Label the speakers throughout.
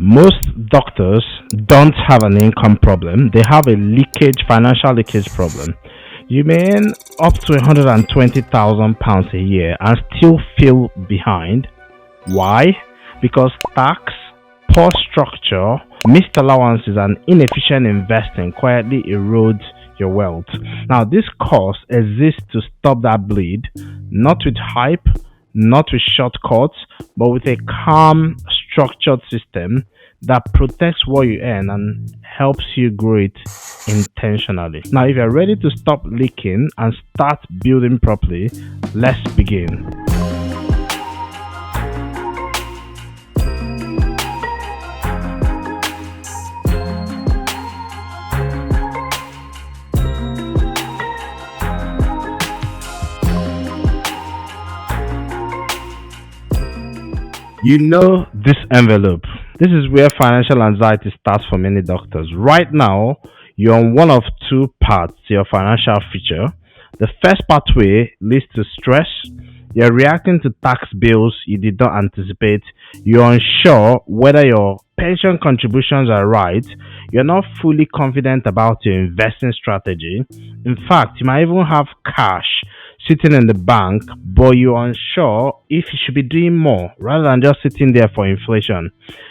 Speaker 1: Most doctors don't have an income problem, they have a financial leakage problem. You may earn up to £120,000 a year and still feel behind. Why? Because tax, poor structure, missed allowances, and inefficient investing quietly erode your wealth. Now, this course exists to stop that bleed, not with hype, not with shortcuts, but with a calm, structured system that protects what you earn and helps you grow it intentionally. Now, if you're ready to stop leaking and start building properly, let's begin. You know this envelope. This is where financial anxiety starts for many doctors. Right now, you're on one of two paths to your financial future. The first pathway leads to stress. You're reacting to tax bills you did not anticipate. You're unsure whether your pension contributions are right. You're not fully confident about your investing strategy. In fact, you might even have cash sitting in the bank, but you're unsure if you should be doing more rather than just sitting there for inflation.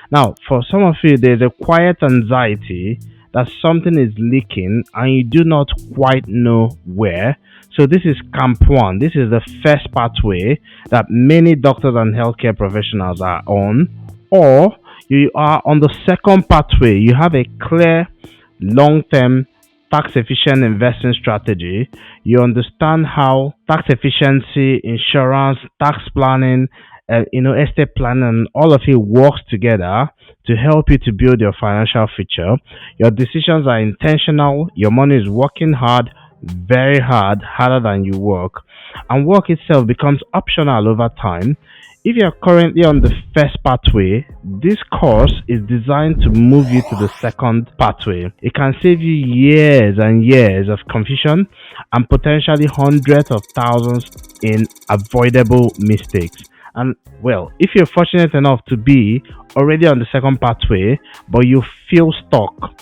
Speaker 1: Now, for some of you, there's a quiet anxiety that something is leaking and you do not quite know where. So this is camp one. This is the first pathway that many doctors and healthcare professionals are on. Or you are on the second pathway. You have a clear, long-term, tax-efficient investing strategy. You understand how tax efficiency, insurance, tax planning, estate planning, and all of it works together to help you to build your financial future. Your decisions are intentional. Your money is working hard, very hard, harder than you work. And work itself becomes optional over time. If you're currently on the first pathway, this course is designed to move you to the second pathway. It can save you years and years of confusion and potentially hundreds of thousands in avoidable mistakes. And well, if you're fortunate enough to be already on the second pathway, but you feel stuck,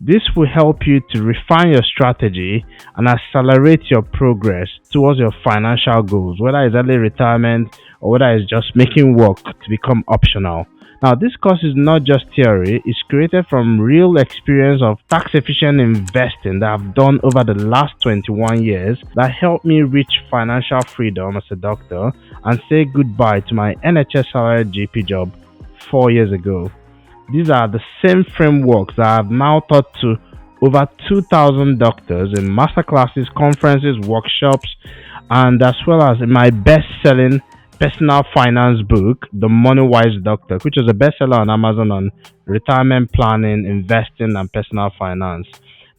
Speaker 1: this will help you to refine your strategy and accelerate your progress towards your financial goals, whether it's early retirement or whether it's just making work to become optional. Now, this course is not just theory, it's created from real experience of tax efficient investing that I've done over the last 21 years that helped me reach financial freedom as a doctor and say goodbye to my NHS salaried GP job 4 years ago. These are the same frameworks that I've now taught to over 2,000 doctors in masterclasses, conferences, workshops, and as well as in my best-selling personal finance book, The MONEYWISE Doctor, which is a bestseller on Amazon on retirement planning, investing, and personal finance.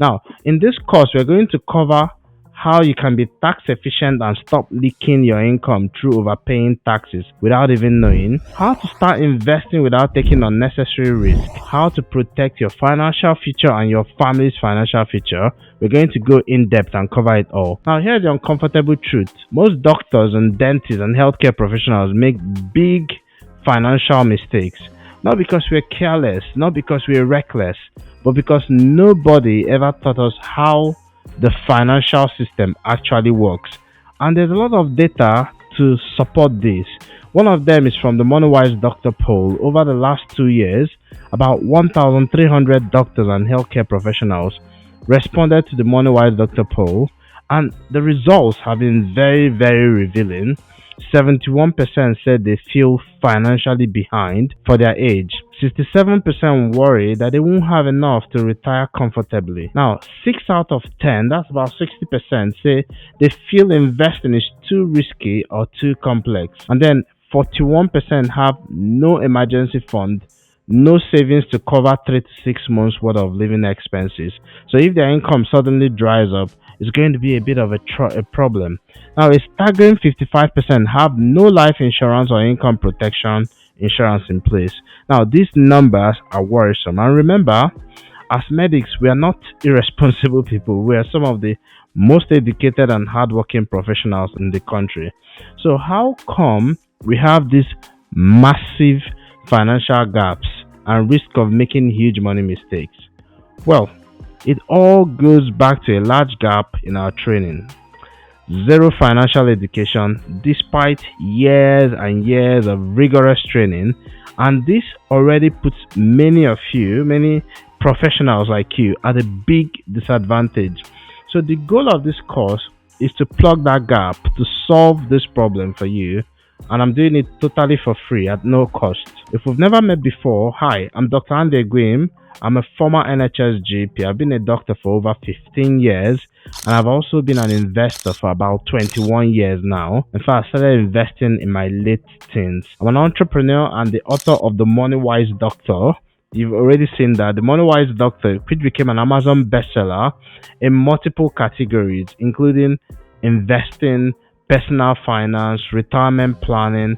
Speaker 1: Now, in this course, we're going to cover how you can be tax efficient and stop leaking your income through overpaying taxes without even knowing, how to start investing without taking unnecessary risk, how to protect your financial future and your family's financial future. We're going to go in depth and cover it all. Now, here's the uncomfortable truth. Most doctors and dentists and healthcare professionals make big financial mistakes. Not because we're careless, not because we're reckless, but because nobody ever taught us how the financial system actually works. And there's a lot of data to support this. One of them is from the MONEYWISE Doctor poll. Over the last 2 years, about 1,300 doctors and healthcare professionals responded to the MONEYWISE Doctor poll, and the results have been very, very revealing. 71% said they feel financially behind for their age. 67% worry that they won't have enough to retire comfortably. Now, 6 out of 10, that's about 60%, say they feel investing is too risky or too complex. And then 41% have no emergency fund, no savings to cover 3 to 6 months worth of living expenses. So if their income suddenly dries up, it's going to be a bit of a problem. Now, a staggering 55% have no life insurance or income protection insurance in place. Now, these numbers are worrisome. And remember, as medics, we are not irresponsible people. We are some of the most educated and hardworking professionals in the country. So how come we have these massive financial gaps and risk of making huge money mistakes? Well, it all goes back to a large gap in our training. Zero financial education despite years and years of rigorous training, and this already puts many professionals like you at a big disadvantage. So the goal of this course is to plug that gap, to solve this problem for you, and I'm doing it totally for free at no cost. If we've never met before, hi, I'm Dr. Andy Egwim. I'm a former NHS GP. I've been a doctor for over 15 years, and I've also been an investor for about 21 years now. In fact, I started investing in my late teens. I'm an entrepreneur and the author of The MONEYWISE Doctor. You've already seen that. The MONEYWISE Doctor, which became an Amazon bestseller in multiple categories, including investing, personal finance, retirement planning,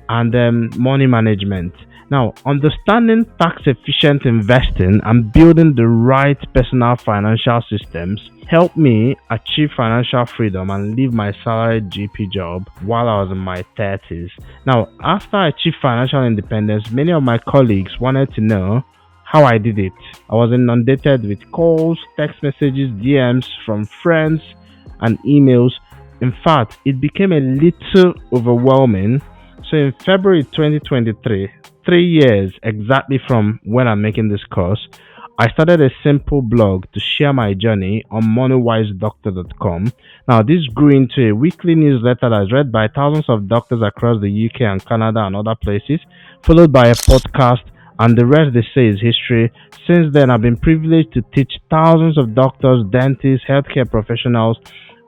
Speaker 1: and money management. Now, understanding tax efficient investing and building the right personal financial systems helped me achieve financial freedom and leave my salaried GP job while I was in my 30s. Now, after I achieved financial independence, many of my colleagues wanted to know how I did it. I was inundated with calls, text messages, DMs from friends, and emails. In fact, it became a little overwhelming. So in February 2023, 3 years exactly from when I'm making this course, I started a simple blog to share my journey on moneywisedoctor.com. Now, this grew into a weekly newsletter that's read by thousands of doctors across the UK and Canada and other places, followed by a podcast, and the rest they say is history. Since then, I've been privileged to teach thousands of doctors, dentists, healthcare professionals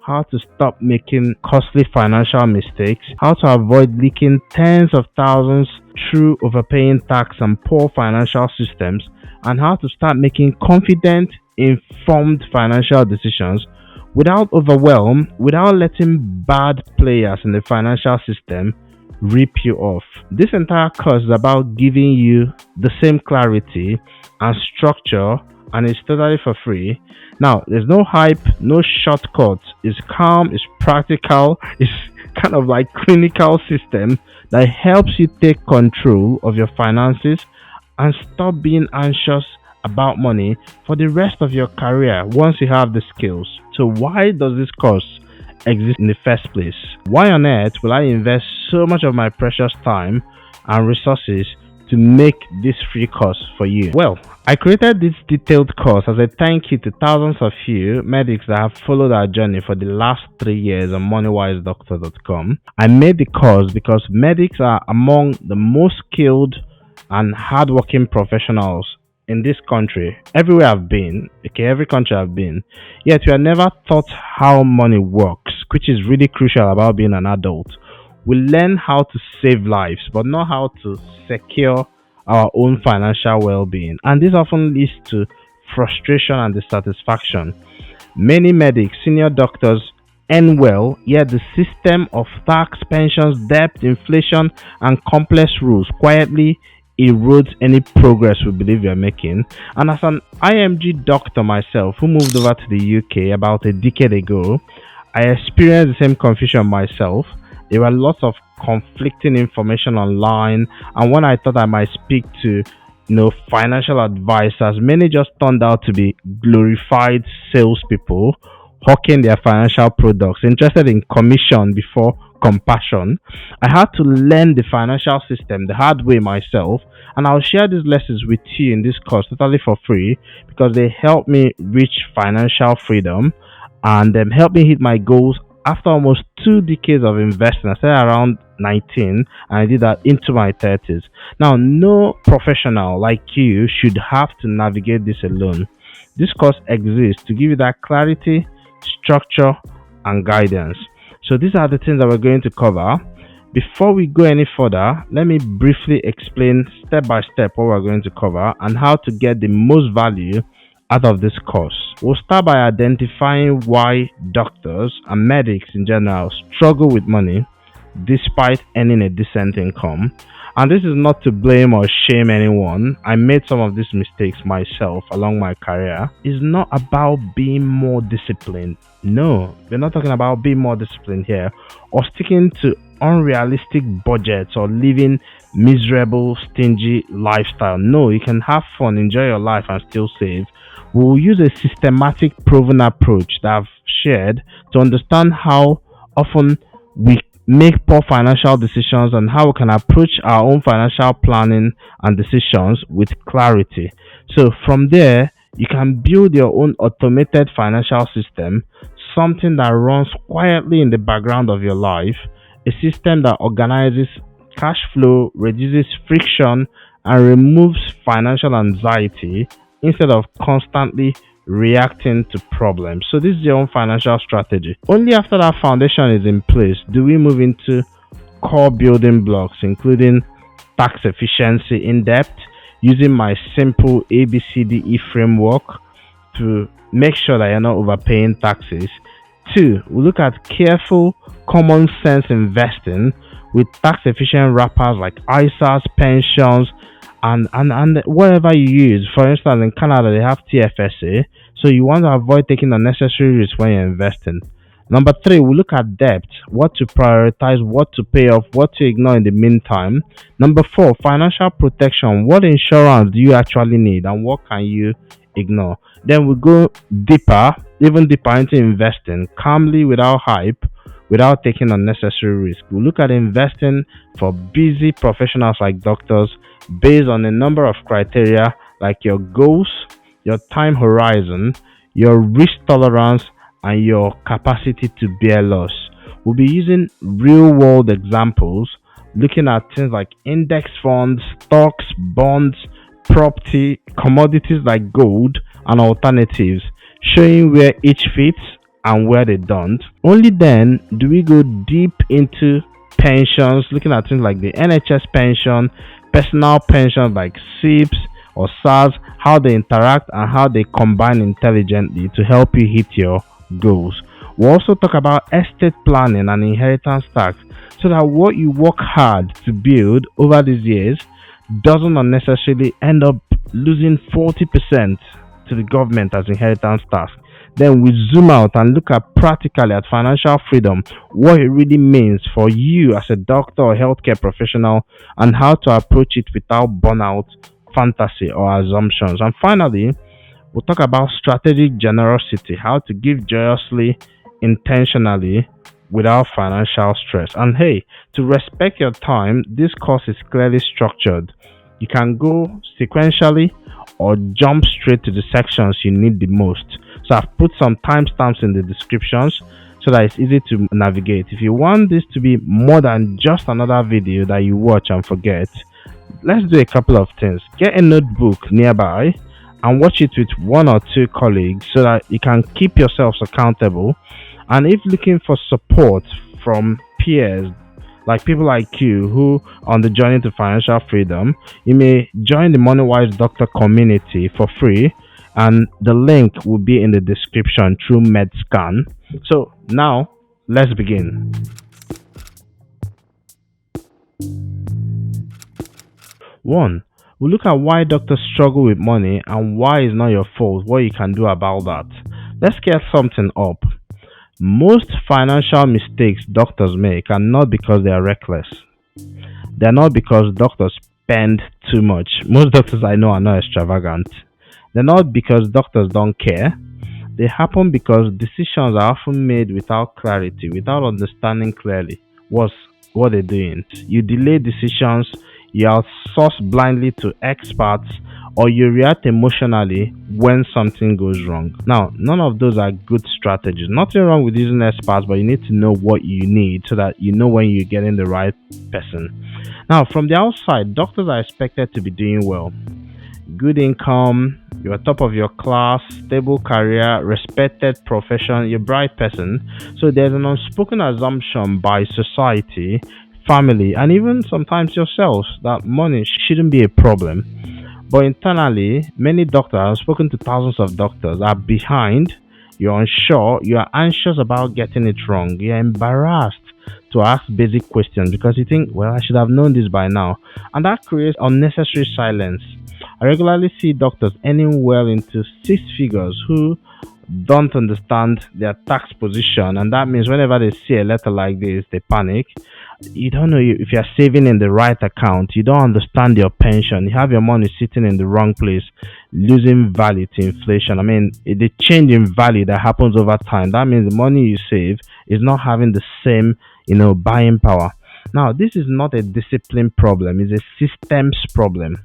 Speaker 1: how to stop making costly financial mistakes, how to avoid leaking tens of thousands through overpaying tax and poor financial systems, and how to start making confident, informed financial decisions without overwhelm, without letting bad players in the financial system rip you off. This entire course is about giving you the same clarity and structure, and it's totally for free. Now, there's no hype, no shortcuts. It's calm, it's practical, it's kind of like clinical system that helps you take control of your finances and stop being anxious about money for the rest of your career once you have the skills. So why does this course exist in the first place? Why on earth will I invest so much of my precious time and resources to make this free course for you? Well, I created this detailed course as a thank you to thousands of you medics that have followed our journey for the last 3 years on moneywisedoctor.com. I made the course because medics are among the most skilled and hardworking professionals in this country. Everywhere I've been, every country I've been, yet we are never taught how money works, which is really crucial about being an adult. We learn how to save lives, but not how to secure our own financial well-being. And this often leads to frustration and dissatisfaction. Many medics, senior doctors, earn well, yet the system of tax, pensions, debt, inflation, and complex rules quietly erodes any progress we believe we are making. And as an IMG doctor myself, who moved over to the UK about a decade ago, I experienced the same confusion myself. There were lots of conflicting information online, and when I thought I might speak to financial advisors, many just turned out to be glorified salespeople hawking their financial products, interested in commission before compassion. I had to learn the financial system the hard way myself, and I'll share these lessons with you in this course totally for free because they help me reach financial freedom and help me hit my goals after almost 2 decades of investing. I started around 19 and I did that into my 30s. Now, no professional like you should have to navigate this alone. This course exists to give you that clarity, structure, and guidance. So these are the things that we're going to cover. Before we go any further, let me briefly explain step by step what we're going to cover and how to get the most value out of this course. We'll start by identifying why doctors and medics in general struggle with money despite earning a decent income. And this is not to blame or shame anyone. I made some of these mistakes myself along my career. It's not about being more disciplined. No, we're not talking about being more disciplined here or sticking to unrealistic budgets or living miserable, stingy lifestyle. No, you can have fun, enjoy your life, and still save. We'll use a systematic, proven approach that I've shared to understand how often we make poor financial decisions and how we can approach our own financial planning and decisions with clarity. So, from there, you can build your own automated financial system, something that runs quietly in the background of your life, a system that organizes cash flow, reduces friction, and removes financial anxiety instead of constantly reacting to problems. So, this is your own financial strategy. Only after that foundation is in place do we move into core building blocks, including tax efficiency in depth, using my simple ABCDE framework to make sure that you're not overpaying taxes. Two, we look at careful, common sense investing with tax efficient wrappers like ISAs, pensions, and whatever you use. For instance, in Canada, they have TFSA, so you want to avoid taking unnecessary risks when you're investing. Number three, we look at debt, what to prioritize, what to pay off, what to ignore in the meantime. Number four, financial protection. What insurance do you actually need and what can you ignore? Then we go deeper, even deeper into investing, calmly without hype, without taking unnecessary risk. We look at investing for busy professionals like doctors based on a number of criteria like your goals, your time horizon, your risk tolerance, and your capacity to bear loss. We'll be using real world examples, looking at things like index funds, stocks, bonds, property, commodities like gold, and alternatives, showing where each fits and where they don't. Only then do we go deep into pensions, looking at things like the NHS pension, personal pensions like SIPs or SARS, how they interact and how they combine intelligently to help you hit your goals. We'll also talk about estate planning and inheritance tax so that what you work hard to build over these years doesn't unnecessarily end up losing 40% to the government as inheritance tax. Then we zoom out and look at practically at financial freedom, what it really means for you as a doctor or healthcare professional, and how to approach it without burnout, fantasy, or assumptions. And finally, we'll talk about strategic generosity, how to give joyously, intentionally, without financial stress. And hey, to respect your time, this course is clearly structured. You can go sequentially or jump straight to the sections you need the most. So I've put some timestamps in the descriptions so that it's easy to navigate. If you want this to be more than just another video that you watch and forget, let's do a couple of things. Get a notebook nearby and watch it with one or two colleagues so that you can keep yourselves accountable. And if looking for support from peers, like people like you who are on the journey to financial freedom, you may join the MONEYWISE Doctor community for free, and the link will be in the description through MedScan. So now let's begin. One, we look at why doctors struggle with money and why it's not your fault, what you can do about that. Let's get something up. Most financial mistakes doctors make are not because they are reckless. They're not because doctors spend too much. Most doctors I know are not extravagant. They're not because doctors don't care. They happen because decisions are often made without clarity, without understanding clearly what they're doing. You delay decisions, you outsource blindly to experts, or you react emotionally when something goes wrong. Now, none of those are good strategies. Nothing wrong with using experts, but you need to know what you need so that you know when you're getting the right person. Now, from the outside, doctors are expected to be doing well. Good income, you're top of your class, stable career, respected profession, you're a bright person. So there's an unspoken assumption by society, family, and even sometimes yourselves that money shouldn't be a problem. But internally, many doctors, I've spoken to thousands of doctors, are behind, you're unsure, you're anxious about getting it wrong, you're embarrassed to ask basic questions because you think, well, I should have known this by now. And that creates unnecessary silence. I regularly see doctors earning well into six figures who don't understand their tax position, and that means whenever they see a letter like this, they panic. You don't know if you're saving in the right account. You don't understand your pension. You have your money sitting in the wrong place, losing value to inflation. I mean, the change in value that happens over time. That means the money you save is not having the same, buying power. Now, this is not a discipline problem. It's a systems problem.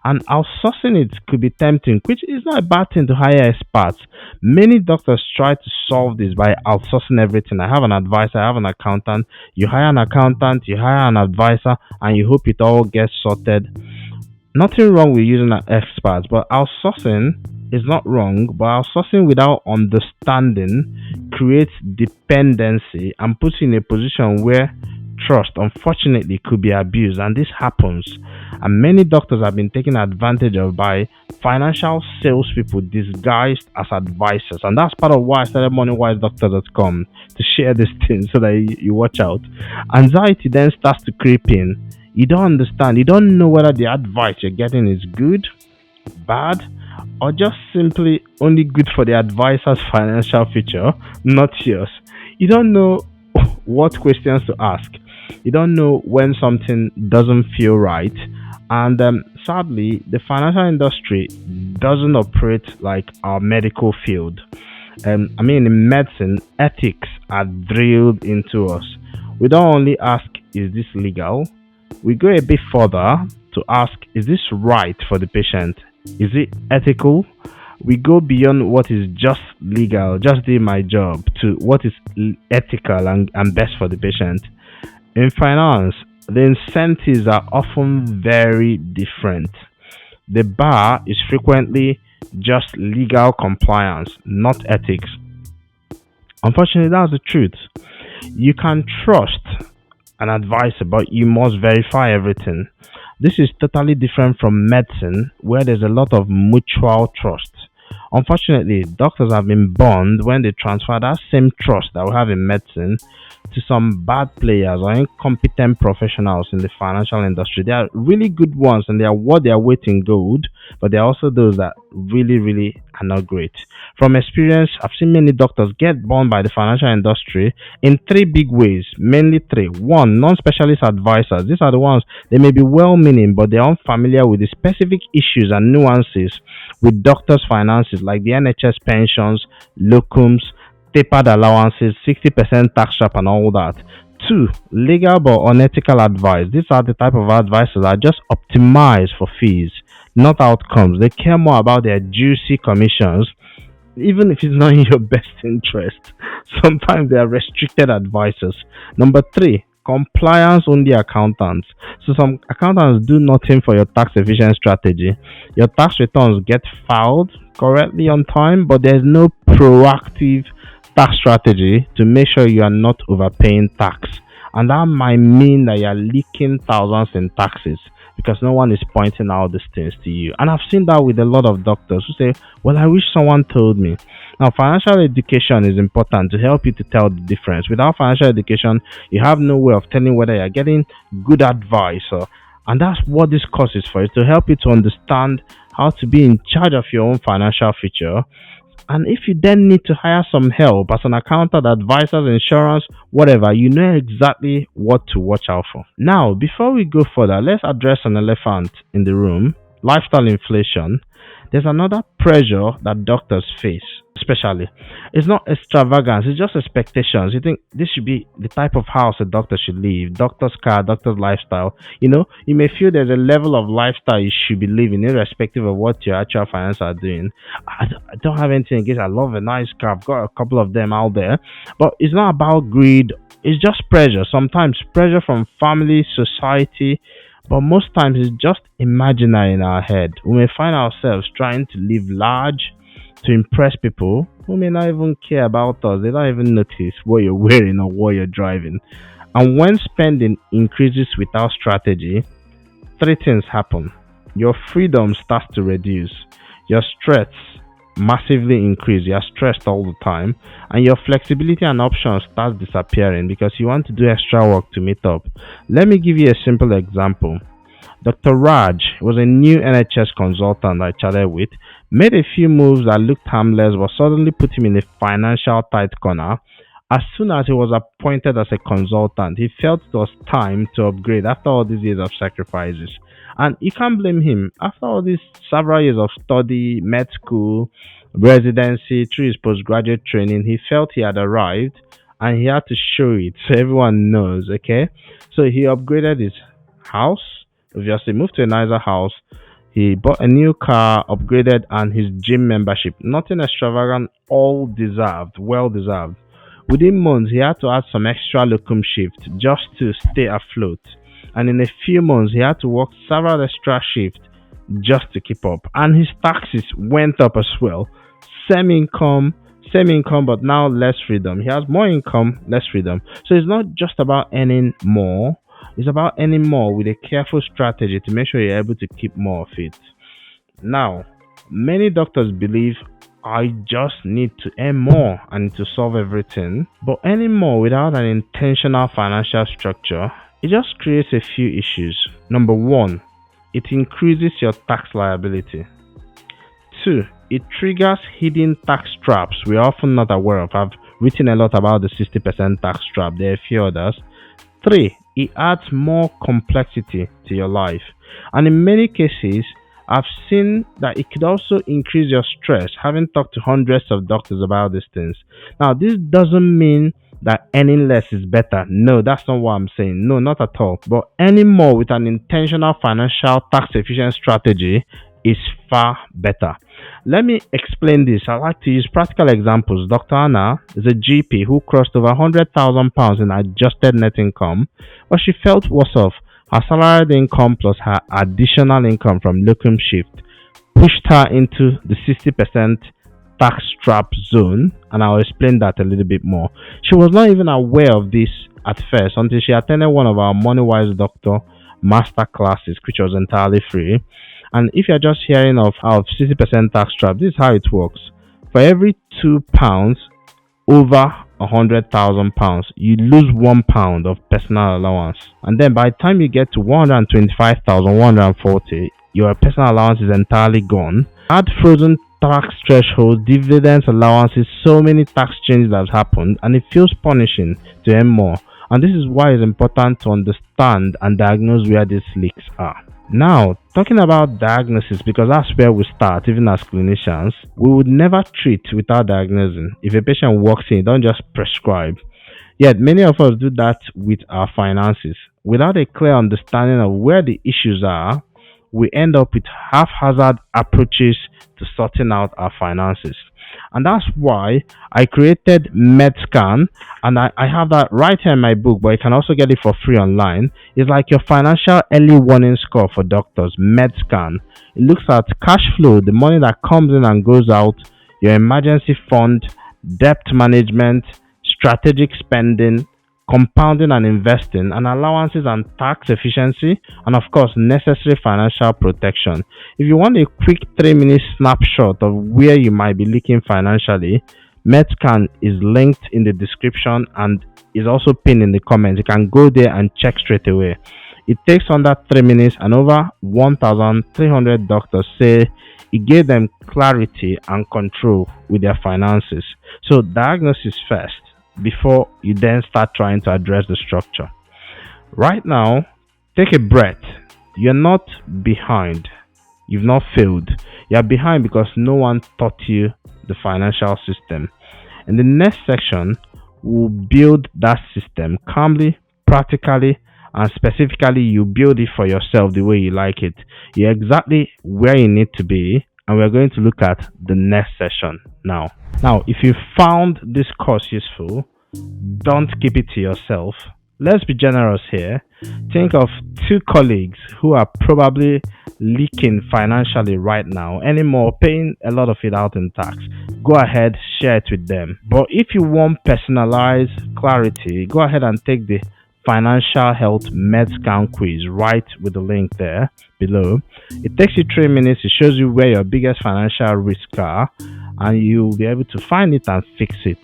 Speaker 1: And outsourcing it could be tempting, which is not a bad thing to hire experts. Many doctors try to solve this by outsourcing everything. I have an advisor, I have an accountant. You hire an accountant, you hire an advisor, and you hope it all gets sorted. Nothing wrong with using an expert, but outsourcing is not wrong. But outsourcing without understanding creates dependency and puts you in a position where trust, unfortunately, could be abused, and this happens. And many doctors have been taken advantage of by financial salespeople disguised as advisors, and that's part of why I started MONEYWISE.com to share this thing so that you watch out. Anxiety then starts to creep in. You don't understand, you don't know whether the advice you're getting is good, bad, or just simply only good for the advisor's financial future, not yours. You don't know what questions to ask. You don't know when something doesn't feel right. And sadly, the financial industry doesn't operate like our medical field. In medicine, ethics are drilled into us. We don't only ask, is this legal? We go a bit further to ask, is this right for the patient? Is it ethical? We go beyond what is just legal, just doing my job, to what is ethical and best for the patient. In finance, the incentives are often very different. The bar is frequently just legal compliance, not ethics. Unfortunately, that's the truth. You can trust an advisor, but you must verify everything. This is totally different from medicine, where there's a lot of mutual trust. Unfortunately, doctors have been burned when they transfer that same trust that we have in medicine to some bad players or incompetent professionals in the financial industry. They are really good ones and they are worth their weight in gold, but there are also those that really are not great. From experience, I've seen many doctors get burned by the financial industry in three big ways, mainly three. One, non-specialist advisors. These are the ones, they may be well-meaning, but they're unfamiliar with the specific issues and nuances with doctors' finances, like the NHS pensions, locums, tapered allowances, 60% tax trap, and all that. Two, legal but unethical advice. These are the type of advisors that are just optimized for fees, not outcomes. They care more about their juicy commissions, even if it's not in your best interest. Sometimes they are restricted advisors. Number three, compliance only accountants. So some accountants do nothing for your tax efficient strategy. Your tax returns get filed correctly on time, but there's no proactive tax strategy to make sure you are not overpaying tax. And that might mean that you are leaking thousands in taxes because no one is pointing out these things to you. And I've seen that with a lot of doctors who say, well, I wish someone told me. Now, financial education is important to help you to tell the difference. Without financial education, you have no way of telling whether you're getting good advice. And that's what this course is for, is to help you to understand how to be in charge of your own financial future. And if you then need to hire some help as an accountant, advisor, insurance, whatever, you know exactly what to watch out for. Now, before we go further, let's address an elephant in the room: lifestyle inflation. There's another pressure that doctors face, especially. It's not extravagance, it's just expectations. You think this should be the type of house a doctor should live, doctor's car, doctor's lifestyle. You may feel there's a level of lifestyle you should be living, irrespective of what your actual finances are doing. I don't have anything against, I love a nice car, I've got a couple of them out there. But it's not about greed, it's just pressure. Sometimes pressure from family, society, but most times it's just imaginary in our head. We may find ourselves trying to live large to impress people who may not even care about us. They don't even notice what you're wearing or what you're driving. And when spending increases without strategy, three things happen. Your freedom starts to reduce. Your stress massively increase. You're stressed all the time, and your flexibility and options start disappearing because you want to do extra work to meet up. Let me give you a simple example. Dr. Raj was a new NHS consultant I chatted with, made a few moves that looked harmless but suddenly put him in a financial tight corner. As soon as he was appointed as a consultant, he felt it was time to upgrade after all these years of sacrifices. And you can't blame him. After all these several years of study, med school, residency, through his postgraduate training, he felt he had arrived and he had to show it so everyone knows, okay? So he upgraded his house, obviously moved to a nicer house. He bought a new car, upgraded, and his gym membership. Nothing extravagant, all deserved, well deserved. Within months, he had to add some extra locum shift just to stay afloat. And in a few months, he had to work several extra shifts just to keep up. And his taxes went up as well. Same income, but now less freedom. He has more income, less freedom. So it's not just about earning more, it's about earning more with a careful strategy to make sure you're able to keep more of it. Now, many doctors believe I just need to earn more and to solve everything. But earning more without an intentional financial structure, it just creates a few issues. Number one, it increases your tax liability. Two, it triggers hidden tax traps we're often not aware of. I've written a lot about the 60% tax trap. There are a few others. Three, it adds more complexity to your life. And in many cases, I've seen that it could also increase your stress, having talked to hundreds of doctors about these things. Now, this doesn't mean that earning less is better. No, that's not what I'm saying. No, not at all. But earning more with an intentional financial tax efficient strategy is far better. Let me explain this. I like to use practical examples. Dr. Anna is a GP who crossed over £100,000 in adjusted net income, but she felt worse off. Her salaried income plus her additional income from locum shift pushed her into the 60% tax trap zone, and I'll explain that a little bit more. She was not even aware of this at first until she attended one of our MONEYWISE doctor master classes, which was entirely free. And if you're just hearing of 60% tax trap, this is how it works. For every £2 over £100,000, you lose £1 of personal allowance. And then by the time you get to 125,140, your personal allowance is entirely gone. Add frozen tax thresholds, dividends, allowances, so many tax changes that have happened, and it feels punishing to earn more. And this is why it's important to understand and diagnose where these leaks are. Now, talking about diagnosis, because that's where we start, even as clinicians, we would never treat without diagnosing. If a patient walks in, don't just prescribe. Yet, many of us do that with our finances. Without a clear understanding of where the issues are, we end up with haphazard approaches to sorting out our finances. And that's why I created MedScan, and I have that right here in my book, but you can also get it for free online. It's like your financial early warning score for doctors, MedScan. It looks at cash flow, the money that comes in and goes out, your emergency fund, debt management, strategic spending, compounding and investing, and allowances and tax efficiency, and of course necessary financial protection. If you want a quick 3-minute snapshot of where you might be leaking financially, MedScan is linked in the description and is also pinned in the comments. You can go there and check straight away. It takes under 3 minutes, and over 1,300 doctors say it gave them clarity and control with their finances. So diagnosis first, before you then start trying to address the structure. Right now, take a breath. You're not behind. You've not failed. You're behind because no one taught you the financial system. In the next section, we'll build that system calmly, practically, and specifically you build it for yourself the way you like it. You're exactly where you need to be, and we're going to look at the next session now. Now, if you found this course useful, don't keep it to yourself. Let's be generous here. Think of 2 colleagues who are probably leaking financially right now, anymore, paying a lot of it out in tax. Go ahead, share it with them. But if you want personalized clarity, go ahead and take the Financial Health MedScan quiz right with the link there below. It takes you 3 minutes. It shows you where your biggest financial risks are, and you'll be able to find it and fix it.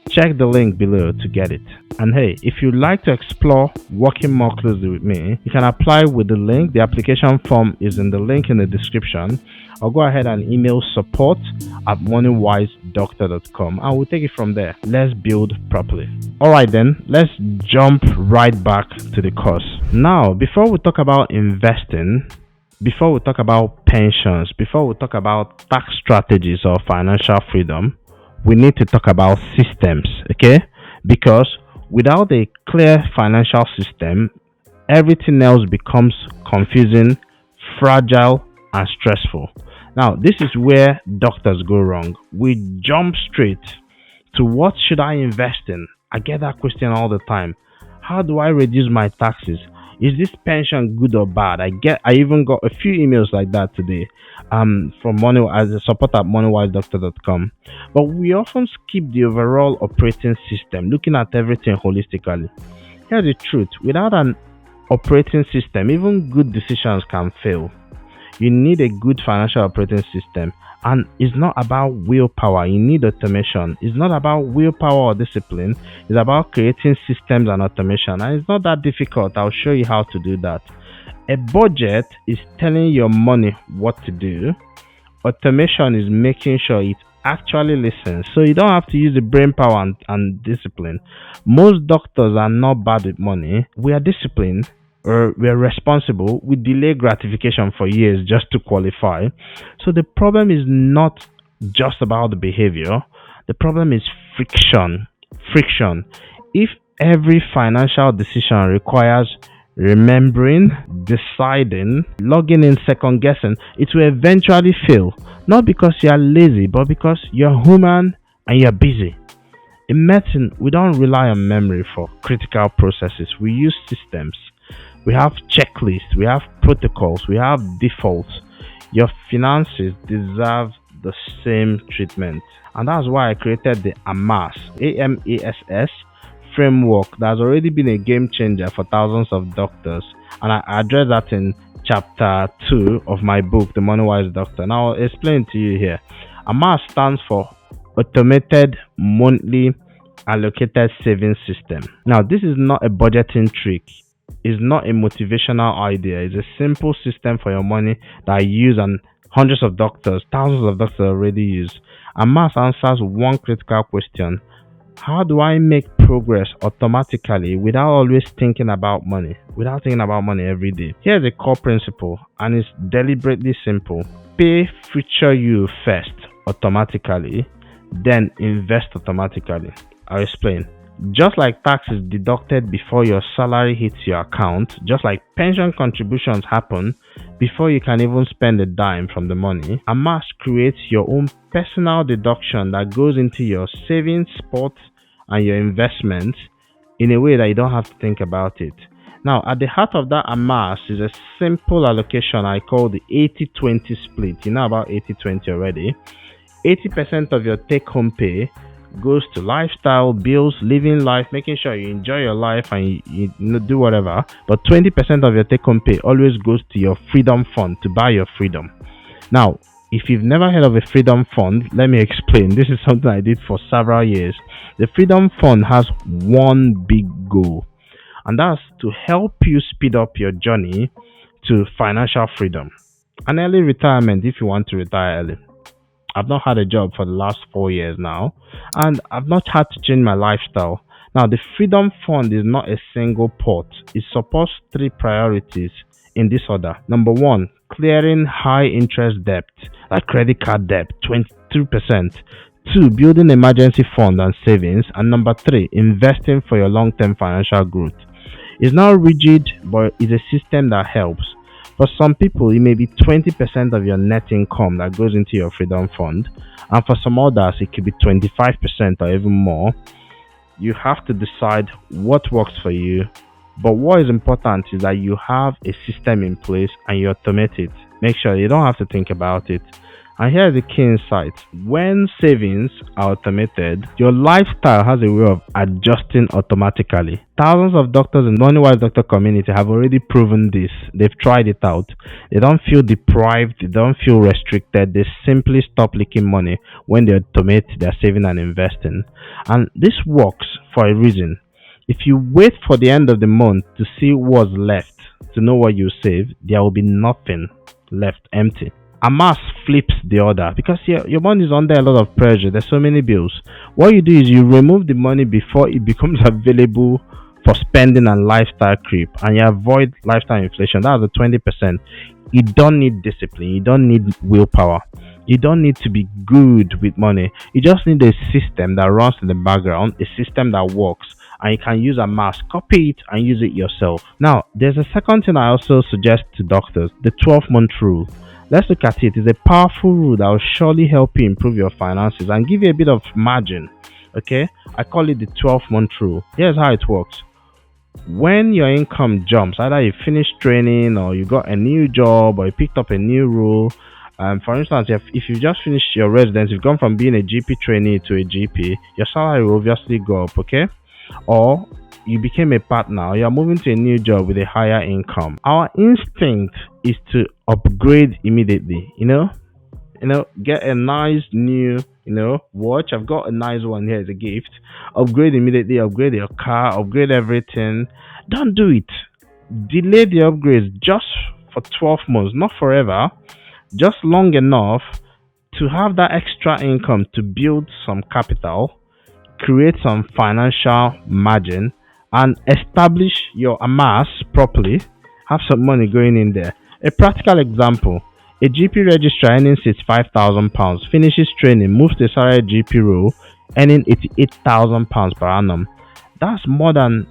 Speaker 1: Check the link below to get it. And hey, if you'd like to explore working more closely with me, you can apply with the link. The application form is in the link in the description. Or go ahead and email support@moneywisedoctor.com and we'll take it from there. Let's build properly. Alright then, let's jump right back to the course. Now, before we talk about investing, before we talk about pensions, before we talk about tax strategies or financial freedom, we need to talk about systems, okay? Because without a clear financial system, everything else becomes confusing, fragile, and stressful. Now, this is where doctors go wrong. We jump straight to what should I invest in? I get that question all the time. How do I reduce my taxes? Is this pension good or bad? I even got a few emails like that today from Money as a support at MONEYWISEDoctor.com. But we often skip the overall operating system, looking at everything holistically. Here's the truth. Without an operating system, even good decisions can fail. You need a good financial operating system, and it's not about willpower. You need automation. It's not about willpower or discipline. It's about creating systems and automation, and it's not that difficult. I'll show you how to do that. A budget is telling your money what to do. Automation is making sure it actually listens, so you don't have to use the brain power and discipline. Most doctors are not bad with money. We are disciplined. We're responsible. We delay gratification for years just to qualify. So the problem is not just about the behavior. The problem is friction. If every financial decision requires remembering, deciding, logging in, second guessing, it will eventually fail. Not because you are lazy, but because you're human and you're busy. In medicine, we don't rely on memory for critical processes. We use systems. We have checklists, we have protocols, we have defaults. Your finances deserve the same treatment. And that's why I created the AMASS, AMASS framework that has already been a game changer for thousands of doctors. And I address that in chapter 2 of my book, The MONEYWISE Doctor. Now I'll explain to you here. AMASS stands for Automated Monthly Allocated Savings System. Now, this is not a budgeting trick. Is not a motivational idea. It's a simple system for your money that I use and hundreds of doctors, thousands of doctors already use. AMASS answers one critical question. How do I make progress automatically without always thinking about money? Without thinking about money every day. Here's a core principle, and it's deliberately simple. Pay future you first automatically, then invest automatically. I'll explain. Just like tax is deducted before your salary hits your account, just like pension contributions happen before you can even spend a dime from the money, AMASS creates your own personal deduction that goes into your savings, sports, and your investments in a way that you don't have to think about it. Now, at the heart of that AMASS is a simple allocation I call the 80-20 split. You know about 80-20 already. 80% of your take-home pay goes to lifestyle, bills, living life, making sure you enjoy your life and you do whatever. But 20% of your take-home pay always goes to your freedom fund to buy your freedom. Now, if you've never heard of a freedom fund, let me explain. This is something I did for several years. The freedom fund has one big goal, and that's to help you speed up your journey to financial freedom. An early retirement if you want to retire early. I've not had a job for the last 4 years now, and I've not had to change my lifestyle. Now, the Freedom Fund is not a single pot. It supports 3 priorities in this order. Number 1, clearing high interest debt, like credit card debt, 22%. 2, building emergency fund and savings. And number 3, investing for your long-term financial growth. It's not rigid, but it's a system that helps. For some people, it may be 20% of your net income that goes into your freedom fund, and for some others, it could be 25% or even more. You have to decide what works for you, but what is important is that you have a system in place and you automate it. Make sure you don't have to think about it. And here's the key insight. When savings are automated, your lifestyle has a way of adjusting automatically. Thousands of doctors in the MONEYWISE doctor community have already proven this. They've tried it out. They don't feel deprived, they don't feel restricted. They simply stop leaking money when they automate their saving and investing. And this works for a reason. If you wait for the end of the month to see what's left, to know what you save, there will be nothing left empty. A mass flips the order because your money is under a lot of pressure. There's so many bills. What you do is you remove the money before it becomes available for spending and lifestyle creep, and you avoid lifestyle inflation. That's the 20%. You don't need discipline. You don't need willpower. You don't need to be good with money. You just need a system that runs in the background, a system that works, and you can use a mass, copy it, and use it yourself. Now, there's a second thing I also suggest to doctors: the 12-month rule. Let's look at it. It's a powerful rule that will surely help you improve your finances and give you a bit of margin. Okay, I call it the 12-month rule. Here's how it works. When your income jumps, either you finish training or you got a new job or you picked up a new role. For instance, if you just finished your residence, you've gone from being a GP trainee to a GP, your salary will obviously go up, okay? Or you became a partner, or you're moving to a new job with a higher income. Our instinct is to upgrade immediately, get a nice new watch. I've got a nice one here as a gift. Upgrade immediately, upgrade your car, upgrade everything. Don't do it. Delay the upgrades just for 12 months, not forever, just long enough to have that extra income to build some capital, create some financial margin, and establish your amass properly. Have some money going in there. A practical example: a GP registrar earning £5,000 finishes training, moves to a salaried GP role, earning £88,000 per annum. That's more than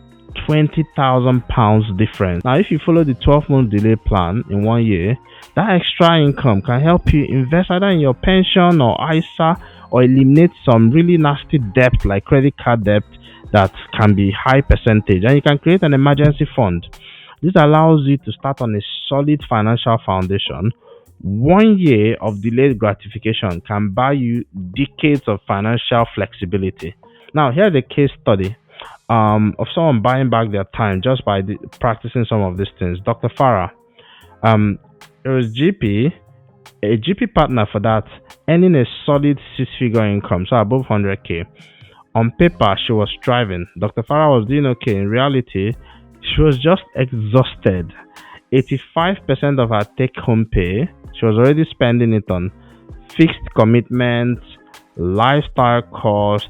Speaker 1: £20,000 difference. Now, if you follow the 12-month delay plan in 1 year, that extra income can help you invest either in your pension or ISA, or eliminate some really nasty debt like credit card debt that can be high percentage, and you can create an emergency fund. This allows you to start on a solid financial foundation. 1 year of delayed gratification can buy you decades of financial flexibility. Now, here's a case study of someone buying back their time just by practicing some of these things. Dr. Farah, there was a GP partner for that, earning a solid 6-figure income, so above 100k. On paper, she was thriving. Dr. Farah was doing okay. In reality, she was just exhausted. 85% of her take-home pay, she was already spending it on fixed commitments, lifestyle costs,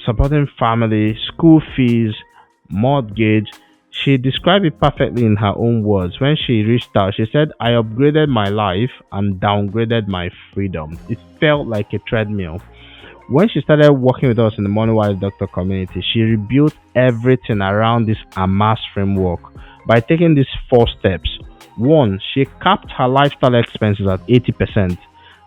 Speaker 1: supporting family, school fees, mortgage. She described it perfectly in her own words. When she reached out, she said, "I upgraded my life and downgraded my freedom." It felt like a treadmill. When she started working with us in the MONEYWISE doctor community, she rebuilt everything around this amass framework by taking these 4 steps. 1, she capped her lifestyle expenses at 80%.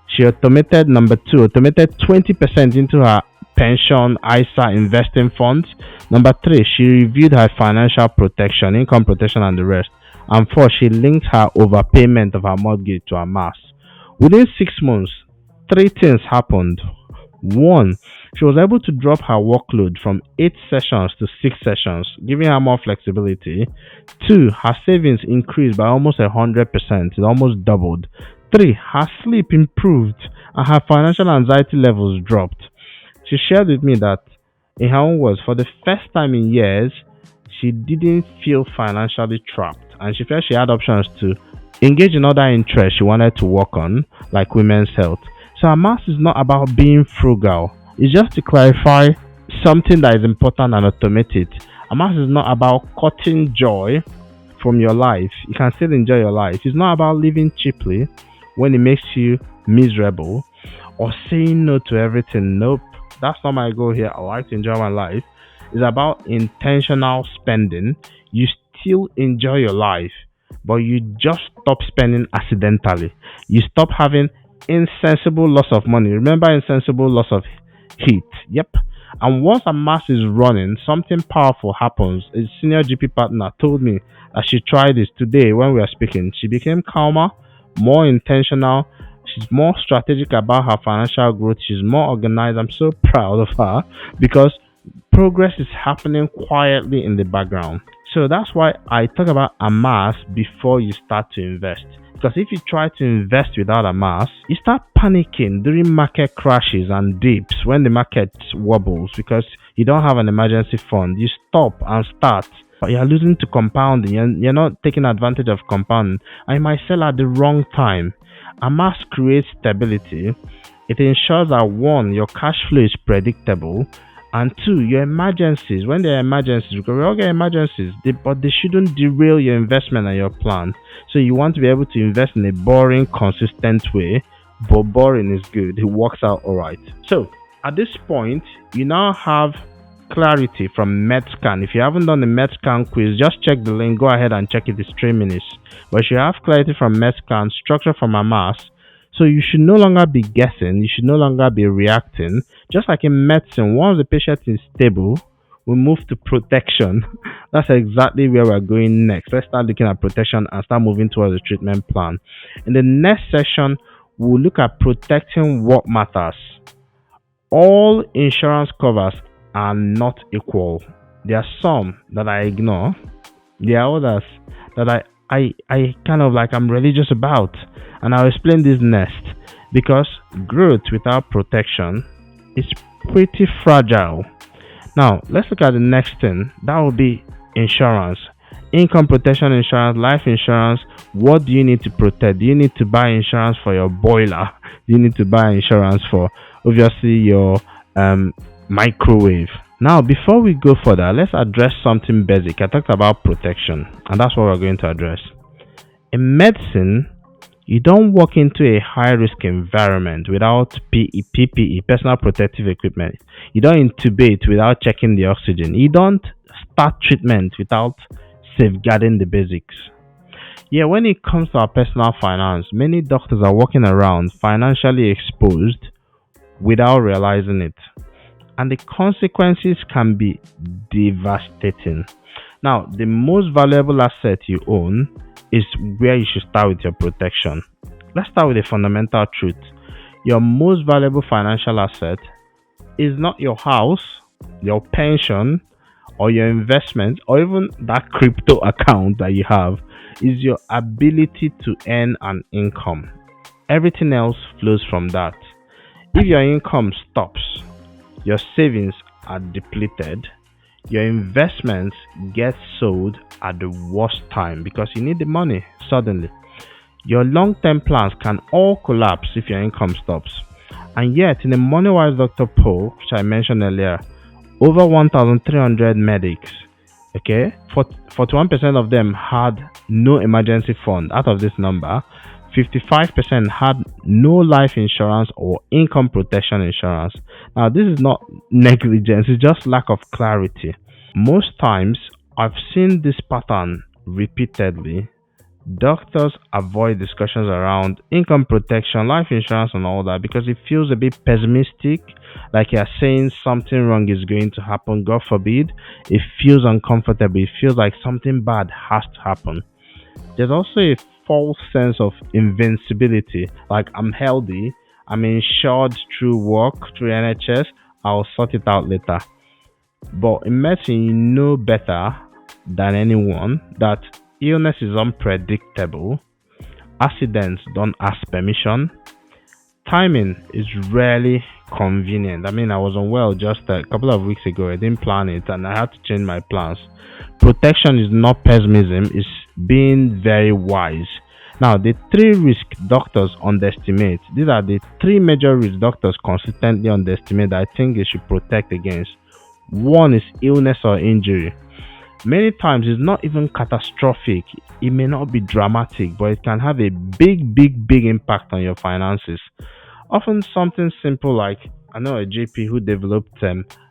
Speaker 1: She automated, number 2, automated 20% into her pension, ISA, investing funds. Number 3, she reviewed her financial protection, income protection, and the rest. And 4, she linked her overpayment of her mortgage to her mass. Within 6 months, 3 things happened. 1, she was able to drop her workload from 8 sessions to 6 sessions, giving her more flexibility. 2, her savings increased by almost 100%, it almost doubled. 3, her sleep improved and her financial anxiety levels dropped. She shared with me that, in her own words, for the first time in years, she didn't feel financially trapped, and she felt she had options to engage in other interests she wanted to work on, like women's health. So amass is not about being frugal. It's just to clarify something that is important and automate it. Amass is not about cutting joy from your life. You can still enjoy your life. It's not about living cheaply when it makes you miserable or saying no to everything. Nope, that's not my goal here. I like to enjoy my life. It's about intentional spending. You still enjoy your life, but you just stop spending accidentally. You stop having insensible loss of money. Remember, insensible loss of heat. Yep. And once a mass is running, something powerful happens. A senior GP partner told me that she tried this today when we were speaking. She became calmer, more intentional. She's more strategic about her financial growth. She's more organized. I'm so proud of her because progress is happening quietly in the background. So that's why I talk about amass before you start to invest. Because if you try to invest without amass, you start panicking during market crashes and dips when the market wobbles because you don't have an emergency fund. You stop and start. But you're losing to compounding. You're not taking advantage of compounding. And you might sell at the wrong time. Amass creates stability. It ensures that one, your cash flow is predictable, and two, your emergencies. When there are emergencies, because we all get emergencies, but they shouldn't derail your investment and your plan. So you want to be able to invest in a boring, consistent way, but boring is good. It works out alright. So at this point, you now have clarity from MedScan. If you haven't done the MedScan quiz, just check the link. Go ahead and check it. It's 3 minutes. But you have clarity from MedScan, structure from Amass. So you should no longer be guessing. You should no longer be reacting. Just like in medicine, once the patient is stable, we move to protection. That's exactly where we're going next. Let's start looking at protection and start moving towards the treatment plan. In the next session, we'll look at protecting what matters. All insurance covers are not equal. There are some that I ignore. There are others that I kind of like I'm religious about. And I'll explain this next. Because growth without protection is pretty fragile. Now, let's look at the next thing. That will be insurance. Income protection insurance, life insurance. What do you need to protect? Do you need to buy insurance for your boiler? Do you need to buy insurance for, obviously, your microwave? Now, before we go further, let's address something basic. I talked about protection, and that's what we're going to address. In medicine, you don't walk into a high-risk environment without PPE, personal protective equipment. You don't intubate without checking the oxygen. You don't start treatment without safeguarding the basics. Yeah, when it comes to our personal finance, many doctors are walking around financially exposed without realizing it. And the consequences can be devastating. Now, the most valuable asset you own is where you should start with your protection. Let's start with a fundamental truth. Your most valuable financial asset is not your house, your pension, or your investment, or even that crypto account that you have. Is your ability to earn an income. Everything else flows from that. If your income stops, your savings are depleted, your investments get sold at the worst time because you need the money suddenly. Your long-term plans can all collapse if your income stops. And yet, in the MONEYWISE Doctor poll, which I mentioned earlier, over 1,300 medics, 41% of them had no emergency fund. Out of this number, 55% had no life insurance or income protection insurance. Now, this is not negligence, it's just lack of clarity. Most times, I've seen this pattern repeatedly. Doctors avoid discussions around income protection, life insurance, and all that because it feels a bit pessimistic, like you're saying something wrong is going to happen. God forbid. It feels uncomfortable. It feels like something bad has to happen. There's also a false sense of invincibility, like I'm healthy, I'm insured through work, through NHS, I'll sort it out later. But in medicine, you know better than anyone that illness is unpredictable, accidents don't ask permission, timing is rarely convenient. I mean, I was unwell just a couple of weeks ago, I didn't plan it and I had to change my plans. Protection is not pessimism, it's being very wise. Now, the 3 risks doctors underestimate, these are the 3 major risks doctors consistently underestimate that I think they should protect against. One is illness or injury. Many times it's not even catastrophic, it may not be dramatic, but it can have a big impact on your finances. Often something simple like, I know a GP who developed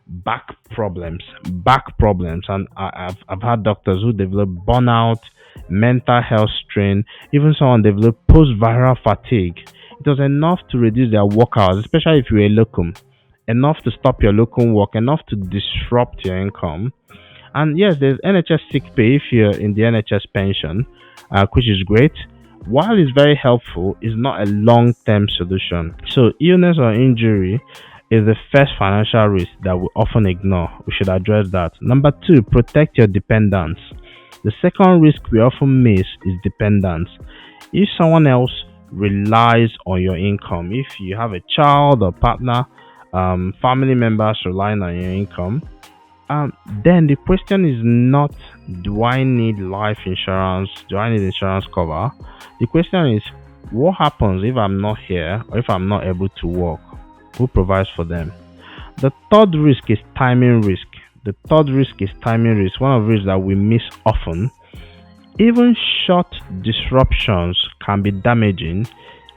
Speaker 1: back problems, and I've had doctors who develop burnout, mental health strain, even someone developed post-viral fatigue. It was enough to reduce their work hours, especially if you're a locum, enough to stop your locum work, enough to disrupt your income. And yes, there's NHS sick pay if you're in the NHS pension, which is great. while it's very helpful, is not a long-term solution. So illness or injury is the first financial risk that we often ignore. We should address that. Number two, protect your dependents. The second risk we often miss is dependence. If someone else relies on your income, if you have a child or partner, family members relying on your income, then the question is not, do I need life insurance? Do I need insurance cover? The question is, what happens if I'm not here or if I'm not able to work? Who provides for them? The third risk is timing risk. The third risk is timing risk, one of which that we miss often. Even short disruptions can be damaging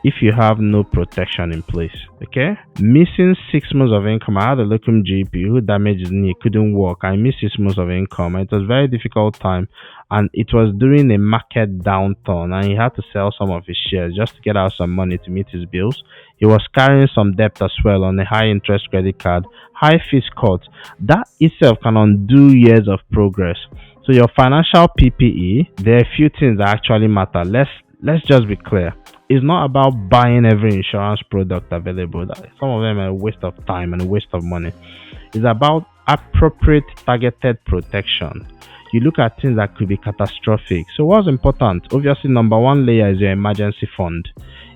Speaker 1: if you have no protection in place. Okay? Missing 6 months of income. I had a local GP who damaged his knee, couldn't walk. I missed 6 months of income. It was a very difficult time, and it was during a market downturn, and he had to sell some of his shares just to get out some money to meet his bills. He was carrying some debt as well on a high interest credit card, high fees cut. That itself can undo years of progress. So your financial PPE, there are a few things that actually matter. Let's just be clear. It's not about buying every insurance product available. Some of them are a waste of time and a waste of money. It's about appropriate targeted protection. You look at things that could be catastrophic. So what's important? Obviously, number one layer is your emergency fund.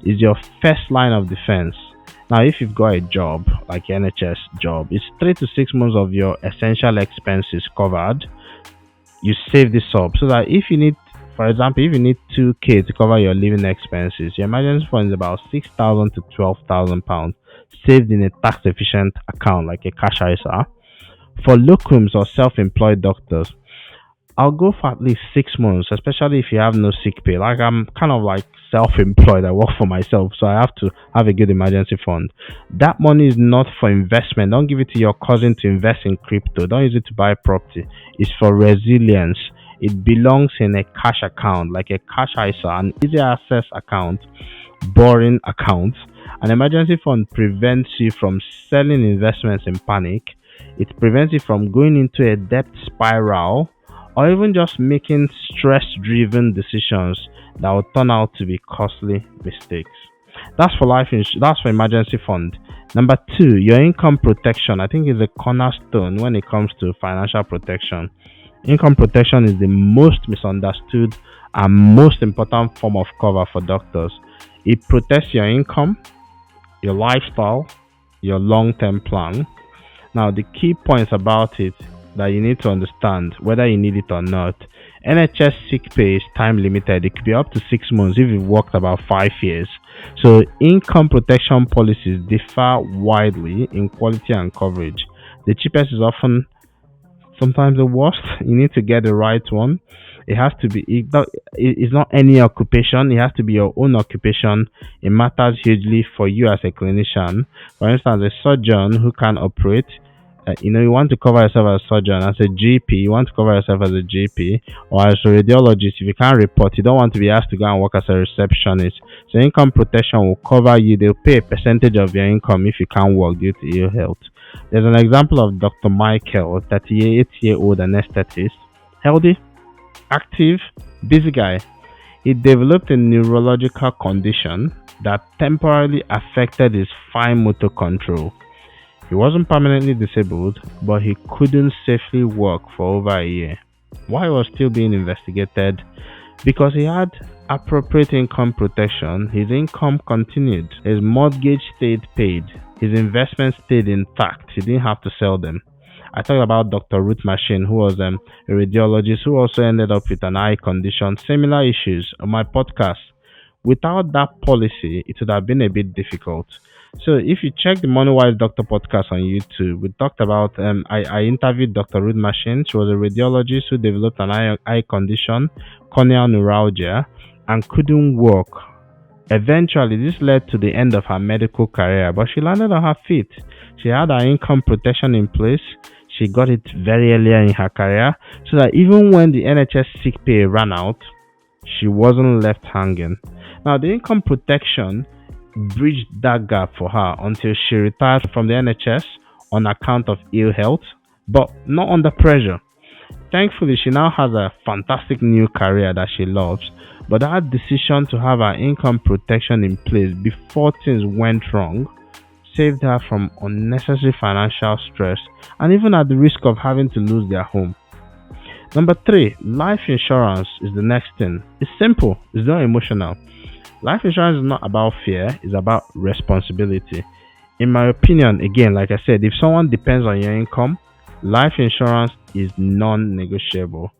Speaker 1: It's your first line of defense. Now, if you've got a job, like an NHS job, it's 3 to 6 months of your essential expenses covered. You save this up so that if you need, for example, if you need 2K to cover your living expenses, your emergency fund is about 6,000 to 12,000 pounds saved in a tax efficient account like a cash ISA. For locums or self-employed doctors, I'll go for at least 6 months, especially if you have no sick pay. Like, I'm kind of like self-employed. I work for myself, so I have to have a good emergency fund. That money is not for investment. Don't give it to your cousin to invest in crypto. Don't use it to buy property. It's for resilience. It belongs in a cash account, like a cash ISA, an easy access account, boring account. An emergency fund prevents you from selling investments in panic. It prevents you from going into a debt spiral, or even just making stress-driven decisions that will turn out to be costly mistakes. That's for that's for emergency fund. Number two, your income protection. I think is a cornerstone when it comes to financial protection. Income protection is the most misunderstood and most important form of cover for doctors. It protects your income, your lifestyle, your long-term plan. Now, the key points about it that you need to understand, whether you need it or not. NHS sick pay is time limited. It could be up to 6 months if you've worked about 5 years. So income protection policies differ widely in quality and coverage. The cheapest is often sometimes the worst. You need to get the right one. It has to be, it's not any occupation. It has to be your own occupation. It matters hugely for you as a clinician. For instance, a surgeon who can operate, you want to cover yourself as a surgeon. As a GP, you want to cover yourself as a GP, or as a radiologist. If you can't report, you don't want to be asked to go and work as a receptionist. So income protection will cover you. They'll pay a percentage of your income if you can't work due to ill health. There's an example of Dr. Michael, 38-year-old anesthetist, healthy, active, busy guy. He developed a neurological condition that temporarily affected his fine motor control. He wasn't permanently disabled, but he couldn't safely work for over a year. Why he was still being investigated? Because he had appropriate income protection. His income continued. His mortgage stayed paid. His investments stayed intact. He didn't have to sell them. I talked about Dr. Ruth Machine, who was a radiologist who also ended up with an eye condition, similar issues on my podcast. Without that policy, it would have been a bit difficult. So if you check the MONEYWISE Doctor podcast on YouTube, we talked about, I interviewed Dr. Ruth Machine. She was a radiologist who developed an eye condition, corneal neuralgia, and couldn't work. Eventually, this led to the end of her medical career, but she landed on her feet. She had her income protection in place. She got it very earlier in her career, so that even when the NHS sick pay ran out, she wasn't left hanging. Now, the income protection bridged that gap for her until she retired from the NHS on account of ill health, but not under pressure. Thankfully, she now has a fantastic new career that she loves, But that decision to have an income protection in place before things went wrong saved her from unnecessary financial stress and even at the risk of having to lose their home. Number three, life insurance is the next thing. It's simple, it's not emotional. Life insurance is not about fear, it's about responsibility. In my opinion, again, like I said, if someone depends on your income, life insurance is non negotiable.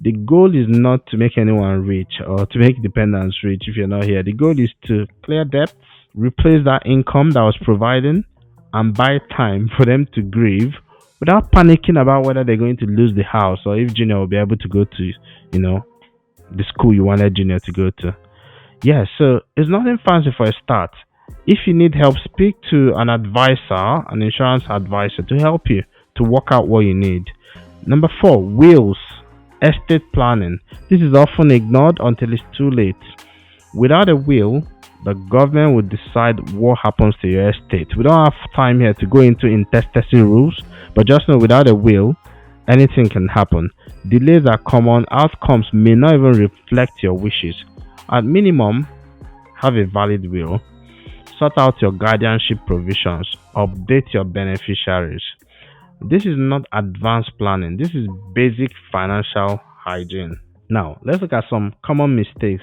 Speaker 1: The goal is not to make anyone rich or to make dependents rich if you're not here. The goal is to clear debts, replace that income that was providing, and buy time for them to grieve without panicking about whether they're going to lose the house or if Junior will be able to go to, the school you wanted Junior to go to. Yeah, so it's nothing fancy for a start. If you need help, speak to an advisor, an insurance advisor, to help you to work out what you need. Number four, wills, estate planning. This is often ignored until it's too late. Without a will, the government will decide what happens to your estate. We don't have time here to go into intestacy rules, but just know without a will, anything can happen. Delays are common, outcomes may not even reflect your wishes. At minimum, have a valid will, sort out your guardianship provisions, update your beneficiaries. This is not advanced planning, this is basic financial hygiene. Now, let's look at some common mistakes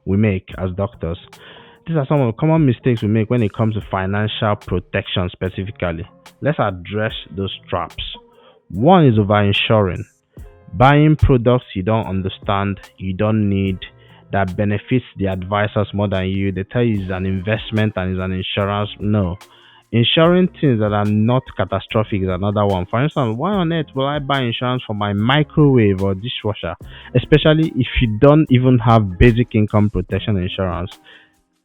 Speaker 1: we make as doctors. These are some of the common mistakes we make when it comes to financial protection specifically. Let's address those traps. One is over-insuring. Buying products you don't understand, you don't need, that benefits the advisors more than you. They tell you it's an investment and it's an insurance. No. Insuring things that are not catastrophic is another one. For instance, why on earth will I buy insurance for my microwave or dishwasher? Especially if you don't even have basic income protection insurance.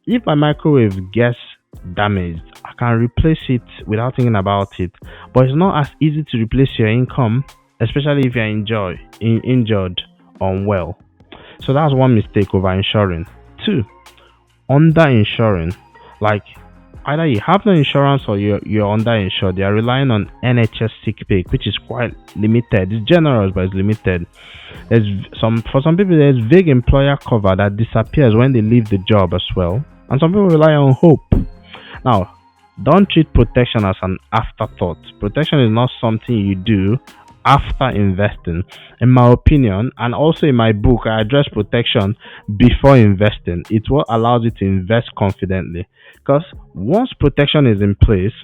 Speaker 1: If my microwave gets damaged, I can replace it without thinking about it. But it's not as easy to replace your income, especially if you're injured or unwell. So that's one mistake, over insuring. Two, under insuring. Like either you have no insurance or you're under insured. They are relying on NHS sick pay, which is quite limited. It's generous, but it's limited. For some people there's vague employer cover that disappears when they leave the job as well. And some people rely on hope. Now, don't treat protection as an afterthought. Protection is not something you do after investing. In my opinion, and also in my book, I address protection before investing. It's what allows you to invest confidently. Because once protection is in place,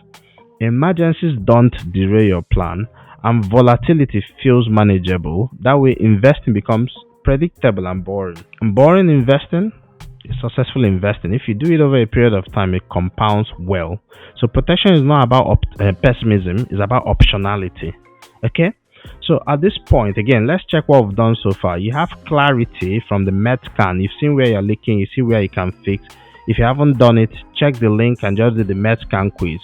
Speaker 1: emergencies don't derail your plan and volatility feels manageable. That way, investing becomes predictable and boring. And boring investing is successful investing. If you do it over a period of time, it compounds well. So protection is not about pessimism, it's about optionality. Okay? So at this point, again, let's check what we've done so far. You have clarity from the med scan. You've seen where you're leaking, you see where you can fix. If you haven't done it, check the link and just do the med scan quiz.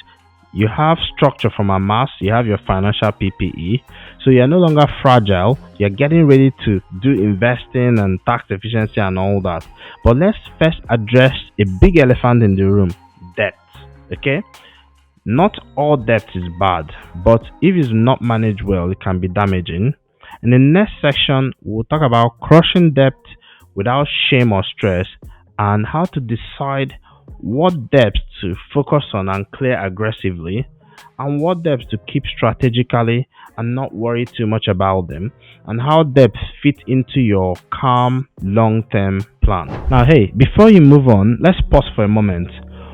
Speaker 1: You have structure from a mass, you have your financial PPE. So you're no longer fragile, you're getting ready to do investing and tax efficiency and all that. But let's first address a big elephant in the room, debt. Okay? Not all debt is bad, but if it's not managed well, it can be damaging. In the next section, we'll talk about crushing debt without shame or stress and how to decide what debts to focus on and clear aggressively and what debts to keep strategically and not worry too much about them, and how debts fit into your calm long-term plan. Now, hey, before you move on, let's pause for a moment.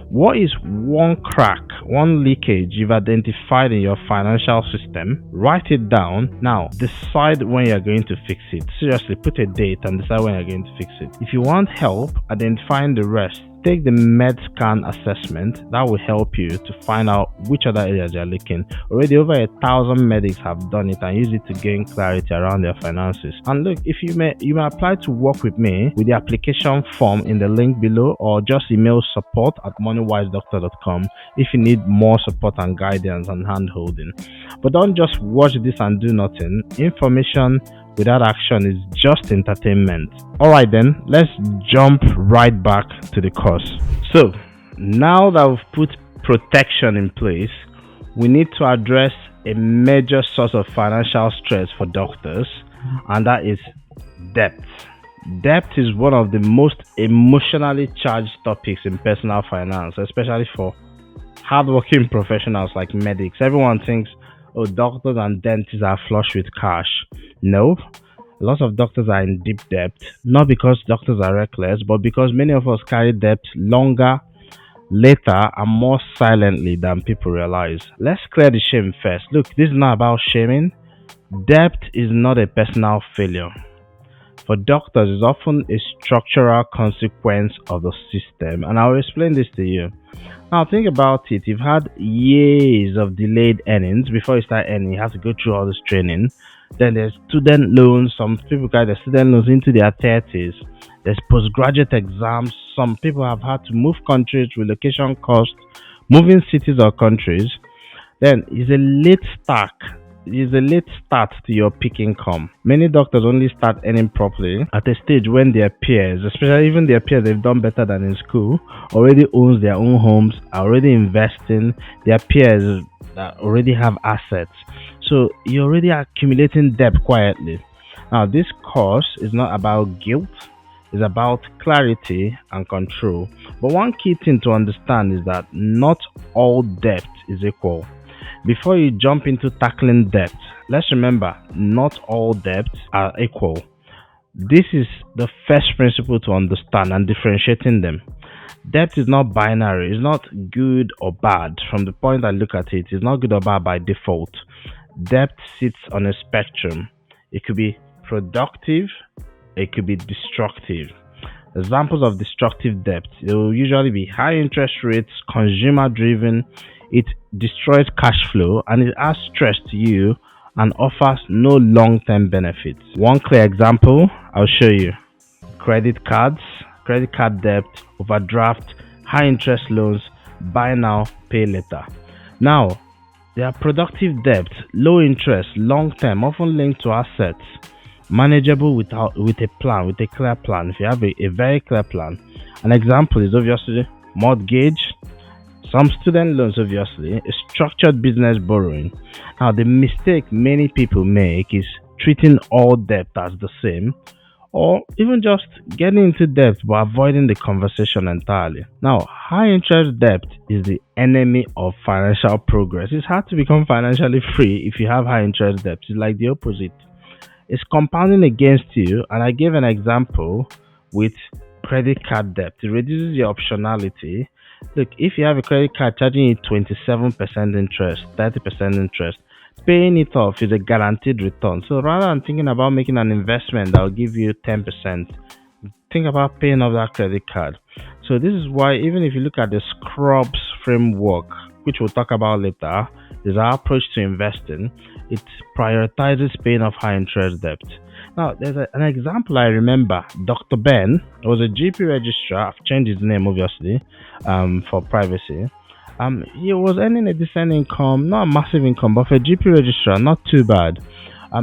Speaker 1: What is one crack, one leakage you've identified in your financial system? Write it down. Now, decide when you're going to fix it. Seriously, put a date and decide when you're going to fix it. If you want help identifying the rest, take the MedScan assessment. That will help you to find out which other areas you're leaking. Already over 1,000 medics have done it and use it to gain clarity around their finances. And look, if you may apply to work with me with the application form in the link below, or just email support@moneywisedoctor.com if you need more support and guidance and hand-holding. But don't just watch this and do nothing. Information without action is just entertainment. Alright then, let's jump right back to the course. So, now that we've put protection in place, we need to address a major source of financial stress for doctors, and that is debt. Debt is one of the most emotionally charged topics in personal finance, especially for hardworking professionals like medics. Everyone thinks, oh, doctors and dentists are flush with cash. No, lots of doctors are in deep debt, not because doctors are reckless, but because many of us carry debt longer, later, and more silently than people realize. Let's clear the shame first. Look, this is not about shaming. Debt is not a personal failure. For doctors, it's often a structural consequence of the system, and I'll explain this to you. Now, think about it. You've had years of delayed earnings before you start earning. You have to go through all this training. Then there's student loans. Some people carry their student loans into their 30s. There's postgraduate exams. Some people have had to move countries, relocation costs, moving cities or countries. Then is a late start to your peak income. Many doctors only start earning properly at a stage when their peers, especially even their peers they've done better than in school, already owns their own homes, are already investing, their peers that already have assets. So you're already accumulating debt quietly. Now this course is not about guilt, it's about clarity and control. But one key thing to understand is that not all debt is equal. Before you jump into tackling debt, let's remember not all debts are equal. This is the first principle to understand and differentiating them. Debt is not binary, it's not good or bad. From the point I look at it, it's not good or bad by default. Debt sits on a spectrum. It could be productive, it could be destructive. Examples of destructive debt, it will usually be high interest rates, consumer driven, it destroys cash flow and it adds stress to you and offers no long term benefits. One clear example I'll show you: credit cards, credit card debt, overdraft, high interest loans, buy now, pay later. Now, they are productive debt, low interest, long term, often linked to assets, manageable with a plan, with a clear plan. If you have a very clear plan, an example is obviously mortgage, some student loans, obviously, a structured business borrowing. Now, the mistake many people make is treating all debt as the same, or even just getting into debt but avoiding the conversation entirely. Now, high interest debt is the enemy of financial progress. It's hard to become financially free if you have high interest debt. It's like the opposite. It's compounding against you, and I gave an example with credit card debt. It reduces your optionality. Look, if you have a credit card charging you 27% interest, 30% interest, paying it off is a guaranteed return. So rather than thinking about making an investment that will give you 10%, think about paying off that credit card. So this is why, even if you look at the Scrubs framework, which we'll talk about later, is our approach to investing. It prioritizes paying off high interest debt. Now, there's an example I remember. Dr. Ben was a GP registrar. I've changed his name, obviously, for privacy. He was earning a decent income, not a massive income, but for a GP registrar, not too bad.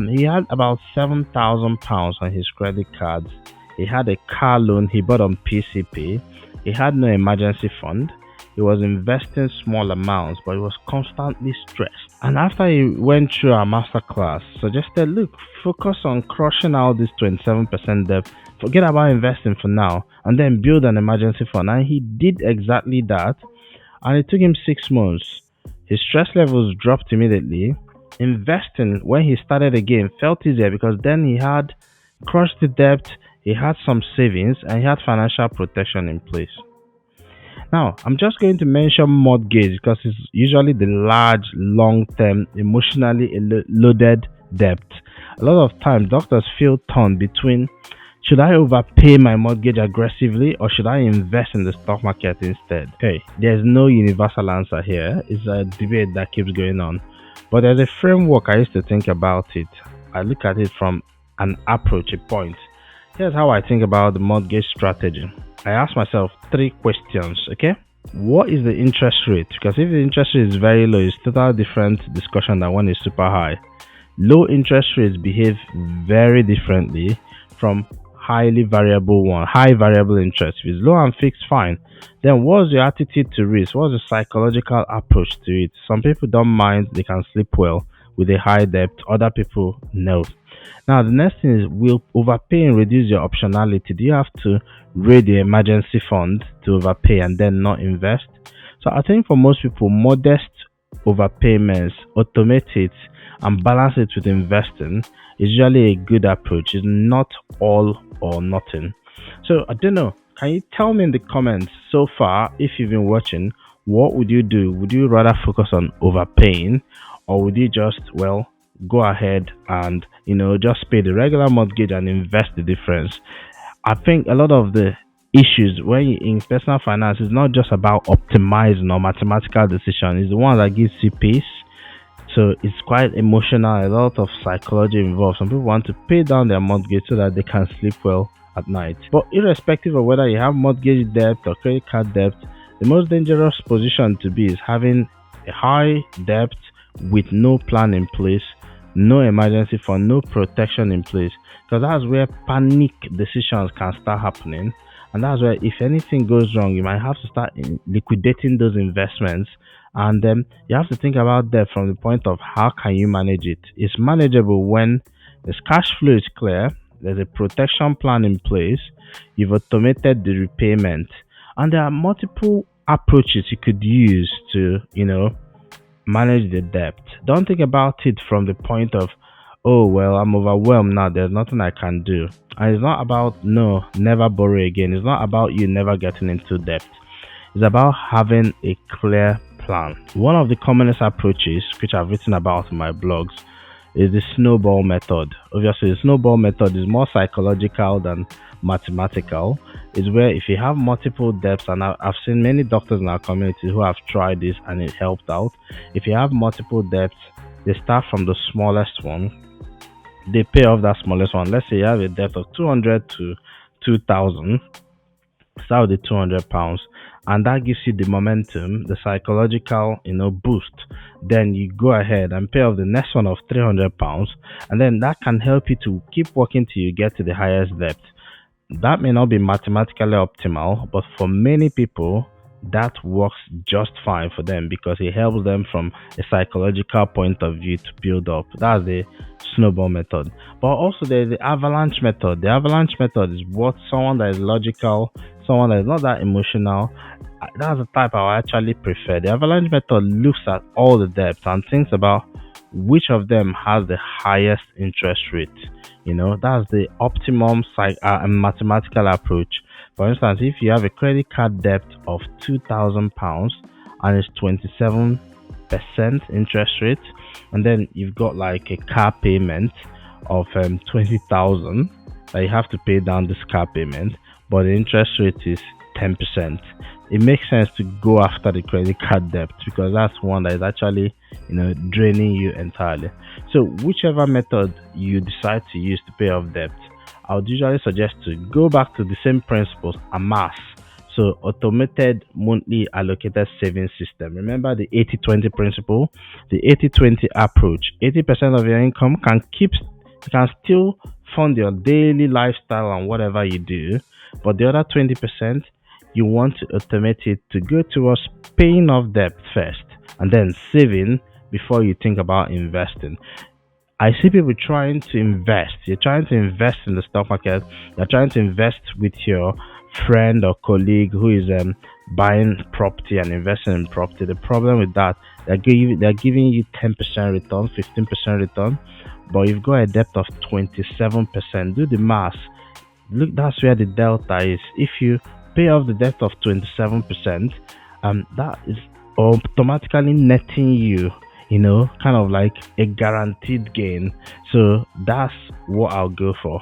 Speaker 1: He had about £7,000 on his credit cards. He had a car loan he bought on PCP. He had no emergency fund. He was investing small amounts, but he was constantly stressed. And after he went through our masterclass, suggested, look, focus on crushing out this 27% debt. Forget about investing for now, and then build an emergency fund. And he did exactly that. And it took him 6 months. His stress levels dropped immediately. Investing, when he started again, felt easier because then he had crushed the debt, he had some savings, and he had financial protection in place. Now, I'm just going to mention mortgage because it's usually the large, long-term, emotionally loaded debt. A lot of times, doctors feel torn between, should I overpay my mortgage aggressively or should I invest in the stock market instead? Okay, there's no universal answer here. It's a debate that keeps going on. But there's a framework I used to think about it. I look at it from an approach, a point. Here's how I think about the mortgage strategy. I ask myself 3 questions, okay? What is the interest rate? Because if the interest rate is very low, it's totally different discussion than when it's super high. Low interest rates behave very differently from high variable interest. If it's low and fixed, fine. Then what's your attitude to risk? What's the psychological approach to it? Some people don't mind, they can sleep well with a high debt. Other people, no. Now, the next thing is, will overpaying reduce your optionality? Do you have to raid your emergency fund to overpay and then not invest? So I think for most people, modest overpayments, automate it, and balance it with investing is usually a good approach. It's not all or nothing. So I don't know. Can you tell me in the comments so far, if you've been watching, what would you do? Would you rather focus on overpaying, or would you just, well, go ahead and just pay the regular mortgage and invest the difference? I think a lot of the issues when you in personal finance is not just about optimizing or mathematical decision. It's the one that gives you peace. So it's quite emotional, a lot of psychology involved. Some people want to pay down their mortgage so that they can sleep well at night. But irrespective of whether you have mortgage debt or credit card debt, the most dangerous position to be is having a high debt with no plan in place, no emergency fund, no protection in place. Because that's where panic decisions can start happening. And that's where, if anything goes wrong, you might have to start liquidating those investments. And then you have to think about that from the point of how can you manage it. It's manageable when this cash flow is clear, there's a protection plan in place, you've automated the repayment, and there are multiple approaches you could use to, manage the debt. Don't think about it from the point of, oh, well, I'm overwhelmed now, there's nothing I can do. And it's not about, no, never borrow again. It's not about you never getting into debt. It's about having a clear plan. One of the commonest approaches, which I've written about in my blogs, is the snowball method. Obviously, the snowball method is more psychological than mathematical. It's where if you have multiple debts, and I've seen many doctors in our community who have tried this and it helped out. If you have multiple debts, they start from the smallest one. They pay off that smallest one. Let's say you have a debt of 200 to 2,000. Start with the 200 pounds, and that gives you the momentum, the psychological boost. Then you go ahead and pay off the next one of 300 pounds, and then that can help you to keep working till you get to the highest debt. That may not be mathematically optimal, but for many people that works just fine for them because it helps them from a psychological point of view to build up. That's the snowball method. But also there's the avalanche method. The avalanche method is what someone that is logical, someone that is not that emotional. That's the type I actually prefer. The avalanche method looks at all the debts and thinks about which of them has the highest interest rate. That's the optimum mathematical approach. For instance, if you have a credit card debt of £2,000 and it's 27% interest rate, and then you've got like a car payment of 20,000 that you have to pay down this car payment, but the interest rate is 10%. It makes sense to go after the credit card debt because that's one that is actually draining you entirely. So whichever method you decide to use to pay off debt, I would usually suggest to go back to the same principles, amass. So automated monthly allocated savings system. Remember the 80-20 principle, the 80-20 approach. 80% of your income can still fund your daily lifestyle and whatever you do, but the other 20% you want to automate it to go towards paying off debt first and then saving before you think about investing. I see people trying to invest. You're trying to invest in the stock market. You're trying to invest with your friend or colleague who is buying property and investing in property. The problem with that, they're giving you 10% return, 15% return, but you've got a debt of 27%. Do the math. Look, that's where the delta is. If you pay off the debt of 27%, that is automatically netting you kind of like a guaranteed gain. So that's what I'll go for.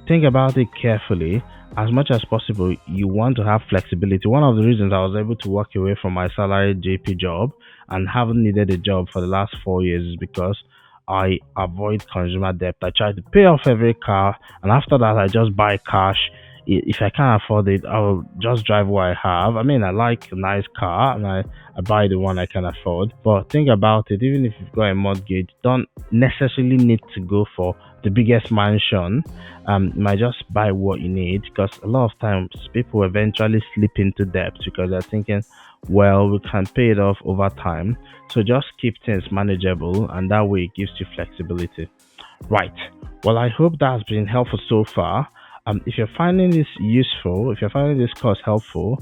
Speaker 1: Think about it carefully. As much as possible, you want to have flexibility. One of the reasons I was able to walk away from my salaried JP job and haven't needed a job for the last 4 years is because I avoid consumer debt. I try to pay off every car, and after that I just buy cash. If I can't afford it, I'll just drive what I have. I mean, I like a nice car and I buy the one I can afford. But think about it, even if you've got a mortgage, don't necessarily need to go for the biggest mansion. You might just buy what you need, because a lot of times people eventually slip into debt because they're thinking, well, we can pay it off over time. So just keep things manageable, and that way it gives you flexibility. Right. Well, I hope that's been helpful so far. If you're finding this useful, if you're finding this course helpful,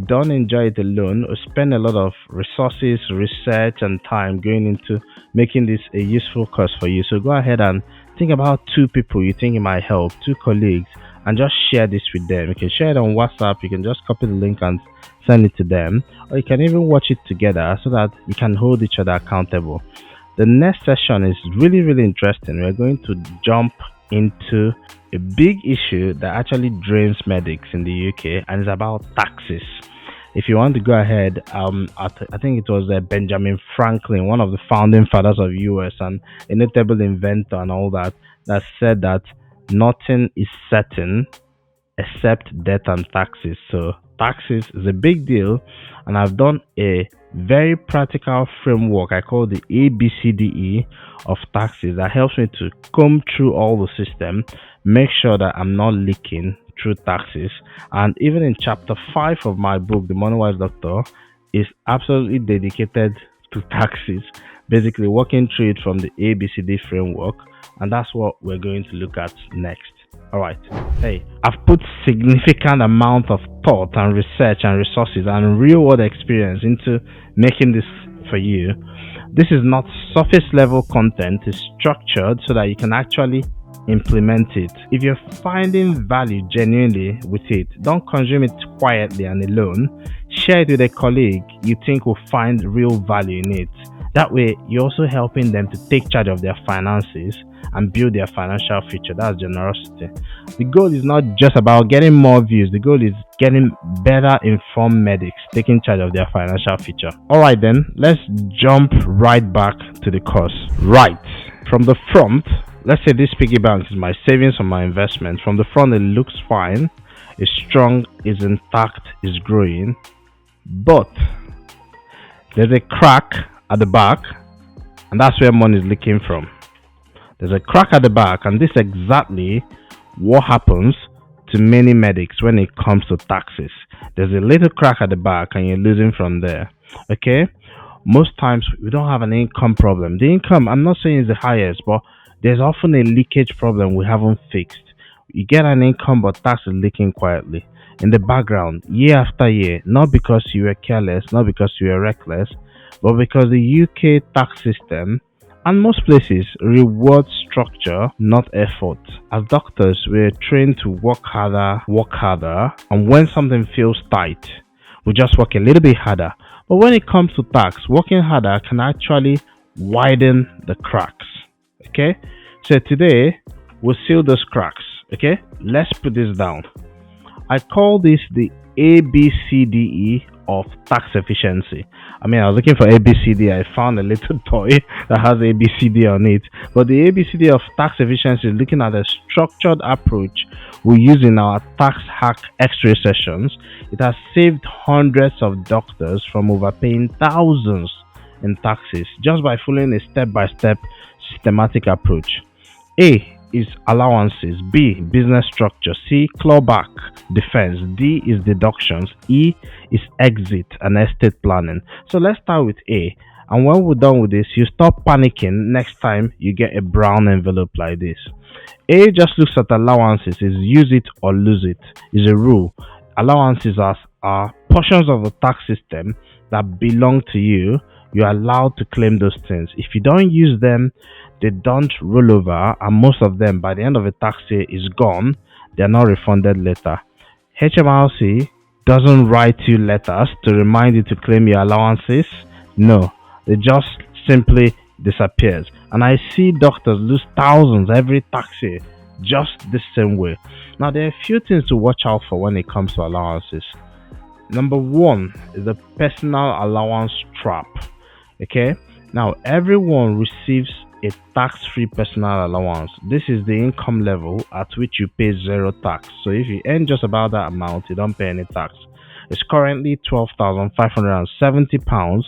Speaker 1: don't enjoy it alone or spend a lot of resources, research, and time going into making this a useful course for you. So go ahead and think about two people you think it might help, two colleagues, and just share this with them. You can share it on WhatsApp, you can just copy the link and send it to them, or you can even watch it together so that you can hold each other accountable. The next session is really, really interesting. We're going to jump into a big issue that actually drains medics in the UK, and it's about taxes. If you want to go ahead, I think it was Benjamin Franklin, one of the founding fathers of US and a notable inventor and all that, that said that nothing is certain except debt and taxes. So taxes is a big deal, and I've done a very practical framework I call the ABCDE of taxes that helps me to comb through all the system, make sure that I'm not leaking through taxes. And even in chapter 5 of my book, The MONEYWISE Doctor, is absolutely dedicated to taxes, basically working through it from the ABCD framework, and that's what we're going to look at next. All right. Hey, I've put significant amount of thought and research and resources and real world experience into making this for you. This is not surface level content, it's structured so that you can actually implement it. If you're finding value genuinely with it, don't consume it quietly and alone. Share it with a colleague you think will find real value in it. That way, you're also helping them to take charge of their finances and build their financial future. That's generosity. The goal is not just about getting more views. The goal is getting better informed medics taking charge of their financial future. Alright then, let's jump right back to the course. Right. From the front, let's say this piggy bank is my savings or my investment. From the front, it looks fine. It's strong, it's intact, it's growing. But there's a crack at the back, and that's where money is leaking from. There's a crack at the back, and this is exactly what happens to many medics when it comes to taxes. There's a little crack at the back, and you're losing from there. Okay? Most times we don't have an income problem. The income, I'm not saying is the highest, but there's often a leakage problem we haven't fixed. You get an income, but tax is leaking quietly in the background, year after year, not because you were careless, not because you were reckless, but because the UK tax system and most places reward structure, not effort. As doctors, we're trained to work harder, and when something feels tight, we just work a little bit harder. But when it comes to tax, working harder can actually widen the cracks. Okay? So today, we'll seal those cracks. Okay? Let's put this down. I call this the ABCDE of tax efficiency. I mean, I was looking for ABCD. I found a little toy that has ABCD on it. But the ABCD of tax efficiency is looking at a structured approach we use in our tax hack X-ray sessions. It has saved hundreds of doctors from overpaying thousands in taxes just by following a step-by-step systematic approach. A is allowances, B business structure, C clawback defense, D is deductions, E is exit and estate planning. So let's start with A, and when we're done with this, you stop panicking next time you get a brown envelope like this. A just looks at allowances, is use it or lose it, is a rule. Allowances are portions of the tax system that belong to you. You're allowed to claim those things. If you don't use them, they don't roll over, and most of them by the end of the tax year is gone. They're not refunded later. HMRC doesn't write you letters to remind you to claim your allowances. No, they just simply disappears. And I see doctors lose thousands every tax year just the same way. Now there are a few things to watch out for when it comes to allowances. Number one is the personal allowance trap. Okay, now everyone receives a tax-free personal allowance. This is the income level at which you pay zero tax. So if you earn just about that amount, you don't pay any tax. It's currently £12,570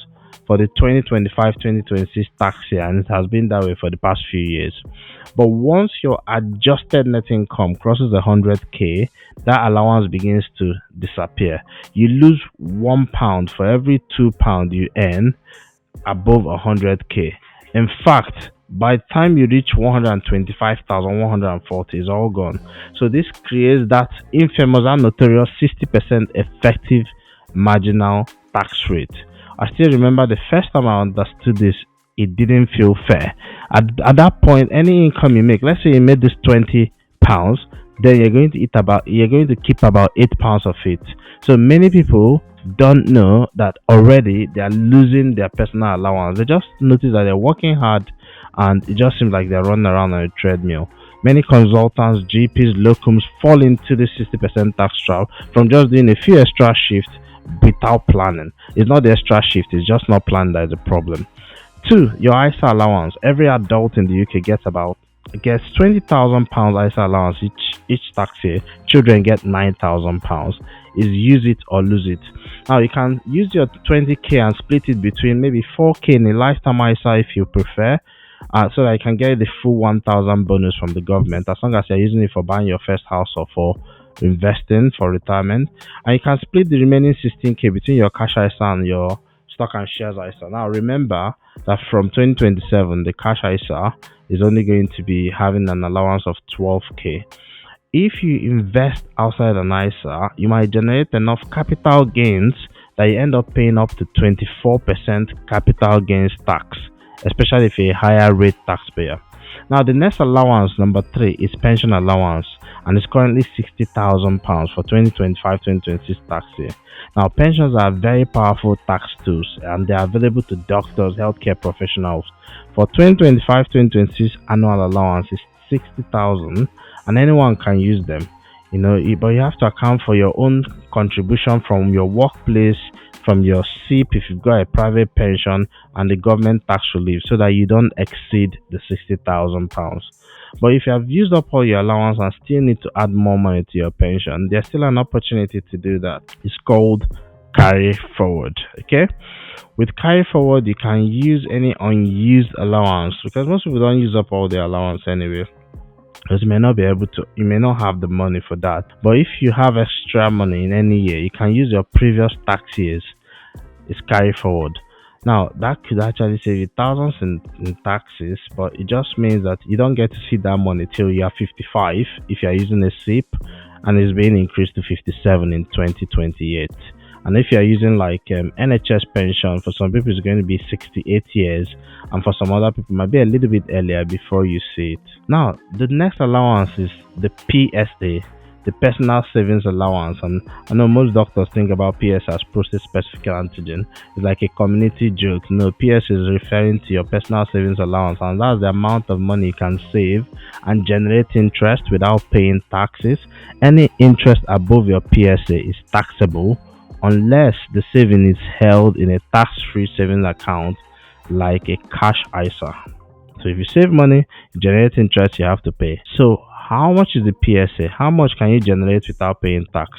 Speaker 1: for the 2025-2026 tax year, and it has been that way for the past few years. But once your adjusted net income crosses 100k, that allowance begins to disappear. You lose £1 for every £2 you earn above 100k. In fact, by the time you reach 125,140, it's all gone. So this creates that infamous and notorious 60% effective marginal tax rate. I still remember the first time I understood this, it didn't feel fair. At that point, any income you make, let's say you made this £20, then you're going to keep about £8 of it. So many people don't know that already they are losing their personal allowance. They just notice that they're working hard and it just seems like they're running around on a treadmill. Many consultants, GPs, locums fall into this 60% tax trap from just doing a few extra shifts without planning. It's not the extra shift, it's just not planned that is a problem. Two, your ISA allowance. Every adult in the UK gets £20,000 ISA allowance each tax year. Children get £9,000. Is use it or lose it. Now you can use your 20k and split it between maybe 4k in a lifetime ISA if you prefer, so that you can get the full 1,000 bonus from the government, as long as you're using it for buying your first house or for investing for retirement. And you can split the remaining 16k between your cash ISA and your stock and shares ISA. Now remember that from 2027 the cash ISA is only going to be having an allowance of 12k. If you invest outside an ISA, you might generate enough capital gains that you end up paying up to 24% capital gains tax, especially if you're a higher rate taxpayer. Now the next allowance, number 3, is pension allowance, and it's currently £60,000 for 2025-2026 tax year. Now pensions are very powerful tax tools and they are available to doctors, healthcare professionals. For 2025-2026 annual allowance is 60,000 and anyone can use them. But you have to account for your own contribution from your workplace, from your SIP if you've got a private pension, and the government tax relief, so that you don't exceed the £60,000. But if you have used up all your allowance and still need to add more money to your pension, there's still an opportunity to do that. It's called carry forward. Okay, with carry forward you can use any unused allowance, because most people don't use up all their allowance anyway, because you may not have the money for that. But if you have extra money in any year, you can use your previous tax years. It's carry forward. Now that could actually save you thousands in taxes, but it just means that you don't get to see that money till you are 55 if you are using a SIP, and it's being increased to 57 in 2028. And if you are using like NHS pension, for some people it's going to be 68 years, and for some other people it might be a little bit earlier before you see it. Now the next allowance is the PSA, the personal savings allowance. And I know most doctors think about PS as prostate specific antigen. It's like a community joke. No, PS is referring to your personal savings allowance, and that's the amount of money you can save and generate interest without paying taxes. Any interest above your PSA is taxable unless the saving is held in a tax-free savings account like a cash ISA. So if you save money, you generate interest, you have to pay. So how much is the PSA? How much can you generate without paying tax?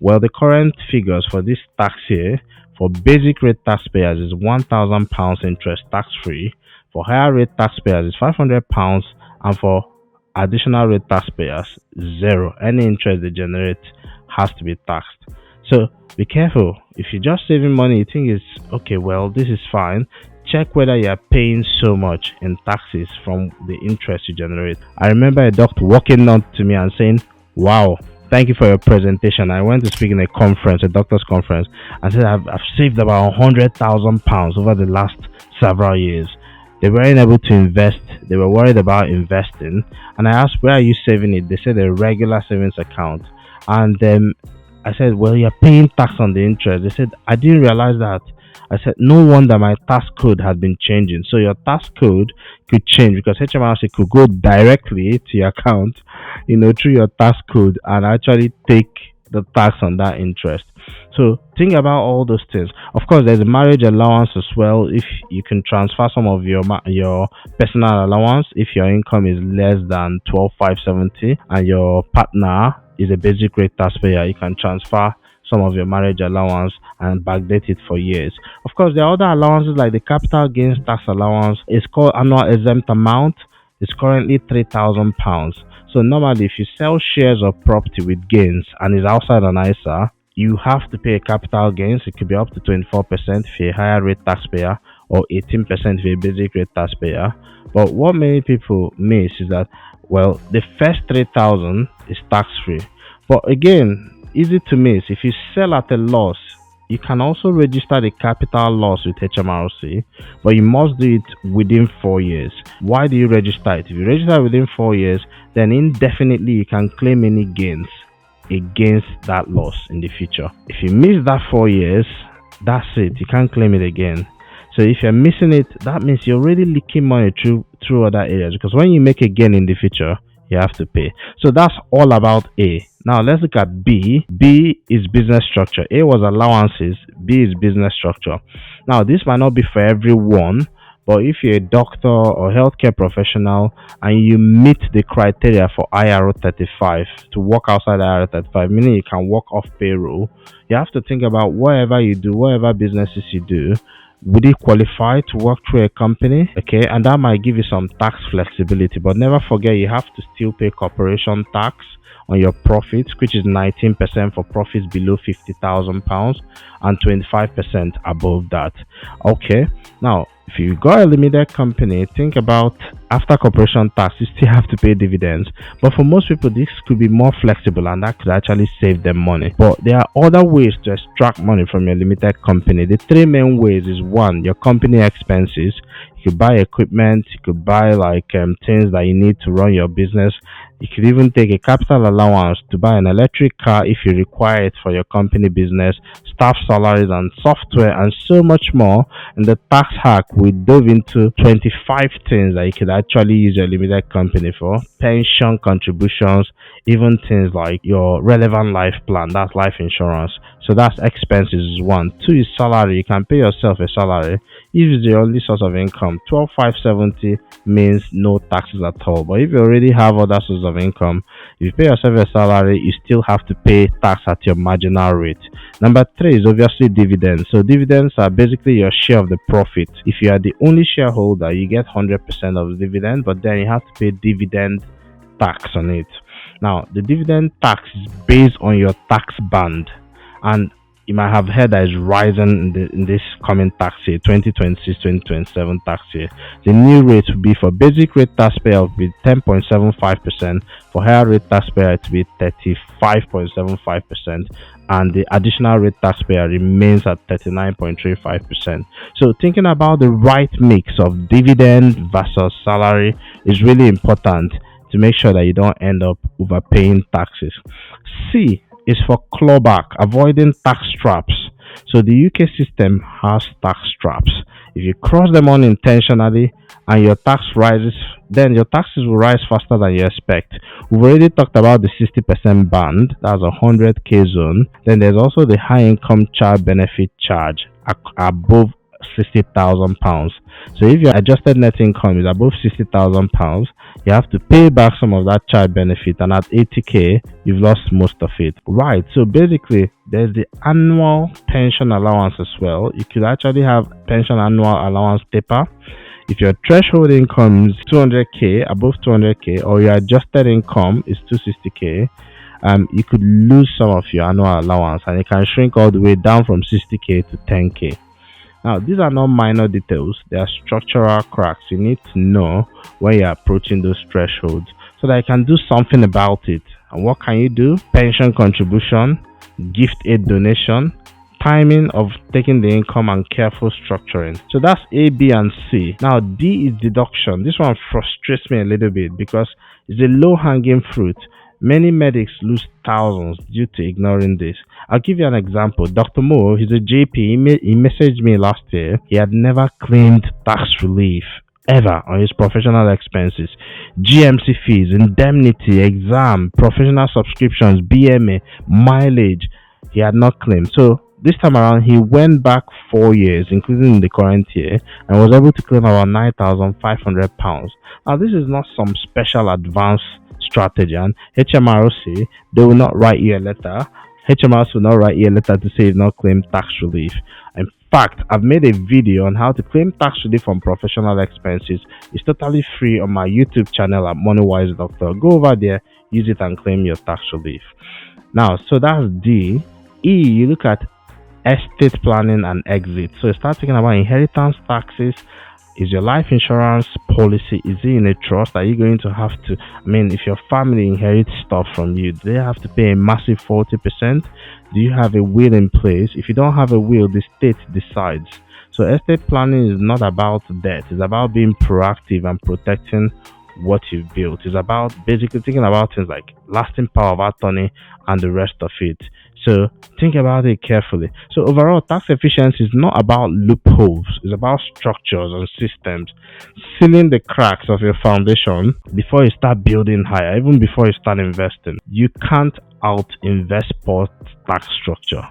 Speaker 1: Well, the current figures for this tax year for basic rate taxpayers is £1,000 interest tax-free. For higher rate taxpayers is £500, and for additional rate taxpayers, zero. Any interest they generate has to be taxed. So be careful. If you're just saving money, you think it's okay, well, this is fine. Check whether you are paying so much in taxes from the interest you generate. I remember a doctor walking up to me and saying, "Wow, thank you for your presentation. I went to speak in a doctor's conference, and said I've saved about £100,000 over the last several years." They weren't able to invest. They were worried about investing, and I asked, "Where are you saving it?" They said a regular savings account, and I said, "Well, you're paying tax on the interest." They said, "I didn't realize that." I said, "No wonder my tax code had been changing." So your tax code could change because HMRC could go directly to your account, through your tax code, and actually take the tax on that interest. So think about all those things. Of course, there's a marriage allowance as well. If you can transfer some of your personal allowance, if your income is less than 12,570 and your partner is a basic rate taxpayer, you can transfer some of your marriage allowance and backdate it for years. Of course, there are other allowances like the capital gains tax allowance. It's called annual exempt amount. It's currently £3,000. So normally, if you sell shares of property with gains and is outside an ISA, you have to pay a capital gains. It could be up to 24% if you're a higher rate taxpayer, or 18% if you're a basic rate taxpayer. But what many people miss is that, well, the first 3,000 is tax free. But again, easy to miss. If you sell at a loss, you can also register the capital loss with HMRC, but you must do it within 4 years. Why do you register it? If you register within 4 years, then indefinitely you can claim any gains against that loss in the future. If you miss that 4 years, that's it. You can't claim it again. So if you're missing it, that means you're already leaking money through other areas, because when you make a gain in the future, you have to pay. So that's all about A. Now let's look at B. B is business structure. A was allowances, B is business structure. Now this might not be for everyone, but if you're a doctor or healthcare professional and you meet the criteria for IRO 35 to work outside IRO 35, meaning you can work off payroll, you have to think about whatever you do, whatever businesses you do, would it qualify to work through a company? Okay, and that might give you some tax flexibility, but never forget you have to still pay corporation tax on your profits, which is 19% for profits below £50,000 and 25% above that. Okay, now if you got a limited company, think about after corporation tax, you still have to pay dividends. But for most people, this could be more flexible and that could actually save them money. But there are other ways to extract money from your limited company. The three main ways is: one, your company expenses. You could buy equipment, you could buy things that you need to run your business. You could even take a capital allowance to buy an electric car if you require it for your company business, staff salaries and software, and so much more. In the tax hack, we dove into 25 things that you could actually use your limited company for: pension contributions, even things like your relevant life plan, that's life insurance. So that's expenses is one. Two is salary. You can pay yourself a salary if it's the only source of income. 12,570 means no taxes at all. But if you already have other sources of income, if you pay yourself a salary, you still have to pay tax at your marginal rate. Number three is obviously dividends. So dividends are basically your share of the profit. If you are the only shareholder, you get 100% of the dividend, but then you have to pay dividend tax on it. Now, the dividend tax is based on your tax band, and you might have heard that it's rising in this coming tax year, 2026-2027 tax year. The new rate will be for basic rate taxpayer will be 10.75%, for higher rate taxpayer it will be 35.75%, and the additional rate taxpayer remains at 39.35%. So thinking about the right mix of dividend versus salary is really important to make sure that you don't end up overpaying taxes. C is for clawback, avoiding tax traps. So the UK system has tax traps. If you cross them unintentionally and your tax rises, then your taxes will rise faster than you expect. We've already talked about the 60% band, that's a 100k zone. Then there's also the high income child benefit charge above £60,000. So if your adjusted net income is above £60,000, you have to pay back some of that child benefit, and at 80k you've lost most of it. Right, so basically there's the annual pension allowance as well. You could actually have pension annual allowance taper. If your threshold income is 200k, above 200k, or your adjusted income is 260k, you could lose some of your annual allowance, and it can shrink all the way down from 60k to 10k. Now, these are not minor details, they are structural cracks. You need to know when you're approaching those thresholds so that you can do something about it. And what can you do? Pension contribution, gift aid donation, timing of taking the income, and careful structuring. So that's A, B, and C. Now, D is deduction. This one frustrates me a little bit because it's a low-hanging fruit. Many medics lose thousands due to ignoring this. I'll give you an example. Dr. Mo, he's a GP. He messaged me last year. He had never claimed tax relief ever on his professional expenses. GMC fees, indemnity, exam, professional subscriptions, BMA, mileage, he had not claimed. So this time around, he went back 4 years, including the current year, and was able to claim about £9,500. Now, this is not some special advanced strategy, and HMRC, they will not write you a letter. HMRC will not write you a letter to say you've not claimed tax relief. In fact, I've made a video on how to claim tax relief from professional expenses. It's totally free on my YouTube channel at MONEYWISE Doctor. Go over there, use it, and claim your tax relief. Now, so that's D. E, you look at estate planning and exit. So start thinking about inheritance taxes. Is your life insurance policy, is it in a trust? Are you going to have to, if your family inherits stuff from you, do they have to pay a massive 40%? Do you have a will in place? If you don't have a will, the state decides. So estate planning is not about debt. It's about being proactive and protecting what you've built. It's about basically thinking about things like lasting power of attorney and the rest of it. So think about it carefully. So overall, tax efficiency is not about loopholes. It's about structures and systems. Sealing the cracks of your foundation before you start building higher, even before you start investing. You can't out-invest poor tax structure.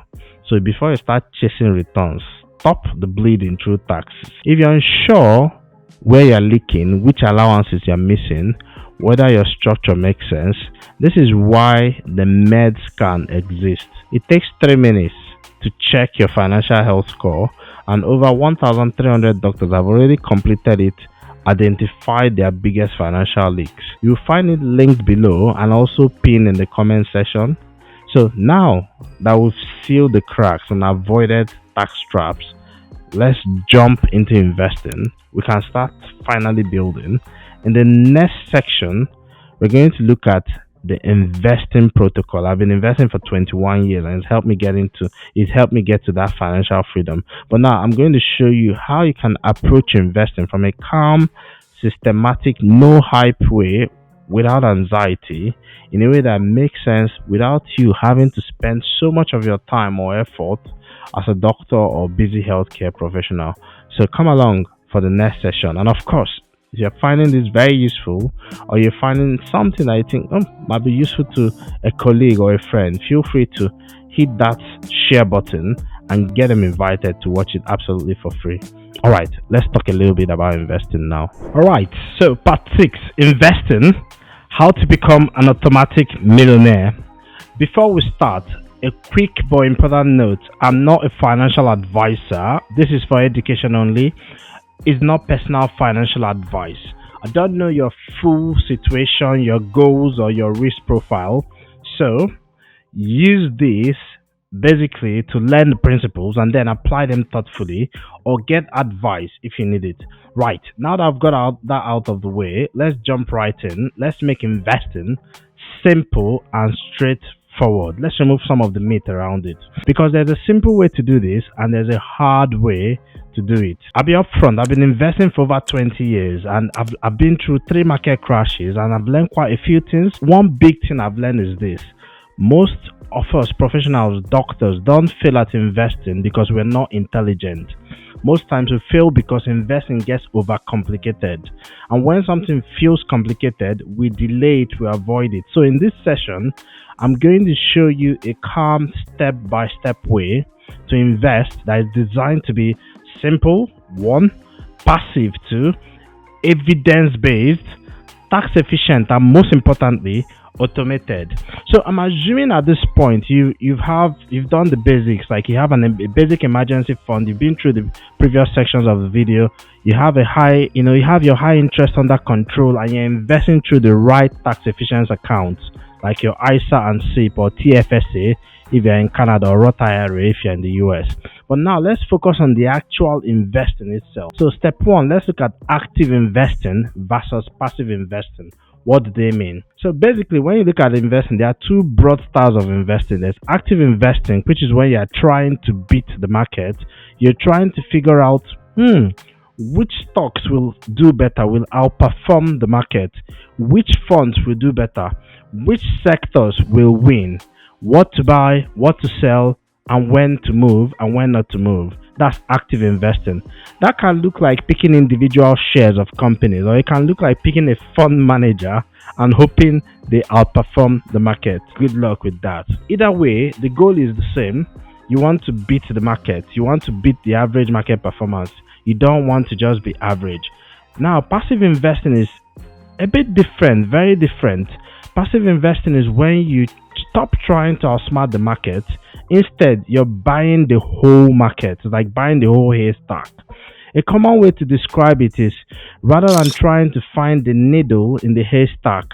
Speaker 1: So before you start chasing returns, stop the bleeding through taxes. If you're unsure where you're leaking, which allowances you're missing, whether your structure makes sense, this is why the med scan exists. It takes 3 minutes to check your financial health score, and over 1,300 doctors have already completed it, identified their biggest financial leaks. You'll find it linked below and also pinned in the comment section. So now that we've sealed the cracks and avoided tax traps, let's jump into investing. We can start finally building. In the next section, we're going to look at the investing protocol. I've been investing for 21 years and it's helped me get to that financial freedom. But now I'm going to show you how you can approach investing from a calm, systematic, no hype way, without anxiety, in a way that makes sense without you having to spend so much of your time or effort as a doctor or busy healthcare professional. So come along for the next session. And of course, if you're finding this very useful, or you're finding something that you think might be useful to a colleague or a friend, feel free to hit that share button and get them invited to watch it absolutely for free. All right, let's talk a little bit about investing now. All right, so part 6, investing, how to become an automatic millionaire. Before we start, a quick but important note: I'm not a financial advisor. This is for education only. It's not personal financial advice. I don't know your full situation, your goals, or your risk profile. So use this basically to learn the principles and then apply them thoughtfully, or get advice if you need it. Right, now that I've got that out of the way, let's jump right in. Let's make investing simple and straightforward. Let's remove some of the myth around it, because there's a simple way to do this and there's a hard way to do it. I'll be upfront. I've been investing for over 20 years and I've been through 3 market crashes and I've learned quite a few things. One big thing I've learned is this: most of us professionals, doctors, don't fail at investing because we're not intelligent. Most times we fail because investing gets overcomplicated, and when something feels complicated, we delay it, we avoid it. So in this session, I'm going to show you a calm, step-by-step way to invest that is designed to be simple, 1, passive, 2, evidence-based, tax efficient, and most importantly, automated. So I'm assuming at this point you've done the basics, like you have a basic emergency fund, you've been through the previous sections of the video, you have you have your high interest under control, and you're investing through the right tax efficient accounts like your ISA and SIP or TFSA if you're in Canada, or Roth IRA if you're in the US. But now let's focus on the actual investing itself. So step 1, let's look at active investing versus passive investing. What do they mean? So basically, when you look at investing, there are 2 broad styles of investing. There's active investing, which is when you're trying to beat the market. You're trying to figure out which stocks will do better, will outperform the market, which funds will do better, which sectors will win, what to buy, what to sell, and when to move and when not to move. That's active investing. That can look like picking individual shares of companies, or it can look like picking a fund manager and hoping they outperform the market. Good luck with that. Either way, the goal is the same. You want to beat the market. You want to beat the average market performance. You don't want to just be average. Now, passive investing is a bit different, very different. Passive investing is when you stop trying to outsmart the market. Instead, you're buying the whole market. It's like buying the whole haystack. A common way to describe it is, rather than trying to find the needle in the haystack,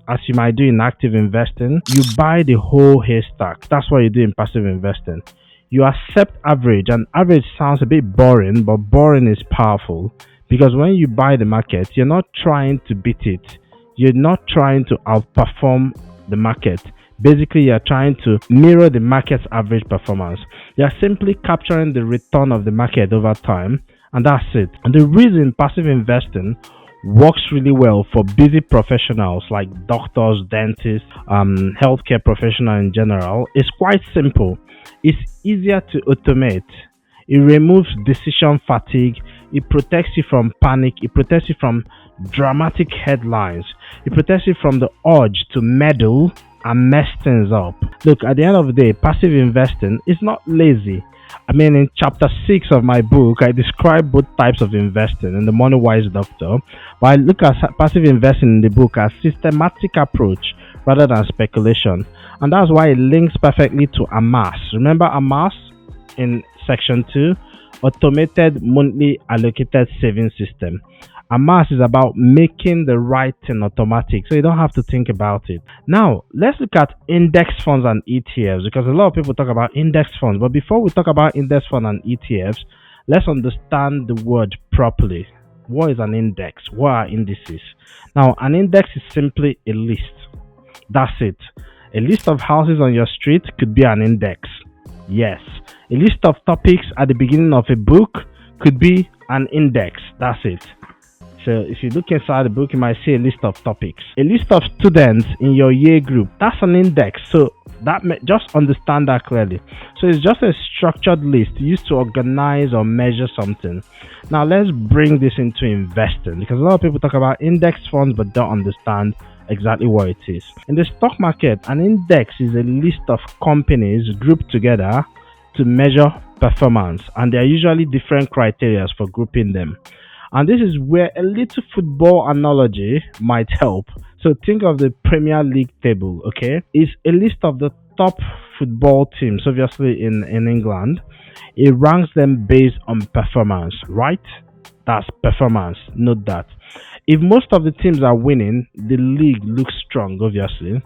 Speaker 1: as you might do in active investing, you buy the whole haystack. That's what you do in passive investing. You accept average, and average sounds a bit boring, but boring is powerful because when you buy the market, you're not trying to beat it, you're not trying to outperform the market. Basically, you're trying to mirror the market's average performance. You're simply capturing the return of the market over time, and that's it. And the reason passive investing works really well for busy professionals like doctors, dentists, healthcare professionals in general is quite simple. It's easier to automate. It removes decision fatigue. It protects you from panic. It protects you from dramatic headlines. It protects you from the urge to meddle and mess things up. Look, at the end of the day, passive investing is not lazy. I mean, in chapter 6 of my book, I describe both types of investing in the MONEYWISE Doctor, but I look at passive investing in the book as systematic approach rather than speculation. And that's why it links perfectly to AMAS. Remember AMAS in section 2? Automated Monthly Allocated Savings System. AMAS is about making the right thing automatic, so you don't have to think about it. Now, let's look at index funds and ETFs because a lot of people talk about index funds. But before we talk about index fund and ETFs, let's understand the word properly. What is an index? What are indices? Now, an index is simply a list. That's it. A list of houses on your street could be an index. Yes. A list of topics at the beginning of a book could be an index. That's it. So if you look inside the book, you might see a list of topics. A list of students in your year group, that's an index. So just understand that clearly. So it's just a structured list used to organize or measure something. Now let's bring this into investing because a lot of people talk about index funds but don't understand exactly what it is. In the stock market, an index is a list of companies grouped together to measure performance, and there are usually different criteria for grouping them. And this is where a little football analogy might help. So think of the Premier League table, okay? It's a list of the top football teams, obviously in England. It ranks them based on performance, right? That's performance. Note that. If most of the teams are winning, the league looks strong, obviously.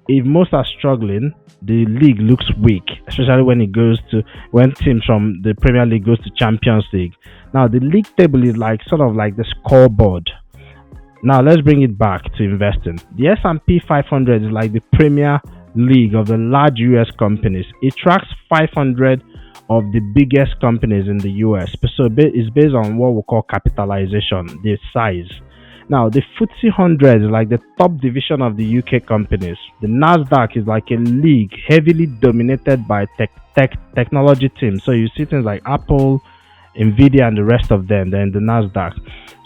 Speaker 1: If most are struggling, the league looks weak, especially when teams from the Premier League goes to Champions League. Now the league table is sort of like the scoreboard. Now let's bring it back to investing. The S&P 500 is like the Premier League of the large US companies. It tracks 500 of the biggest companies in the US. So it's based on what we call capitalization, the size. Now, the FTSE 100 is like the top division of the UK companies. The Nasdaq is like a league heavily dominated by technology teams. So you see things like Apple, Nvidia, and the rest of them. They're in the Nasdaq.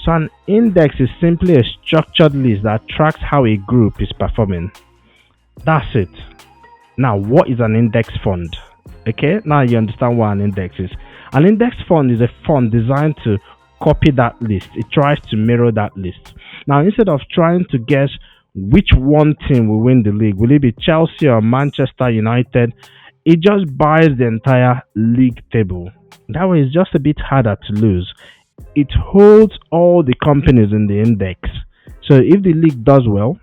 Speaker 1: So an index is simply a structured list that tracks how a group is performing. That's it. Now, what is an index fund? Okay, now you understand what an index is. An index fund is a fund designed to copy that list. It tries to mirror that list. Now, instead of trying to guess which one team will win the league, will it be Chelsea or Manchester United, it just buys the entire league table. That way it's just a bit harder to lose. It holds all the companies in the index. So if the league does well,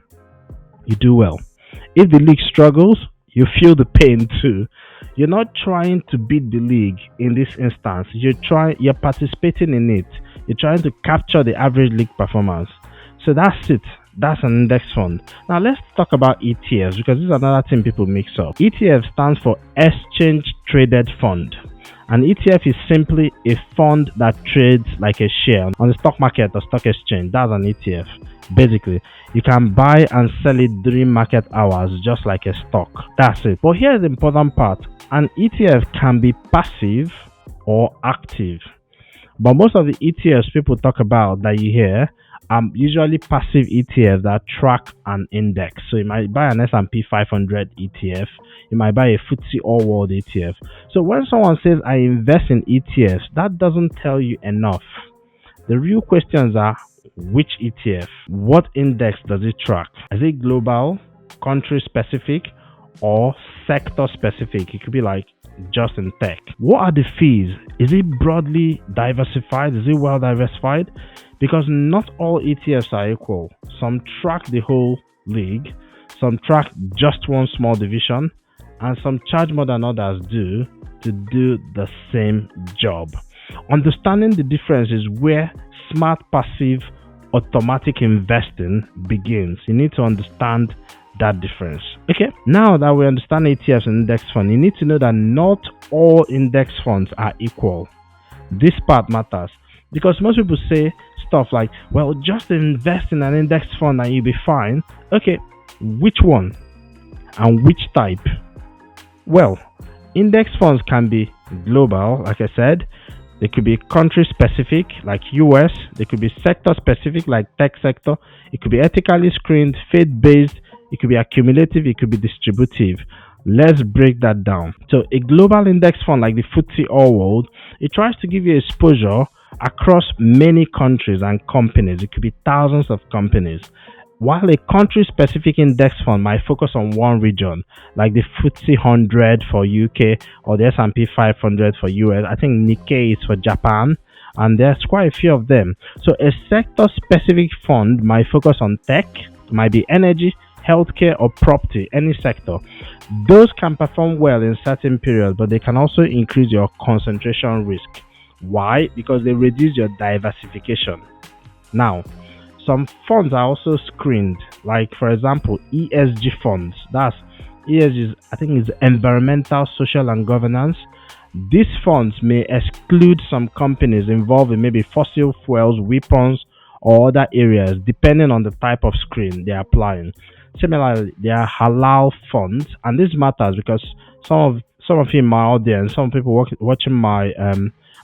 Speaker 1: you do well. If the league struggles, you feel the pain too. You're not trying to beat the league in this instance. You're participating in it. You're trying to capture the average league performance. So that's it. That's an index fund. Now let's talk about ETFs because this is another thing people mix up. ETF stands for Exchange Traded Fund. An ETF is simply a fund that trades like a share on the stock market or stock exchange. That's an ETF. Basically, you can buy and sell it during market hours just like a stock. That's it. But here's the important part. An ETF can be passive or active. But most of the ETFs people talk about that you hear are usually passive ETFs that track an index. So you might buy an S&P 500 ETF. You might buy a FTSE All World ETF. So when someone says I invest in ETFs, that doesn't tell you enough. The real questions are which ETF? What index does it track? Is it global, country specific, or sector specific? It could be like just in tech. What are the fees? Is it broadly diversified? Is it well diversified? Because not all ETFs are equal. Some track the whole league, some track just one small division, and some charge more than others do to do the same job. Understanding the difference is where smart passive automatic investing begins. You need to understand that difference. Okay, now that we understand ETFs and index funds, you need to know that not all index funds are equal. This part matters because most people say stuff like, well, just invest in an index fund and you'll be fine. Okay, which one and which type? Well, index funds can be global, like I said. They could be country specific, like US. They could be sector specific, like tech sector. It could be ethically screened, faith based. It could be accumulative. It could be distributive. Let's break that down. So, a global index fund like the FTSE All World, it tries to give you exposure across many countries and companies. It could be thousands of companies. While a country-specific index fund might focus on one region, like the FTSE 100 for UK or the S&P 500 for US, I think Nikkei is for Japan, and there's quite a few of them. So a sector-specific fund might focus on tech, might be energy, healthcare, or property, any sector. Those can perform well in certain periods, but they can also increase your concentration risk. Why? Because they reduce your diversification. Now, some funds are also screened, like for example ESG funds. That's ESG, I think, is environmental, social, and governance. These funds may exclude some companies involved in maybe fossil fuels, weapons, or other areas, depending on the type of screen they're applying. Similarly, there are halal funds, and this matters because some of you in my audience, some people watching my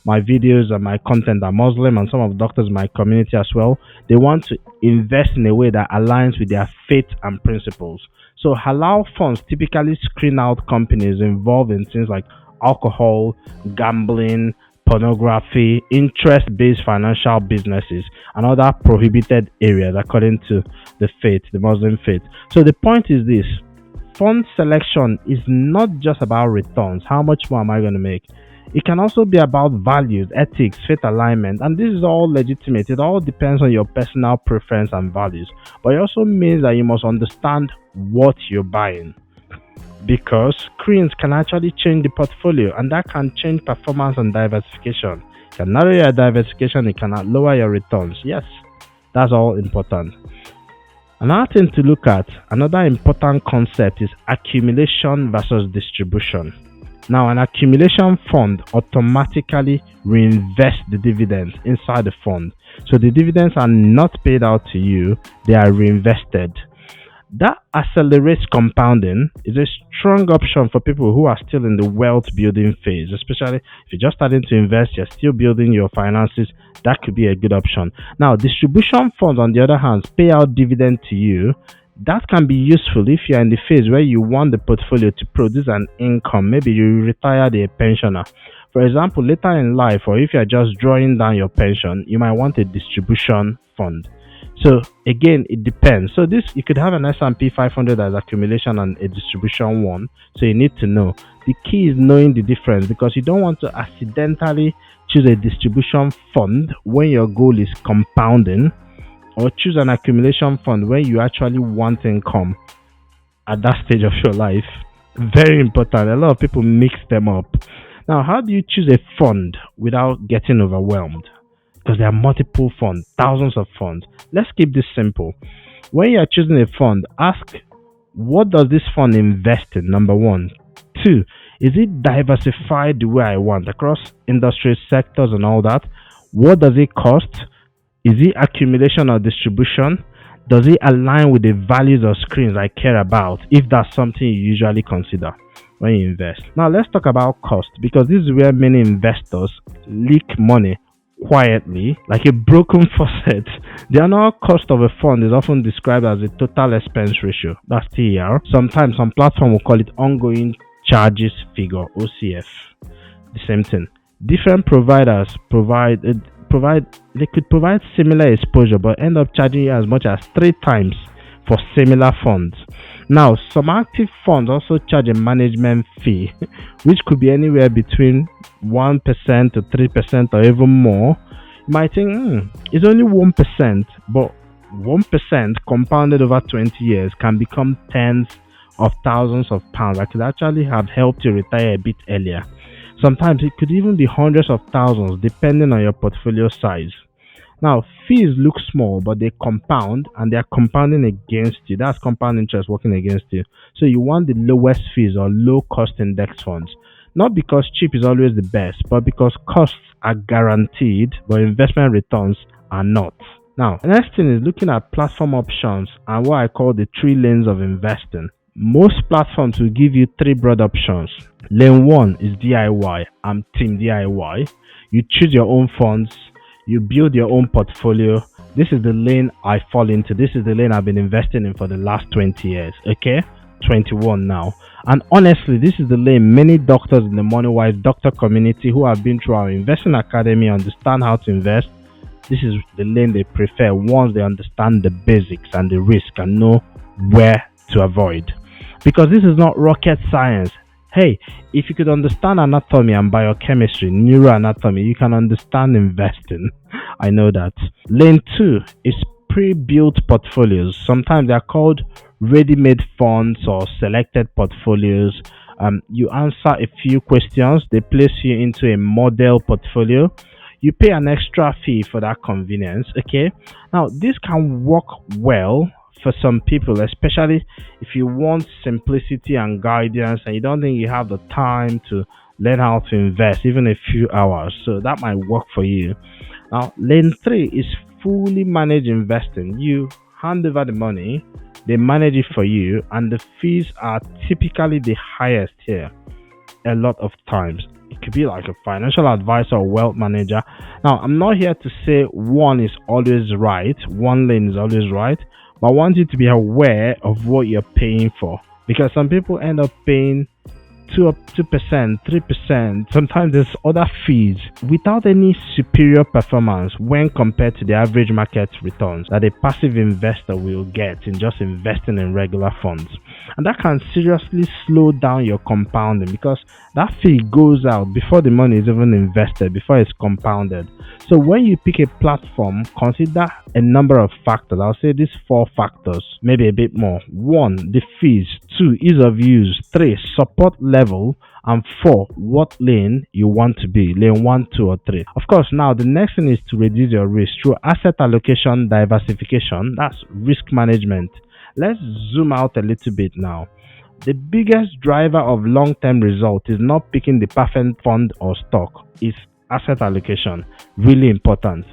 Speaker 1: videos and my content are Muslim, and some of the doctors in my community as well. They want to invest in a way that aligns with their faith and principles. So halal funds typically screen out companies involved in things like alcohol, gambling, pornography, interest-based financial businesses, and other prohibited areas according to the faith, the Muslim faith. So the point is this: fund selection is not just about returns. How much more am I going to make? It can also be about values, ethics, faith alignment, and this is all legitimate. It all depends on your personal preference and values. But it also means that you must understand what you're buying, because screens can actually change the portfolio, and that can change performance and diversification. It can narrow your diversification, it can lower your returns. Yes, that's all important. Another thing to look at, another important concept is accumulation versus distribution. Now, an accumulation fund automatically reinvests the dividends inside the fund. So the dividends are not paid out to you, they are reinvested. That accelerates compounding, is a strong option for people who are still in the wealth building phase, especially if you're just starting to invest, you're still building your finances. That could be a good option. Now, distribution funds, on the other hand, pay out dividend to you. That can be useful if you're in the phase where you want the portfolio to produce an income. Maybe you retired a pensioner. For example, later in life, or if you're just drawing down your pension, you might want a distribution fund. So again, it depends. So this, you could have an S&P 500 as accumulation and a distribution one. So you need to know. The key is knowing the difference, because you don't want to accidentally choose a distribution fund when your goal is compounding, or choose an accumulation fund when you actually want income at that stage of your life. Very important. A lot of people mix them up. Now, how do you choose a fund without getting overwhelmed? Because there are multiple funds, thousands of funds. Let's keep this simple. When you are choosing a fund, ask, what does this fund invest in? Number one. Two, is it diversified the way I want across industry sectors and all that? What does it cost? Is it accumulation or distribution? Does it align with the values or screens I care about, if that's something you usually consider when you invest? Now, let's talk about cost, because this is where many investors leak money quietly, like a broken faucet. The annual cost of a fund is often described as the total expense ratio. That's TER. Sometimes some platform will call it ongoing charges figure, OCF. The same thing. Different providers they could provide similar exposure, but end up charging you as much as 3 times for similar funds. Now, some active funds also charge a management fee, which could be anywhere between 1% to 3% or even more. You might think, it's only 1%, but 1% compounded over 20 years can become tens of thousands of pounds. That could actually have helped you retire a bit earlier. Sometimes it could even be hundreds of thousands depending on your portfolio size. Now, fees look small, but they compound and they are compounding against you. That's compound interest working against you. So you want the lowest fees or low cost index funds. Not because cheap is always the best, but because costs are guaranteed, but investment returns are not. Now, the next thing is looking at platform options and what I call the three lanes of investing. Most platforms will give you three broad options. Lane 1 is DIY. I'm team DIY. You choose your own funds, you build your own portfolio. This is the lane I fall into. This is the lane I've been investing in for the last 20 years. Okay? 21 now. And honestly, this is the lane many doctors in the MONEYWISE doctor community who have been through our investing academy understand how to invest. This is the lane they prefer once they understand the basics and the risk and know where to avoid. Because this is not rocket science. Hey, if you could understand anatomy and biochemistry, neuroanatomy, you can understand investing. I know that. Lane 2 is pre-built portfolios. Sometimes they are called ready-made funds or selected portfolios. You answer a few questions, they place you into a model portfolio. You pay an extra fee for that convenience. Okay, now this can work well for some people, especially if you want simplicity and guidance and you don't think you have the time to learn how to invest even a few hours. So that might work for you. Now, lane 3 is fully managed investing. You hand over the money, they manage it for you, and the fees are typically the highest here. A lot of times it could be like a financial advisor or wealth manager. Now, I'm not here to say one is always right, one lane is always right, but I want you to be aware of what you're paying for, because some people end up paying 2%, 3%. Sometimes there's other fees without any superior performance when compared to the average market returns that a passive investor will get in just investing in regular funds. And that can seriously slow down your compounding because that fee goes out before the money is even invested, before it's compounded. So when you pick a platform, consider a number of factors. I'll say these 4 factors, maybe a bit more. 1, the fees. 2, ease of use. 3, support level. And 4, what lane you want to be, lane 1, 2, or 3. Of course, now the next thing is to reduce your risk through asset allocation diversification. That's risk management. Let's zoom out a little bit now. The biggest driver of long-term result is not picking the perfect fund or stock. It's asset allocation. Really important.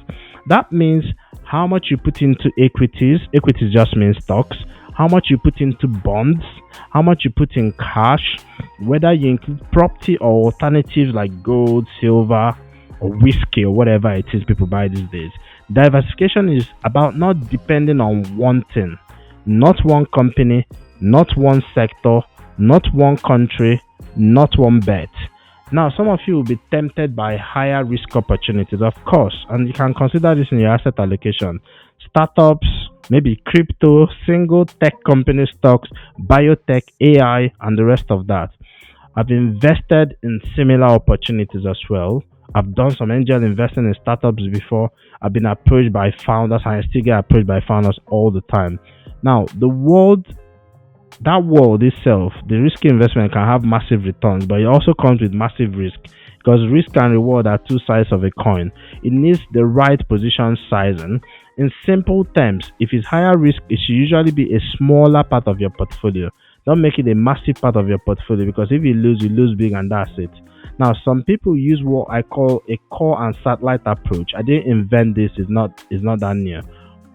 Speaker 1: That means how much you put into equities. Equities just means stocks. How much you put into bonds. How much you put in cash. Whether you include property or alternatives like gold, silver, or whiskey, or whatever it is people buy these days. Diversification is about not depending on one thing. Not one company, not one sector, not one country, not one bet. Now, some of you will be tempted by higher risk opportunities, of course, and you can consider this in your asset allocation. Startups, maybe crypto, single tech company stocks, biotech, AI, and the rest of that. I've invested in similar opportunities as well. I've done some angel investing in startups before. I've been approached by founders, and I still get approached by founders all the time. Now, that world itself, the risky investment can have massive returns, but it also comes with massive risk because risk and reward are two sides of a coin. It needs the right position sizing. In simple terms, if it's higher risk, it should usually be a smaller part of your portfolio. Don't make it a massive part of your portfolio because if you lose big and that's it. Now, some people use what I call a core and satellite approach. I didn't invent this, it's not that new.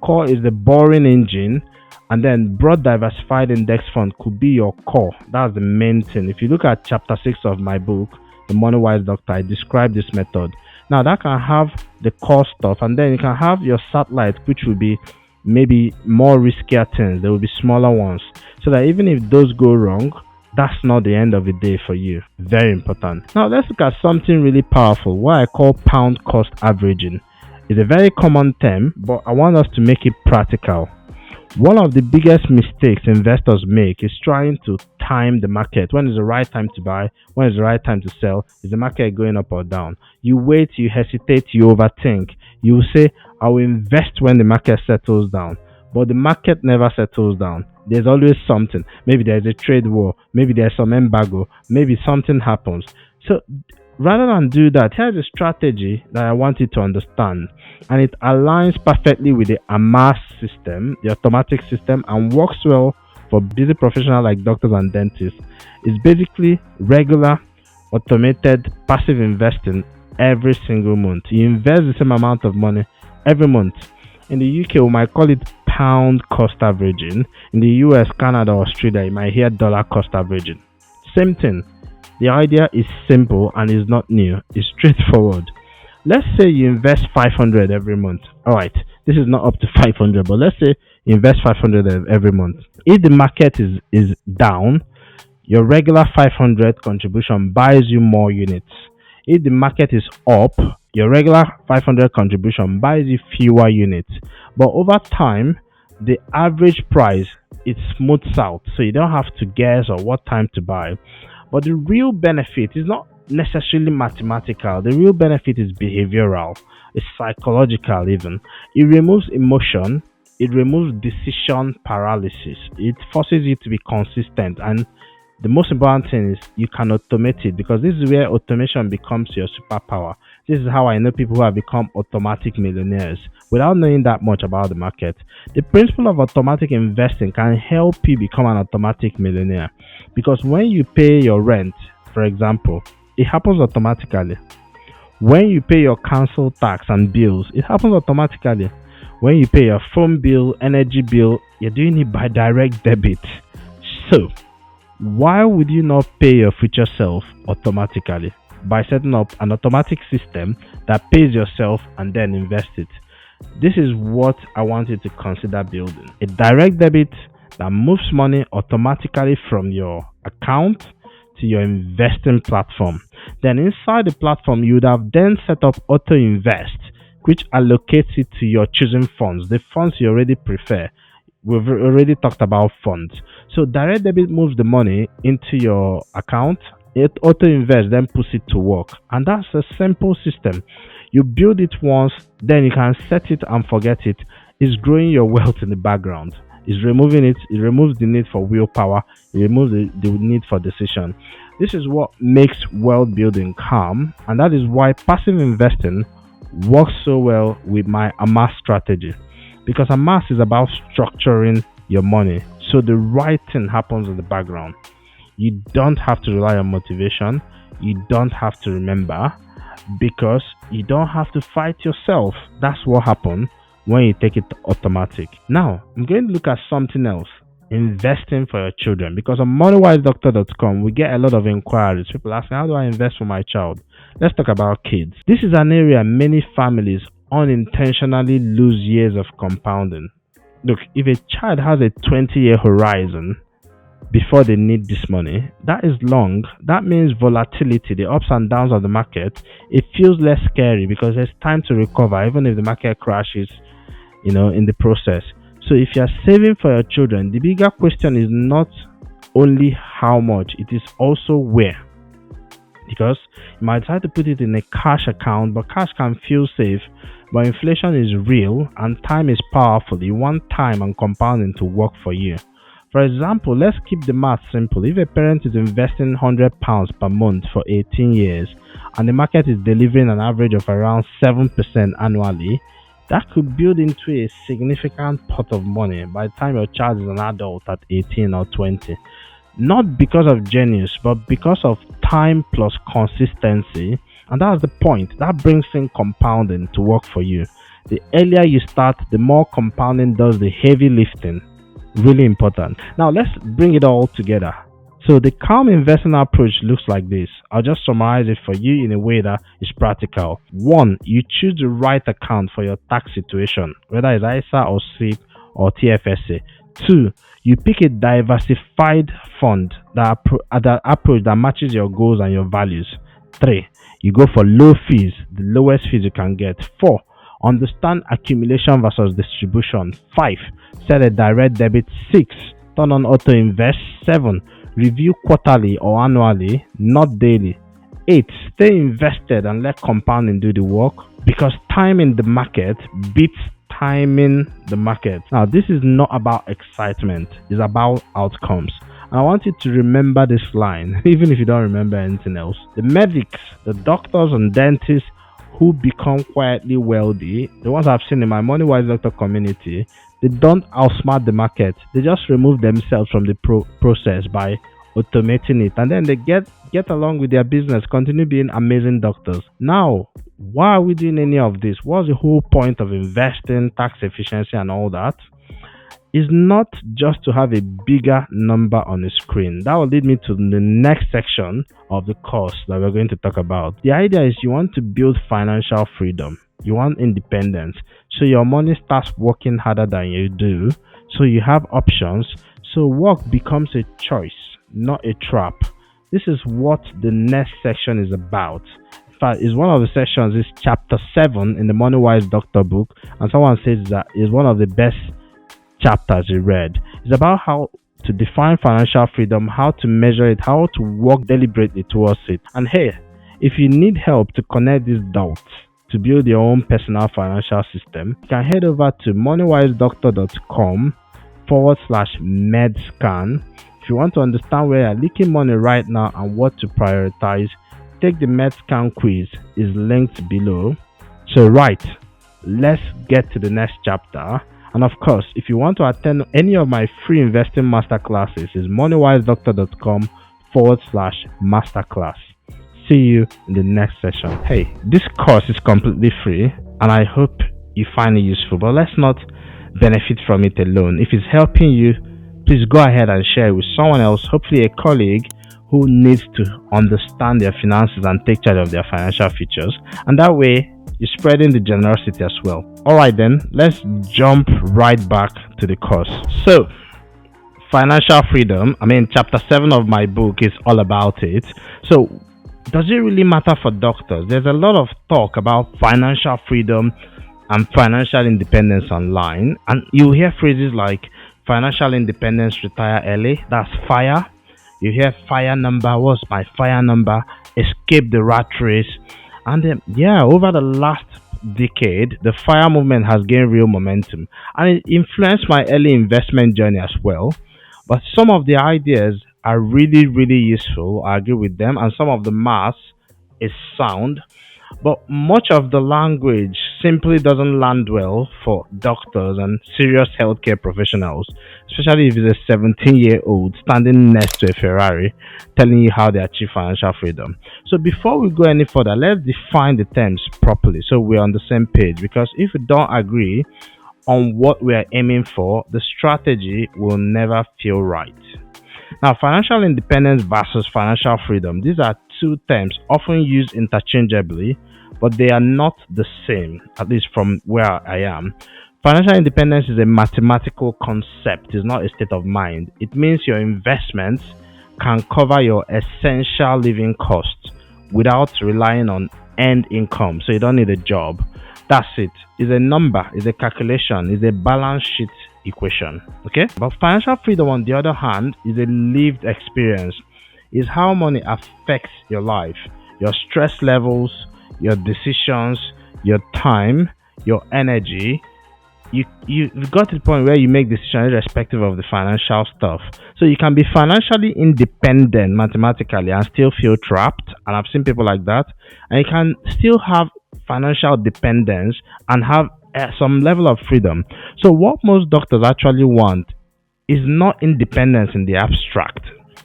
Speaker 1: Core is the boring engine, and then broad diversified index fund could be your core. That's the main thing. If you look at chapter 6 of my book, The MONEYWISE Doctor, I describe this method. Now that can have the core stuff, and then you can have your satellite, which will be maybe more riskier things. There will be smaller ones, so that even if those go wrong, that's not the end of the day for you. Very important. Now let's look at something really powerful, what I call pound cost averaging. It's a very common term, but I want us to make it practical. One of the biggest mistakes investors make is trying to time the market. When is the right time to buy? When is the right time to sell? Is the market going up or down? You wait, you hesitate, you overthink. You will say, I will invest when the market settles down. But the market never settles down. There's always something. Maybe there's a trade war. Maybe there's some embargo. Maybe something happens. So rather than do that, here's a strategy that I want you to understand, and it aligns perfectly with the AMAS system, the automatic system, and works well for busy professionals like doctors and dentists. It's basically regular, automated, passive investing every single month. You invest the same amount of money every month. In the UK, we might call it pound cost averaging. In the US, Canada, Australia, you might hear dollar cost averaging. Same thing. The idea is simple and is not new. It's straightforward. Let's say you invest 500 every month. All right, this is not up to 500, but let's say you invest 500 every month. If the market is down, your regular 500 contribution buys you more units. If the market is up, your regular 500 contribution buys you fewer units. But over time, the average price it smooths out, so you don't have to guess or what time to buy. But the real benefit is not necessarily mathematical. The real benefit is behavioral, it's psychological even. It removes emotion, it removes decision paralysis, it forces you to be consistent, and the most important thing is you can automate it, because this is where automation becomes your superpower. This is how I know people who have become automatic millionaires without knowing that much about the market. The principle of automatic investing can help you become an automatic millionaire, because when you pay your rent, for example, it happens automatically. When you pay your council tax and bills, it happens automatically. When you pay your phone bill, energy bill, you're doing it by direct debit. So, why would you not pay your future self automatically by setting up an automatic system that pays yourself and then invest it? This is what I want you to consider building. A direct debit that moves money automatically from your account to your investing platform. Then inside the platform, you would have then set up auto invest, which allocates it to your choosing funds, the funds you already prefer. We've already talked about funds. So direct debit moves the money into your account. It auto invest then puts it to work. And that's a simple system. You build it once, then you can set it and forget it. It's growing your wealth in the background. It's removing it. It removes the need for willpower. It removes the need for decision. This is what makes wealth building calm. And that is why passive investing works so well with my AMAS strategy. Because AMAS is about structuring your money so the right thing happens in the background. You don't have to rely on motivation. You don't have to remember, because you don't have to fight yourself. That's what happens when you take it automatic. Now, I'm going to look at something else. Investing for your children. Because on MONEYWISEDoctor.com, we get a lot of inquiries. People asking, how do I invest for my child? Let's talk about kids. This is an area many families unintentionally lose years of compounding. Look, if a child has a 20-year horizon before they need this money, that is long. That means volatility, the ups and downs of the market, it feels less scary because there's time to recover, even if the market crashes, in the process. So if you're saving for your children, the bigger question is not only how much, it is also where. Because you might try to put it in a cash account, but cash can feel safe. But inflation is real and time is powerful. You want time and compounding to work for you. For example, let's keep the math simple. If a parent is investing £100 per month for 18 years and the market is delivering an average of around 7% annually, that could build into a significant pot of money by the time your child is an adult at 18 or 20. Not because of genius, but because of time plus consistency. And that's the point. That brings in compounding to work for you. The earlier you start, the more compounding does the heavy lifting. Really important. Now let's bring it all together. So the calm investing approach looks like this. I'll just summarize it for you in a way that is practical. 1, you choose the right account for your tax situation, whether it's ISA or SIP or TFSA. 2, you pick a diversified fund that approach that matches your goals and your values. 3, you go for low fees, the lowest fees you can get. 4, understand accumulation versus distribution. 5, set a direct debit. 6, turn on auto invest. 7, review quarterly or annually, not daily. 8, stay invested and let compounding do the work, because time in the market beats timing the market. Now, this is not about excitement, it's about outcomes. And I want you to remember this line, even if you don't remember anything else. The medics, the doctors and dentists who become quietly wealthy, the ones I've seen in my MONEYWISE doctor community, they don't outsmart the market. They just remove themselves from the process by automating it, and then they get along with their business, continue being amazing doctors. Now, why are we doing any of this? What's the whole point of investing, tax efficiency, and all that? Is not just to have a bigger number on the screen. That will lead me to the next section of the course that we're going to talk about. The idea is you want to build financial freedom. You want independence. So your money starts working harder than you do. So you have options. So work becomes a choice, not a trap. This is what the next section is about. In fact, it's one of the sections, is chapter 7 in the MONEYWISE Doctor book, and someone says that is one of the best chapters he read. It's about how to define financial freedom, how to measure it, how to work deliberately towards it. And hey, if you need help to connect these dots to build your own personal financial system, you can head over to moneywisedoctor.com/medscan. If you want to understand where you're leaking money right now and what to prioritize, take the MedScan quiz, is linked below. So right, let's get to the next chapter. And of course, if you want to attend any of my free investing masterclasses, is moneywisedoctor.com/masterclass. See you in the next session. Hey, this course is completely free and I hope you find it useful, but let's not benefit from it alone. If it's helping you, please go ahead and share it with someone else, hopefully a colleague who needs to understand their finances and take charge of their financial futures. And that way, you're spreading the generosity as well. Alright then, let's jump right back to the course. So, financial freedom, chapter 7 of my book is all about it. So, does it really matter for doctors? There's a lot of talk about financial freedom and financial independence online, and you hear phrases like financial independence, retire early, that's FIRE. You hear FIRE number, what's my FIRE number, escape the rat race. And over the last decade, the FIRE movement has gained real momentum, and it influenced my early investment journey as well. But some of the ideas are really, really useful. I agree with them, and some of the math is sound. But much of the language simply doesn't land well for doctors and serious healthcare professionals, especially if it's a 17-year-old standing next to a Ferrari telling you how they achieve financial freedom. So before we go any further, let's define the terms properly so we're on the same page, because if we don't agree on what we are aiming for, the strategy will never feel right. Now, financial independence versus financial freedom. These are two terms often used interchangeably, but they are not the same, at least from where I am. Financial independence is a mathematical concept, it's not a state of mind. It means your investments can cover your essential living costs without relying on earned income, so you don't need a job. That's it. It's a number, it's a calculation, it's a balance sheet equation. Okay? But financial freedom, on the other hand, is a lived experience. It's how money affects your life, your stress levels, your decisions, your time, your energy. You've got to the point where you make decisions irrespective of the financial stuff. So you can be financially independent mathematically and still feel trapped. And I've seen people like that. And you can still have financial dependence and have some level of freedom. So what most doctors actually want is not independence in the abstract.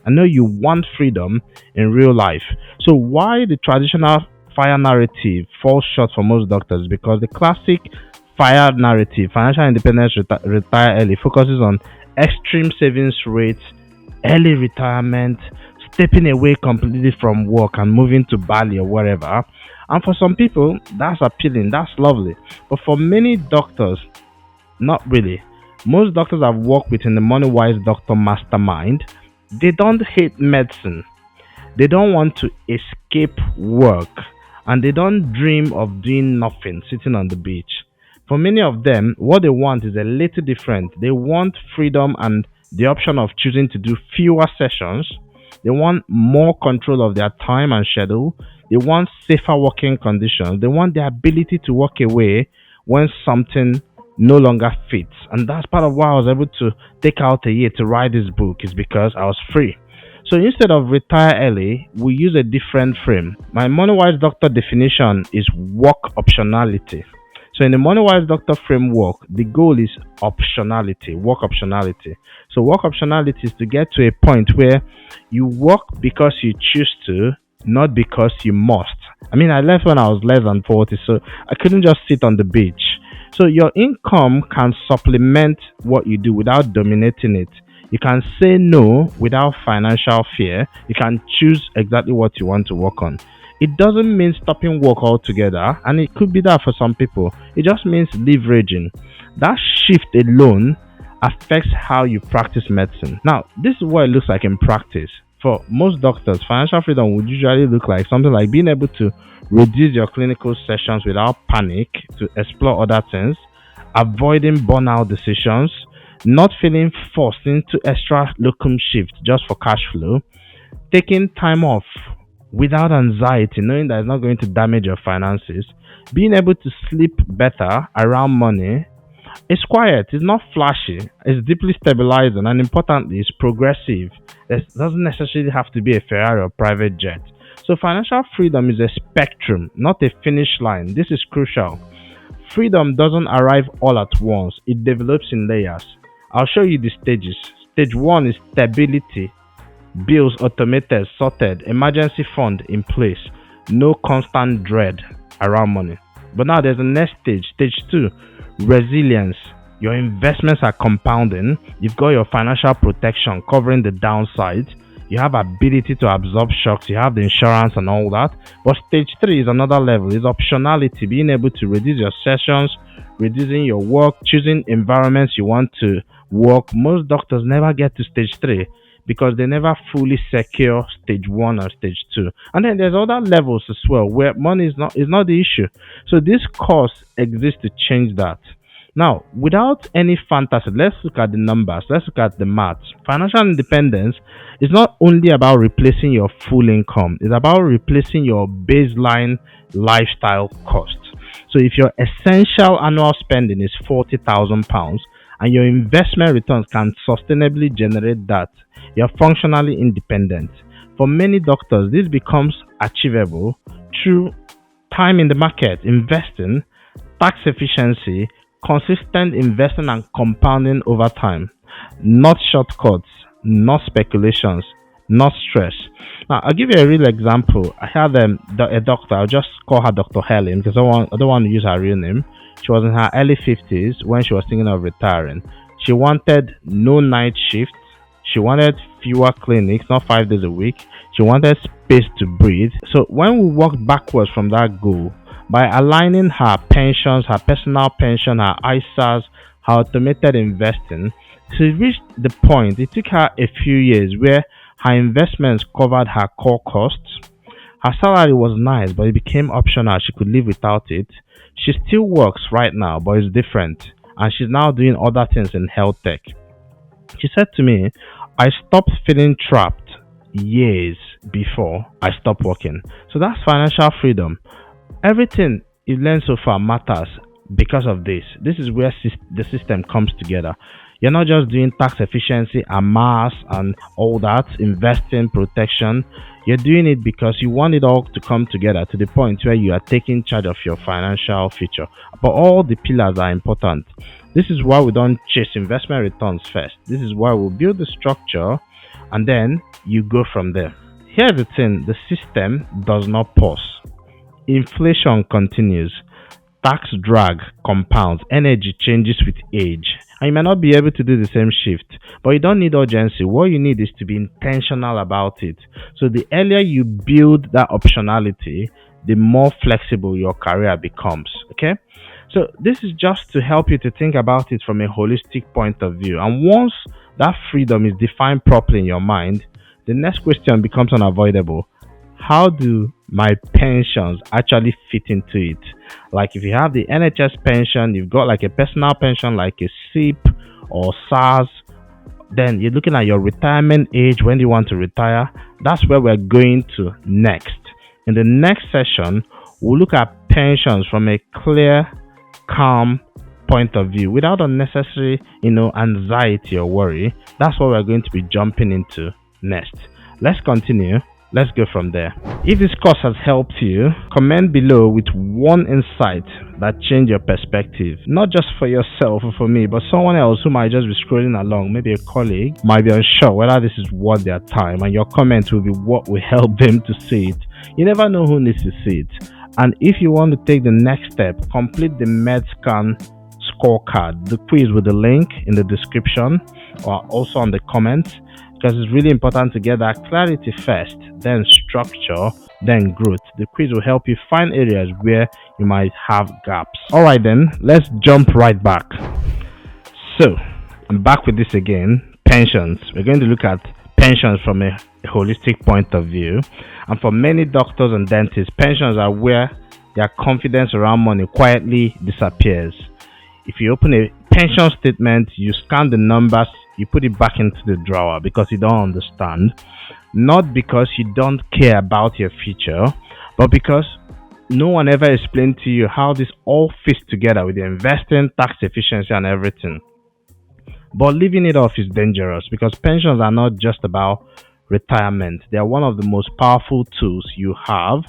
Speaker 1: I know you want freedom in real life. So why the traditional FIRE narrative falls short for most doctors? Because the classic FIRE narrative, financial independence, retire early, focuses on extreme savings rates, early retirement, stepping away completely from work and moving to Bali or wherever. And for some people, that's appealing, that's lovely. But for many doctors, not really. Most doctors I've worked with in the MONEYWISE Doctor Mastermind, they don't hate medicine. They don't want to escape work. And they don't dream of doing nothing, sitting on the beach. For many of them, what they want is a little different. They want freedom and the option of choosing to do fewer sessions. They want more control of their time and schedule. They want safer working conditions. They want the ability to walk away when something no longer fits. And that's part of why I was able to take out a year to write this book, is because I was free. So instead of retire early, we use a different frame. My MONEYWISE doctor definition is work optionality. So in the MONEYWISE doctor framework, the goal is optionality, work optionality. So work optionality is to get to a point where you work because you choose to, not because you must. I mean, I left when I was less than 40, so I couldn't just sit on the beach. So your income can supplement what you do without dominating it. You can say no without financial fear. You can choose exactly what you want to work on. It doesn't mean stopping work altogether, and it could be that for some people. It just means leveraging. That shift alone affects how you practice medicine. Now, this is what it looks like in practice. For most doctors, financial freedom would usually look like something like being able to reduce your clinical sessions without panic, to explore other things, avoiding burnout decisions, not feeling forced into extra locum shift just for cash flow, taking time off without anxiety, knowing that it's not going to damage your finances, being able to sleep better around money. It's quiet, it's not flashy, it's deeply stabilizing, and importantly, it's progressive. It doesn't necessarily have to be a Ferrari or private jet. So, financial freedom is a spectrum, not a finish line. This is crucial. Freedom doesn't arrive all at once, it develops in layers. I'll show you the stages. Stage one is stability. Bills automated, sorted, emergency fund in place, no constant dread around money. But now there's a next stage, stage two, resilience. Your investments are compounding, you've got your financial protection covering the downside, you have ability to absorb shocks, you have the insurance and all that. But stage three is another level, is optionality, being able to reduce your sessions, reducing your work, choosing environments you want to work. Most doctors never get to stage three because they never fully secure stage one or stage two. And then there's other levels as well where money is not the issue. So this course exists to change that. Now, without any fantasy, let's look at the numbers, let's look at the maths. Financial independence is not only about replacing your full income, it's about replacing your baseline lifestyle cost. So if your essential annual spending is £40,000 and your investment returns can sustainably generate that, you're functionally independent. For many doctors, this becomes achievable through time in the market, investing, tax efficiency, consistent investing, and compounding over time. Not shortcuts, not speculations, not stress. Now, I'll give you a real example. I had a doctor, I'll just call her Dr. Helen because I don't want to use her real name. She was in her early 50s when she was thinking of retiring. She wanted no night shifts. She wanted fewer clinics, not 5 days a week. She wanted space to breathe. So when we walked backwards from that goal, by aligning her pensions, her personal pension, her ISAs, her automated investing, she reached the point. It took her a few years where her investments covered her core costs. Her salary was nice, but it became optional. She could live without it. She still works right now, but it's different. And she's now doing other things in health tech. She said to me, I stopped feeling trapped years before I stopped working. So that's financial freedom. Everything you learn so far matters because of this. This is where the system comes together. You're not just doing tax efficiency and mass and all that, investing, protection. You're doing it because you want it all to come together to the point where you are taking charge of your financial future. But all the pillars are important. This is why we don't chase investment returns first. This is why we build the structure and then you go from there. Here's the thing, the system does not pause. Inflation continues. Tax drag compounds. Energy changes with age. And you may not be able to do the same shift, but you don't need urgency. What you need is to be intentional about it. So the earlier you build that optionality, the more flexible your career becomes. Okay? So this is just to help you to think about it from a holistic point of view. And once that freedom is defined properly in your mind, the next question becomes unavoidable. How do my pensions actually fit into it? Like if you have the NHS pension, you've got like a personal pension like a SIP or SARS, then you're looking at your retirement age, when do you want to retire? That's where we're going to next. In the next session, we'll look at pensions from a clear, calm, point of view without unnecessary, anxiety or worry. That's what we're going to be jumping into next. Let's continue. Let's go from there. If this course has helped you, comment below with one insight that changed your perspective, not just for yourself or for me, but someone else who might just be scrolling along. Maybe a colleague might be unsure whether this is worth their time, and your comment will be what will help them to see it. You never know who needs to see it. And if you want to take the next step, complete the MedScan scorecard, the quiz with the link in the description or also on the comments, because it's really important to get that clarity first, then structure, then growth. The quiz will help you find areas where you might have gaps. All right, then let's jump right back. So I'm back with this again. Pensions. We're going to look at pensions from a holistic point of view. And for many doctors and dentists, pensions are where their confidence around money quietly disappears. If you open a pension statement, you scan the numbers, you put it back into the drawer because you don't understand. Not because you don't care about your future, but because no one ever explained to you how this all fits together with the investing, tax efficiency, and everything. But leaving it off is dangerous because pensions are not just about retirement. They are one of the most powerful tools you have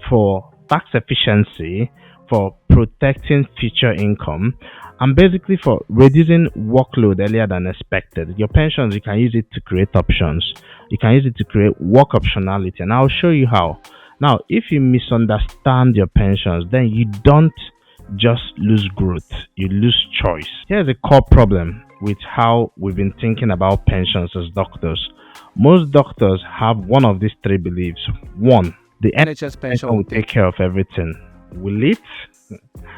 Speaker 1: for tax efficiency, for protecting future income, and basically for reducing workload earlier than expected. Your pensions, you can use it to create options. You can use it to create work optionality, and I'll show you how. Now, if you misunderstand your pensions, then you don't just lose growth, you lose choice. Here's a core problem with how we've been thinking about pensions as doctors. Most doctors have one of these three beliefs. One, the NHS pension will take care of everything. Will it?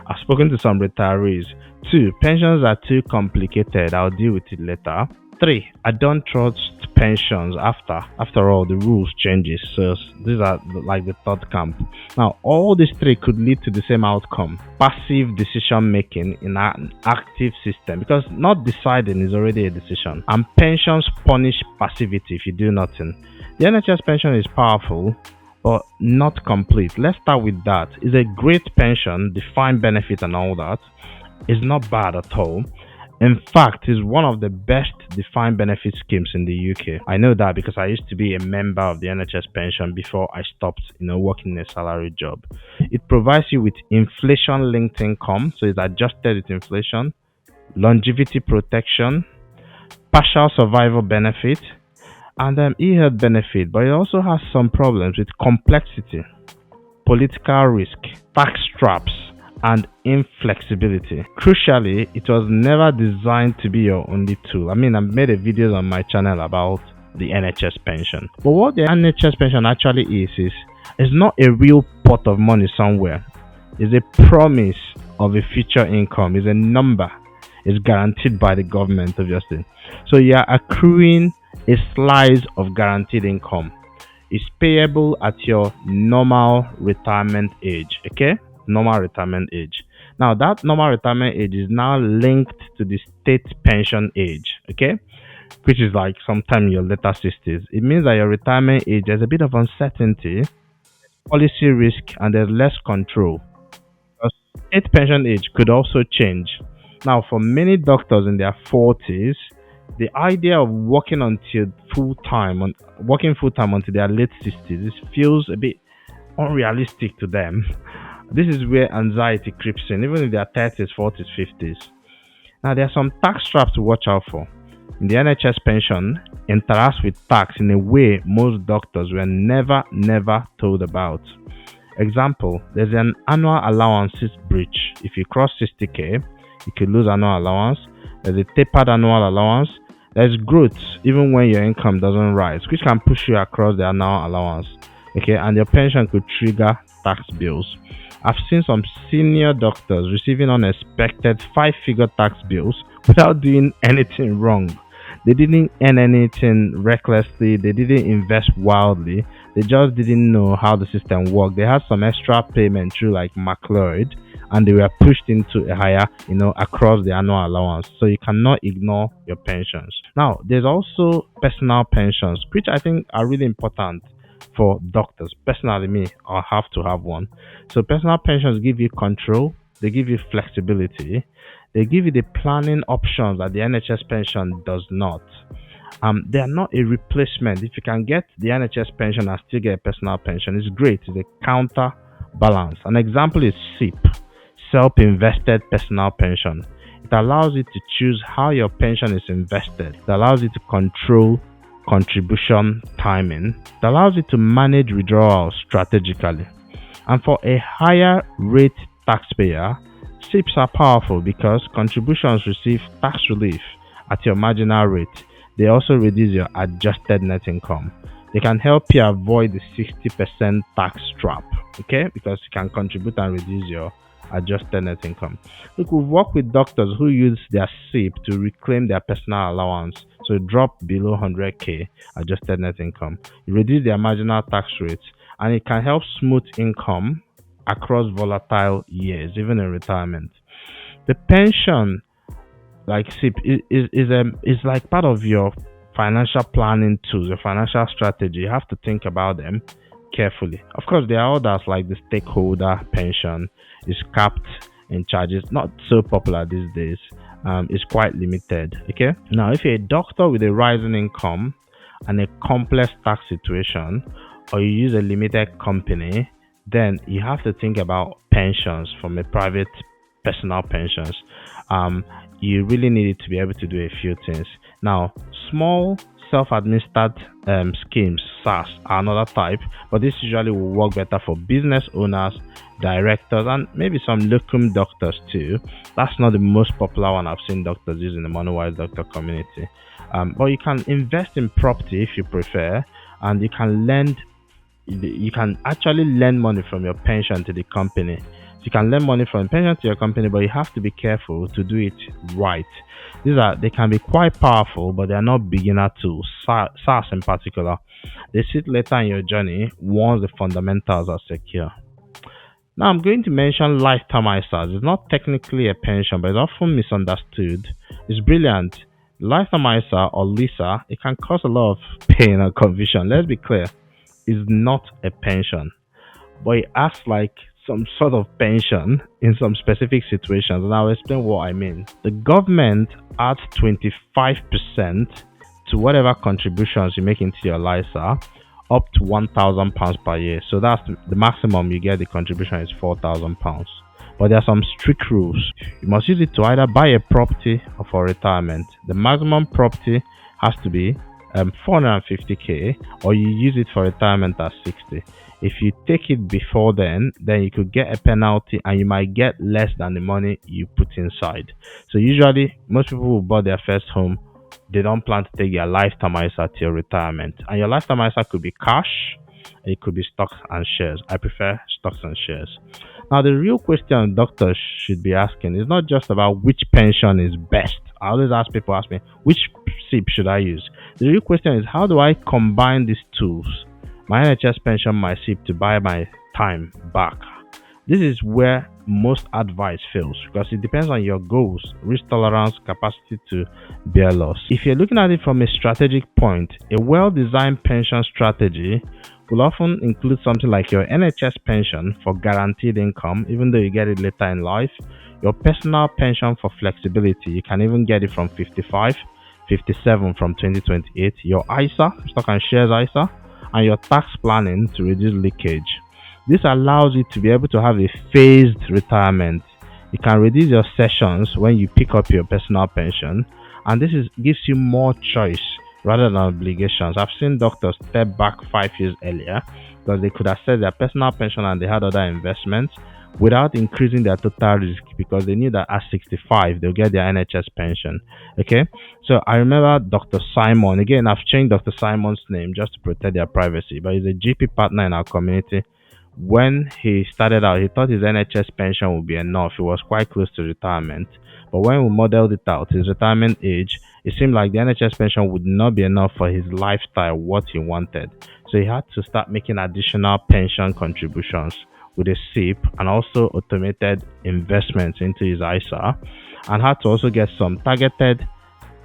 Speaker 1: I've spoken to some retirees. 2, pensions are too complicated. I'll deal with it later. 3, I don't trust pensions after all the rules changes. So these are like the third camp. Now all these three could lead to the same outcome: passive decision making in an active system, because not deciding is already a decision, and pensions punish passivity if you do nothing. The NHS pension is powerful but not complete. Let's start with that. It's a great pension, defined benefit and all that. It's not bad at all. In fact, it's one of the best defined benefit schemes in the UK. I know that because I used to be a member of the NHS pension before I stopped, working in a salary job. It provides you with inflation-linked income, so it's adjusted with inflation, longevity protection, partial survival benefit, and e-health benefit. But it also has some problems with complexity, political risk, tax traps, and inflexibility. Crucially, it was never designed to be your only tool. I made a video on my channel about the NHS pension. But what the NHS pension actually is not a real pot of money somewhere. It's a promise of a future income. It's a number. It's guaranteed by the government, obviously. So you are accruing a slice of guaranteed income. It's payable at your normal retirement age, okay? Normal retirement age. Now that normal retirement age is now linked to the state pension age, okay, which is like sometime in your later 60s. It means that your retirement age, there's a bit of uncertainty, policy risk, and there's less control. Because state pension age could also change. Now for many doctors in their 40s, the idea of working full time until their late 60s, this feels a bit unrealistic to them. This is where anxiety creeps in, even in their 30s, 40s, 50s. Now, there are some tax traps to watch out for. In the NHS pension, interacts with tax in a way most doctors were never told about. Example, there's an annual allowances breach. If you cross 60k, you could lose annual allowance. There's a tapered annual allowance. There's growth even when your income doesn't rise, which can push you across the annual allowance. Okay, and your pension could trigger tax bills. I've seen some senior doctors receiving unexpected 5-figure tax bills without doing anything wrong. They didn't earn anything recklessly, they didn't invest wildly, they just didn't know how the system worked. They had some extra payment through like McLeod, and they were pushed into a higher, across the annual allowance. So you cannot ignore your pensions. Now, there's also personal pensions, which I think are really important for doctors. Personally, me, I'll have to have one. So personal pensions give you control, they give you flexibility, They give you the planning options that the NHS pension does not. They are not a replacement. If you can get the NHS pension and still get a personal pension, it's great. It's a counterbalance. An example is SIP, self-invested personal pension. It allows you to choose how your pension is invested. It allows you to control contribution timing. It allows you to manage withdrawals strategically. And for a higher rate taxpayer, SIPs are powerful because contributions receive tax relief at your marginal rate. They also reduce your adjusted net income. They can help you avoid the 60% tax trap, okay? Because you can contribute and reduce your adjusted net income. Look, we've worked with doctors who use their SIP to reclaim their personal allowance, so drop below 100k adjusted net income. It reduces their marginal tax rates, and it can help smooth income across volatile years, even in retirement. The pension, like SIP, is like part of your financial planning tools, your financial strategy. You have to think about them carefully. Of course, there are others like the stakeholder pension is capped in charges, not so popular these days. It's quite limited. Okay. Now, if you're a doctor with a rising income and a complex tax situation, or you use a limited company, then you have to think about pensions from a private personal pensions. You really need to be able to do a few things. Now, small self-administered schemes, SARS, are another type, but this usually will work better for business owners, directors, and maybe some locum doctors too. That's not the most popular one I've seen doctors use in the MONEYWISE doctor community. But you can invest in property if you prefer, and you can actually lend money from your pension to the company. So you can lend money from pension to your company, but you have to be careful to do it right. They can be quite powerful, but they are not beginner tools. SARS in particular, they sit later in your journey once the fundamentals are secure. Now I'm going to mention lifetime ISAs. It's not technically a pension, but it's often misunderstood. It's brilliant. Lifetime ISA or LISA, it can cause a lot of pain and confusion. Let's be clear, it's not a pension, but it acts like some sort of pension in some specific situations, and I'll explain what I mean. The government adds 25% to whatever contributions you make into your LISA up to £1,000 per year. So that's the maximum you get. The contribution is £4,000. But there are some strict rules. You must use it to either buy a property or for retirement. The maximum property has to be 450k, or you use it for retirement at 60. If you take it before then you could get a penalty, and you might get less than the money you put inside. So usually most people who bought their first home, they don't plan to take their lifetime ISA till retirement. And your lifetime ISA could be cash, it could be stocks and shares. I prefer stocks and shares. Now, the real question doctors should be asking is not just about which pension is best. I always ask me, which SIP should I use? The real question is, how do I combine these tools, my NHS pension, my SIP, to buy my time back? This is where most advice fails, because it depends on your goals, risk tolerance, capacity to bear loss. If you're looking at it from a strategic point, a well-designed pension strategy will often include something like your NHS pension for guaranteed income, even though you get it later in life, your personal pension for flexibility, you can even get it from 55, 57 from 2028, your ISA, stock and shares ISA, and your tax planning to reduce leakage. This allows you to be able to have a phased retirement. You can reduce your sessions when you pick up your personal pension, and this gives you more choice rather than obligations. I've seen doctors step back 5 years earlier because they could access their personal pension and they had other investments without increasing their total risk, because they knew that at 65 they'll get their NHS pension. Okay, so I remember Dr. Simon. Again, I've changed Dr. Simon's name just to protect their privacy, but he's a GP partner in our community. When he started out, he thought his NHS pension would be enough. He was quite close to retirement. But when we modeled it out, his retirement age, it seemed like the NHS pension would not be enough for his lifestyle, what he wanted. So he had to start making additional pension contributions with a SIP, and also automated investments into his ISA, and had to also get some targeted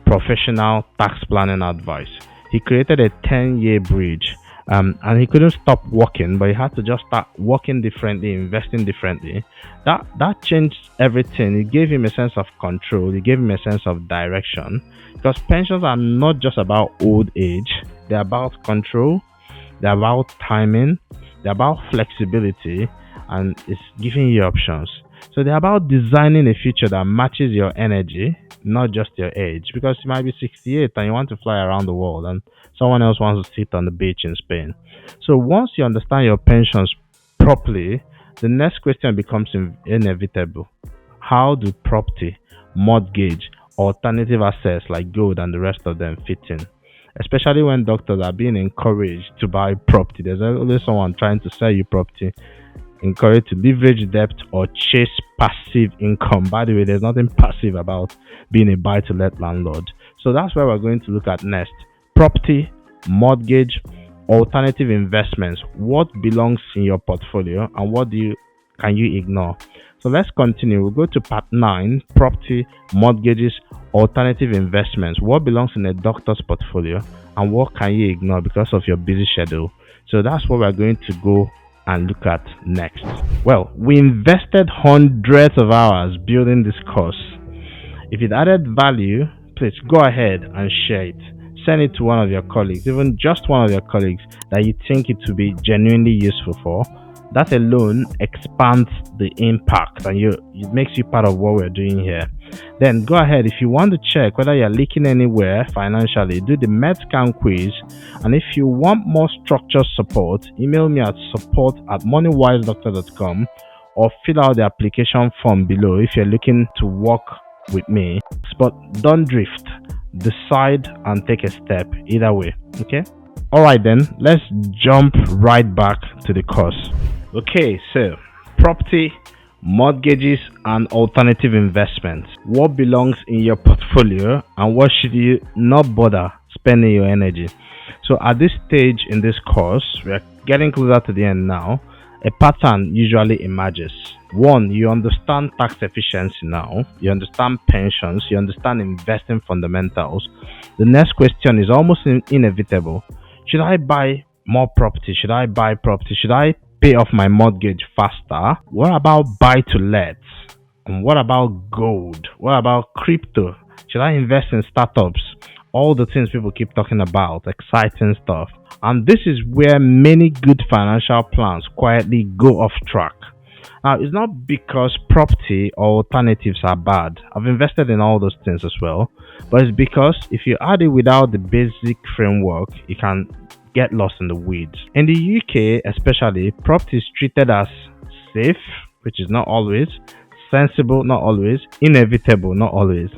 Speaker 1: professional tax planning advice. He created a 10-year bridge And he couldn't stop working, but he had to just start working differently, investing differently. That changed everything. It gave him a sense of control. It gave him a sense of direction, because pensions are not just about old age. They're about control. They're about timing. They're about flexibility, and it's giving you options. So they're about designing a future that matches your energy, not just your age. Because you might be 68 and you want to fly around the world, and someone else wants to sit on the beach in Spain. So once you understand your pensions properly, the next question becomes inevitable. How do property, mortgage, alternative assets like gold and the rest of them fit in? Especially when doctors are being encouraged to buy property. There's always someone trying to sell you property, encouraged to leverage debt or chase passive income. By the way, there's nothing passive about being a buy to let landlord. So that's where we're going to look at next: property, mortgage, alternative investments. What belongs in your portfolio and what can you ignore? So let's continue. We'll go to part 9: property, mortgages, alternative investments. What belongs in a doctor's portfolio and what can you ignore because of your busy schedule? So that's what we're going to go and look at next. Well, we invested hundreds of hours building this course. If it added value, please go ahead and share it. Send it to one of your colleagues, even just one of your colleagues that you think it to be genuinely useful for. That alone expands the impact, and it makes you part of what we're doing here. Then go ahead, if you want to check whether you're leaking anywhere financially, do the MedScan quiz. And if you want more structured support, email me at support@moneywisedoctor.com or fill out the application form below if you're looking to work with me. But don't drift. Decide and take a step either way. Okay? Alright then, let's jump right back to the course. Okay, so property, mortgages, and alternative investments. What belongs in your portfolio and what should you not bother spending your energy? So at this stage in this course, we're getting closer to the end now. A pattern usually emerges. One, you understand tax efficiency now. You understand pensions. You understand investing fundamentals. The next question is almost inevitable. Should I buy more property? Should I buy property? Should I pay off my mortgage faster? What about buy to let? And what about gold? What about crypto? Should I invest in startups? All the things people keep talking about, exciting stuff. And this is where many good financial plans quietly go off track. Now, it's not because property or alternatives are bad. I've invested in all those things as well. But it's because if you add it without the basic framework, you can get lost in the weeds. In the UK especially, property is treated as safe, which is not always, sensible, not always, inevitable, not always.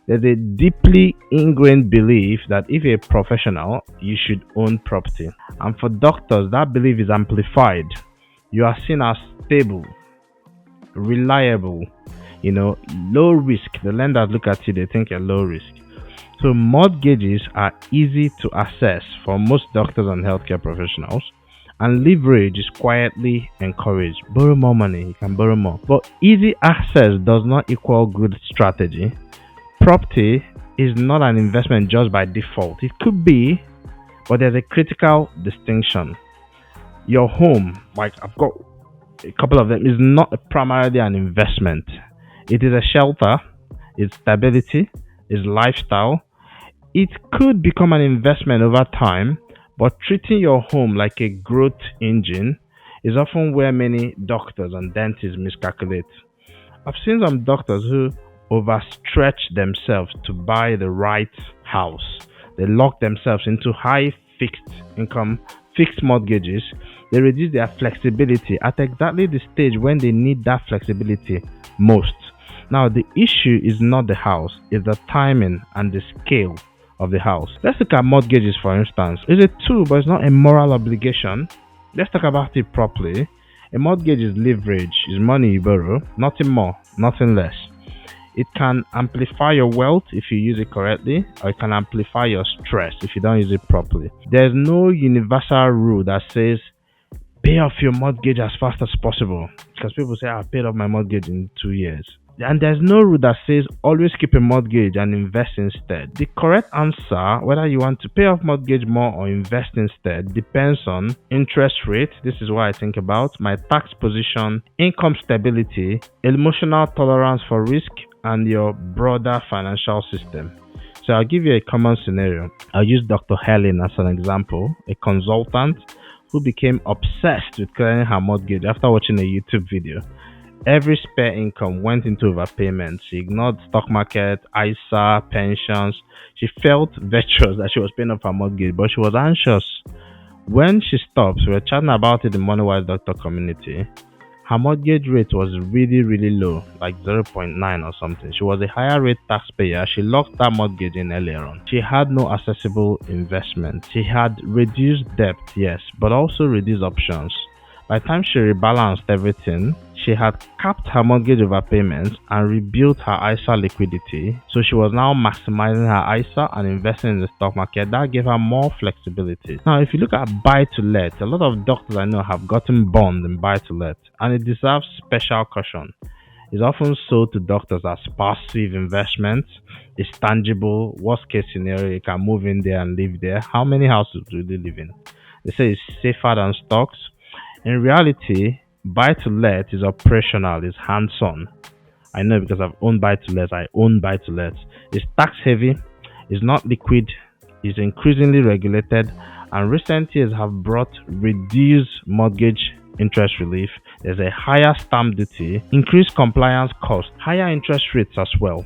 Speaker 1: There's a deeply ingrained belief that if you're a professional, you should own property. And for doctors, that belief is amplified. You are seen as stable, reliable, low risk. The lenders look at you, they think you're low risk. So mortgages are easy to assess for most doctors and healthcare professionals, and leverage is quietly encouraged. Borrow more money, you can borrow more. But easy access does not equal good strategy. Property is not an investment just by default. It could be, but there's a critical distinction. Your home, like I've got a couple of them, is not primarily an investment. It is a shelter, it's stability, it's lifestyle. It could become an investment over time, but treating your home like a growth engine is often where many doctors and dentists miscalculate. I've seen some doctors who overstretch themselves to buy the right house. They lock themselves into high fixed income, fixed mortgages. They reduce their flexibility at exactly the stage when they need that flexibility most. Now, the issue is not the house, it's the timing and the scale of the house. Let's look at mortgages, for instance. It's a tool, but it's not a moral obligation. Let's talk about it properly. A mortgage is leverage, is money you borrow, nothing more, nothing less. It can amplify your wealth if you use it correctly, or it can amplify your stress if you don't use it properly. There's no universal rule that says pay off your mortgage as fast as possible, because people say I paid off my mortgage in 2 years. And there's no rule that says always keep a mortgage and invest instead. The correct answer, whether you want to pay off mortgage more or invest instead, depends on interest rate. This is what I think about my tax position, income stability, emotional tolerance for risk, and your broader financial system. So I'll give you a common scenario. I'll use Dr. Helen as an example, a consultant who became obsessed with clearing her mortgage after watching a YouTube video. Every spare income went into overpayment. She ignored stock market, ISA, pensions. She felt virtuous that she was paying off her mortgage, but she was anxious. When she stopped, we were chatting about it in the MONEYWISE Doctor community. Her mortgage rate was really, really low, like 0.9 or something. She was a higher rate taxpayer. She locked that mortgage in earlier on. She had no accessible investment. She had reduced debt, yes, but also reduced options. By the time she rebalanced everything, she had capped her mortgage overpayments and rebuilt her ISA liquidity. So she was now maximizing her ISA and investing in the stock market. That gave her more flexibility. Now, if you look at buy to let, a lot of doctors I know have gotten burned in buy to let, and it deserves special caution. It's often sold to doctors as passive investment. It's tangible. Worst case scenario, you can move in there and live there. How many houses do they live in? They say it's safer than stocks. In reality, buy to let is operational, it's hands on. I know because I've owned buy to let, I own buy to let. It's tax heavy, it's not liquid, it's increasingly regulated, and recent years have brought reduced mortgage interest relief. There's a higher stamp duty, increased compliance cost, higher interest rates as well.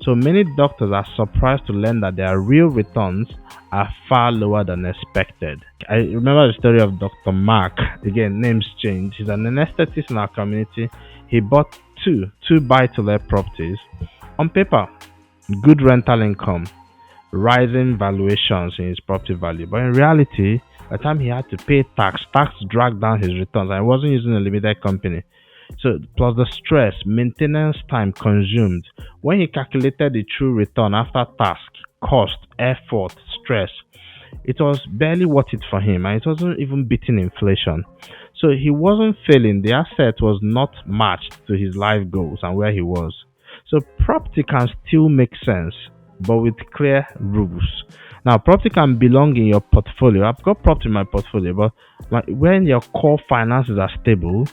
Speaker 1: So many doctors are surprised to learn that their real returns are far lower than expected. I remember the story of Dr. Mark. Again, names change. He's an anesthetist in our community. He bought two buy-to-let properties. On paper, good rental income, rising valuations in his property value. But in reality, by the time he had to pay tax dragged down his returns. And he wasn't using a limited company. So plus the stress, maintenance time consumed. When he calculated the true return after tax, cost, effort, stress, it was barely worth it for him, and it wasn't even beating inflation. So he wasn't failing. The asset was not matched to his life goals and where he was. So property can still make sense, but with clear rules. Now, property can belong in your portfolio. I've got property in my portfolio, but when your core finances are stable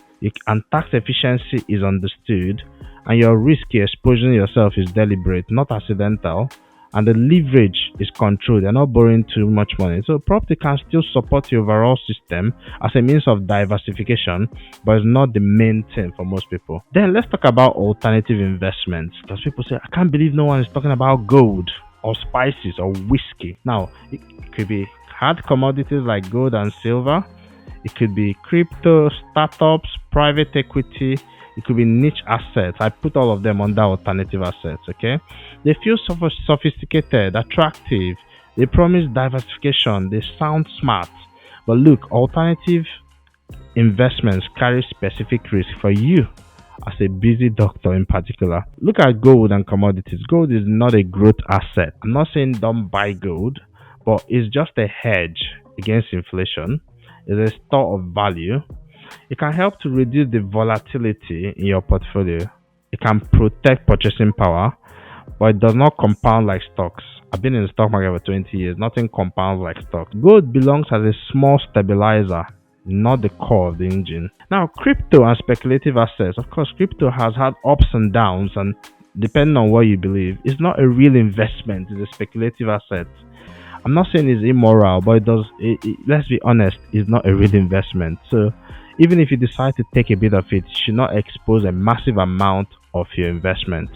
Speaker 1: and tax efficiency is understood, and your risky exposing yourself is deliberate, not accidental, and the leverage is controlled, you're not borrowing too much money. So property can still support the overall system as a means of diversification, but it's not the main thing for most people. Then let's talk about alternative investments, because people say, I can't believe no one is talking about gold or spices or whiskey. Now, it could be hard commodities like gold and silver. It could be crypto, startups, private equity. It could be niche assets. I put all of them under alternative assets, okay? They feel sophisticated, attractive. They promise diversification. They sound smart. But look, alternative investments carry specific risk for you as a busy doctor in particular. Look at gold and commodities. Gold is not a growth asset. I'm not saying don't buy gold, but it's just a hedge against inflation. It's a store of value. It can help to reduce the volatility in your portfolio. It can protect purchasing power, but it does not compound like stocks. I've been in the stock market for 20 years. Nothing compounds like stocks. Gold belongs as a small stabilizer, not the core of the engine. Now, crypto and speculative assets. Of course, crypto has had ups and downs, and depending on what you believe, it's not a real investment. It's a speculative asset. I'm not saying it's immoral, but let's be honest, it's not a real investment. So even if you decide to take a bit of it, you should not expose a massive amount of your investment.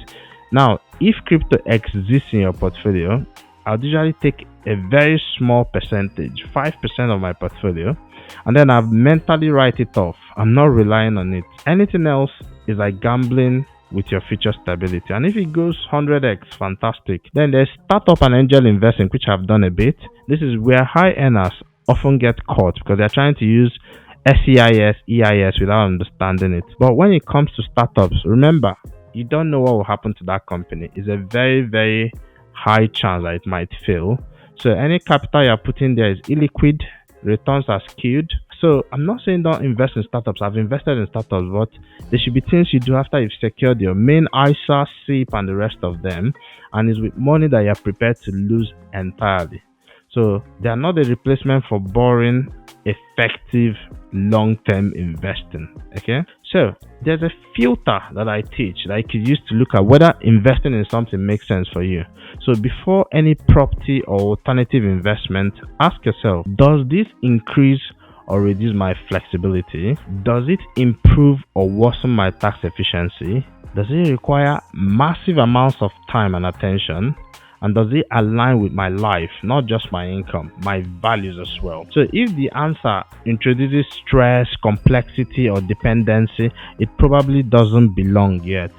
Speaker 1: Now, if crypto exists in your portfolio, I'll usually take a very small percentage, 5% of my portfolio, and then I'll mentally write it off. I'm not relying on it. Anything else is like gambling with your future stability. And if it goes 100x, fantastic. Then there's startup and angel investing, which I've done a bit. This is where high earners often get caught because they're trying to use SEIS, EIS without understanding it. But when it comes to startups, remember, you don't know what will happen to that company. It's a very, very high chance that it might fail. So any capital you're putting there is illiquid, returns are skewed, So I'm not saying don't invest in startups. I've invested in startups, but there should be things you do after you've secured your main ISA, SIP, and the rest of them, and it's with money that you're prepared to lose entirely. So they are not a replacement for boring, effective, long-term investing. Okay. So there's a filter that I teach that you could use to look at whether investing in something makes sense for you. So before any property or alternative investment, ask yourself, does this increase or reduce my flexibility? Does it improve or worsen my tax efficiency? Does it require massive amounts of time and attention? And does it align with my life, not just my income, my values as well? So if the answer introduces stress, complexity, or dependency, it probably doesn't belong yet.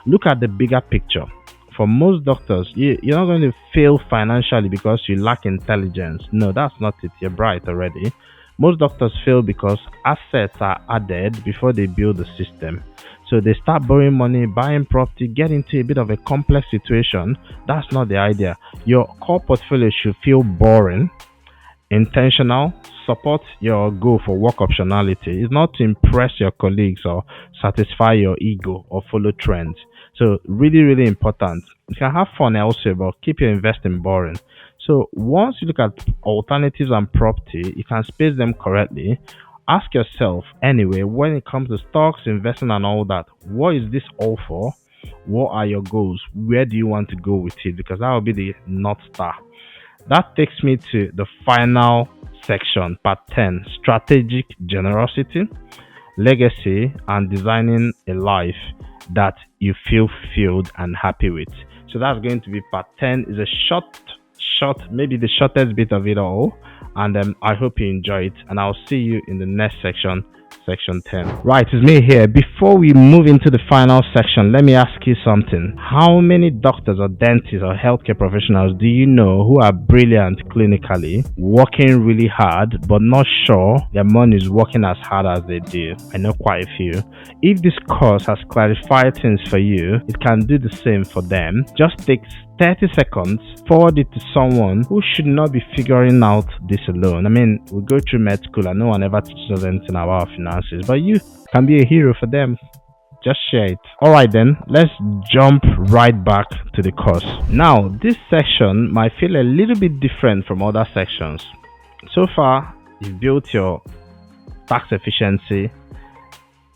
Speaker 1: Look at the bigger picture. For most doctors, you're not going to fail financially because you lack intelligence. No, that's not it. You're bright already. Most doctors fail because assets are added before they build the system. So they start borrowing money, buying property, get into a bit of a complex situation. That's not the idea. Your core portfolio should feel boring, intentional, support your goal for work optionality. It's not to impress your colleagues or satisfy your ego or follow trends. So really, really important. You can have fun elsewhere, but keep your investing boring. So once you look at alternatives and property, you can space them correctly. Ask yourself anyway, when it comes to stocks, investing, and all that, what is this all for? What are your goals? Where do you want to go with it? Because that will be the North Star. That takes me to the final section, part 10, strategic generosity, legacy, and designing a life that you feel fulfilled and happy with. So that's going to be part 10. Is a short, maybe the shortest bit of it all. And I hope you enjoy it. And I'll see you in the next section, section 10. Right, it's me here. Before we move into the final section, let me ask you something. How many doctors or dentists or healthcare professionals do you know who are brilliant clinically, working really hard, but not sure their money is working as hard as they do? I know quite a few. If this course has clarified things for you, it can do the same for them. Just take 30 seconds, forward it to someone who should not be figuring out this alone. I mean, we go through med school and no one ever teaches us anything about finances, but you can be a hero for them. Just share it. Alright then, let's jump right back to the course. Now, this section might feel a little bit different from other sections. So far, you've built your tax efficiency.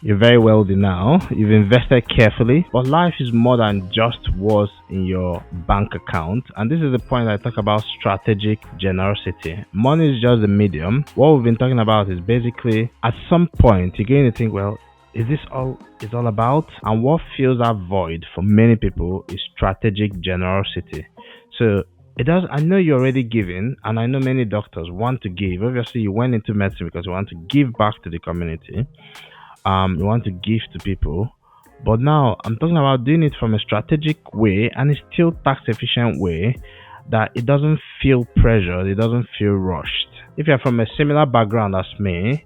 Speaker 1: You're very wealthy now. You've invested carefully, but life is more than just what's in your bank account. And this is the point I talk about strategic generosity. Money is just the medium. What we've been talking about is basically at some point you're going to think, well, is this all it's all about? And what fills that void for many people is strategic generosity. So it does. I know you're already giving, and I know many doctors want to give. Obviously, you went into medicine because you want to give back to the community. You want to give to people, but now I'm talking about doing it from a strategic way and it's still tax efficient way that it doesn't feel pressured, it doesn't feel rushed. If you're from a similar background as me,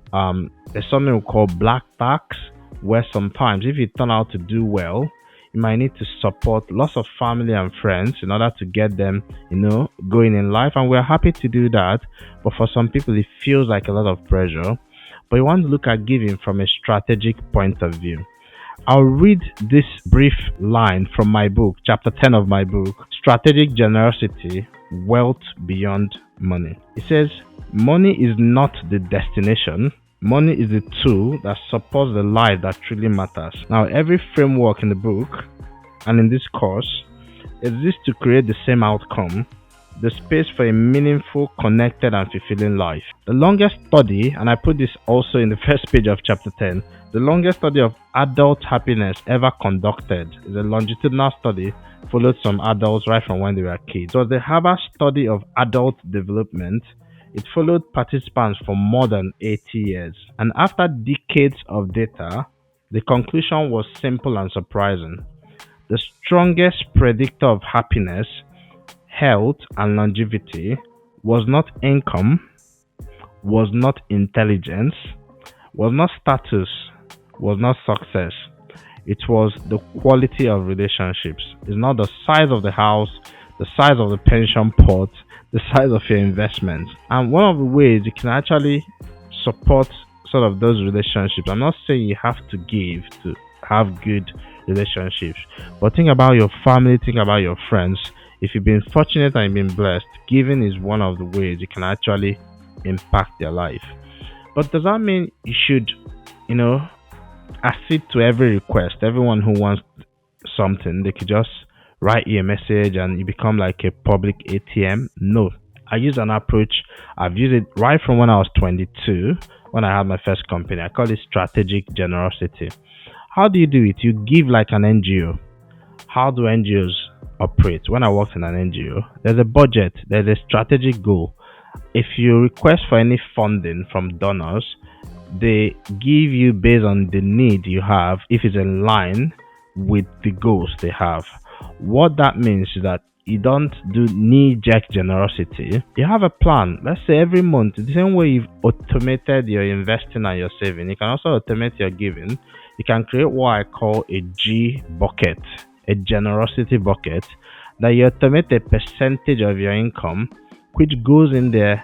Speaker 1: there's something we call black tax, where sometimes if you turn out to do well, you might need to support lots of family and friends in order to get them, going in life, and we're happy to do that. But for some people, it feels like a lot of pressure. But you want to look at giving from a strategic point of view. I'll read this brief line from my book, chapter 10 of my book, Strategic Generosity, Wealth Beyond Money. It says, money is not the destination. Money is the tool that supports the life that truly matters. Now, every framework in the book and in this course exists to create the same outcome, the space for a meaningful, connected, and fulfilling life. The longest study, and I put this also in the first page of chapter 10, the longest study of adult happiness ever conducted is a longitudinal study, followed some adults right from when they were kids. It was the Harvard study of adult development. It followed participants for more than 80 years. And after decades of data, the conclusion was simple and surprising. The strongest predictor of happiness, health, and longevity was not income, was not intelligence, was not status, was not success. It was the quality of relationships. It's not the size of the house, the size of the pension pot, the size of your investments. And one of the ways you can actually support sort of those relationships. I'm not saying you have to give to have good relationships, but think about your family, think about your friends. If you've been fortunate and you've been blessed, giving is one of the ways you can actually impact their life. But does that mean you should, you know, accede to every request? Everyone who wants something, they could just write you a message and you become like a public ATM? No. I use an approach. I've used it right from when I was 22, when I had my first company. I call it strategic generosity. How do you do it? You give like an NGO. How do NGOs operate? When I worked in an NGO, there's a budget, there's a strategic goal. If you request for any funding from donors, they give you based on the need you have, if it's in line with the goals they have. What that means is that you don't do knee jerk generosity. You have a plan. Let's say every month, the same way you've automated your investing and your saving, you can also automate your giving. You can create what I call a G bucket, a generosity bucket, that you automate a percentage of your income which goes in there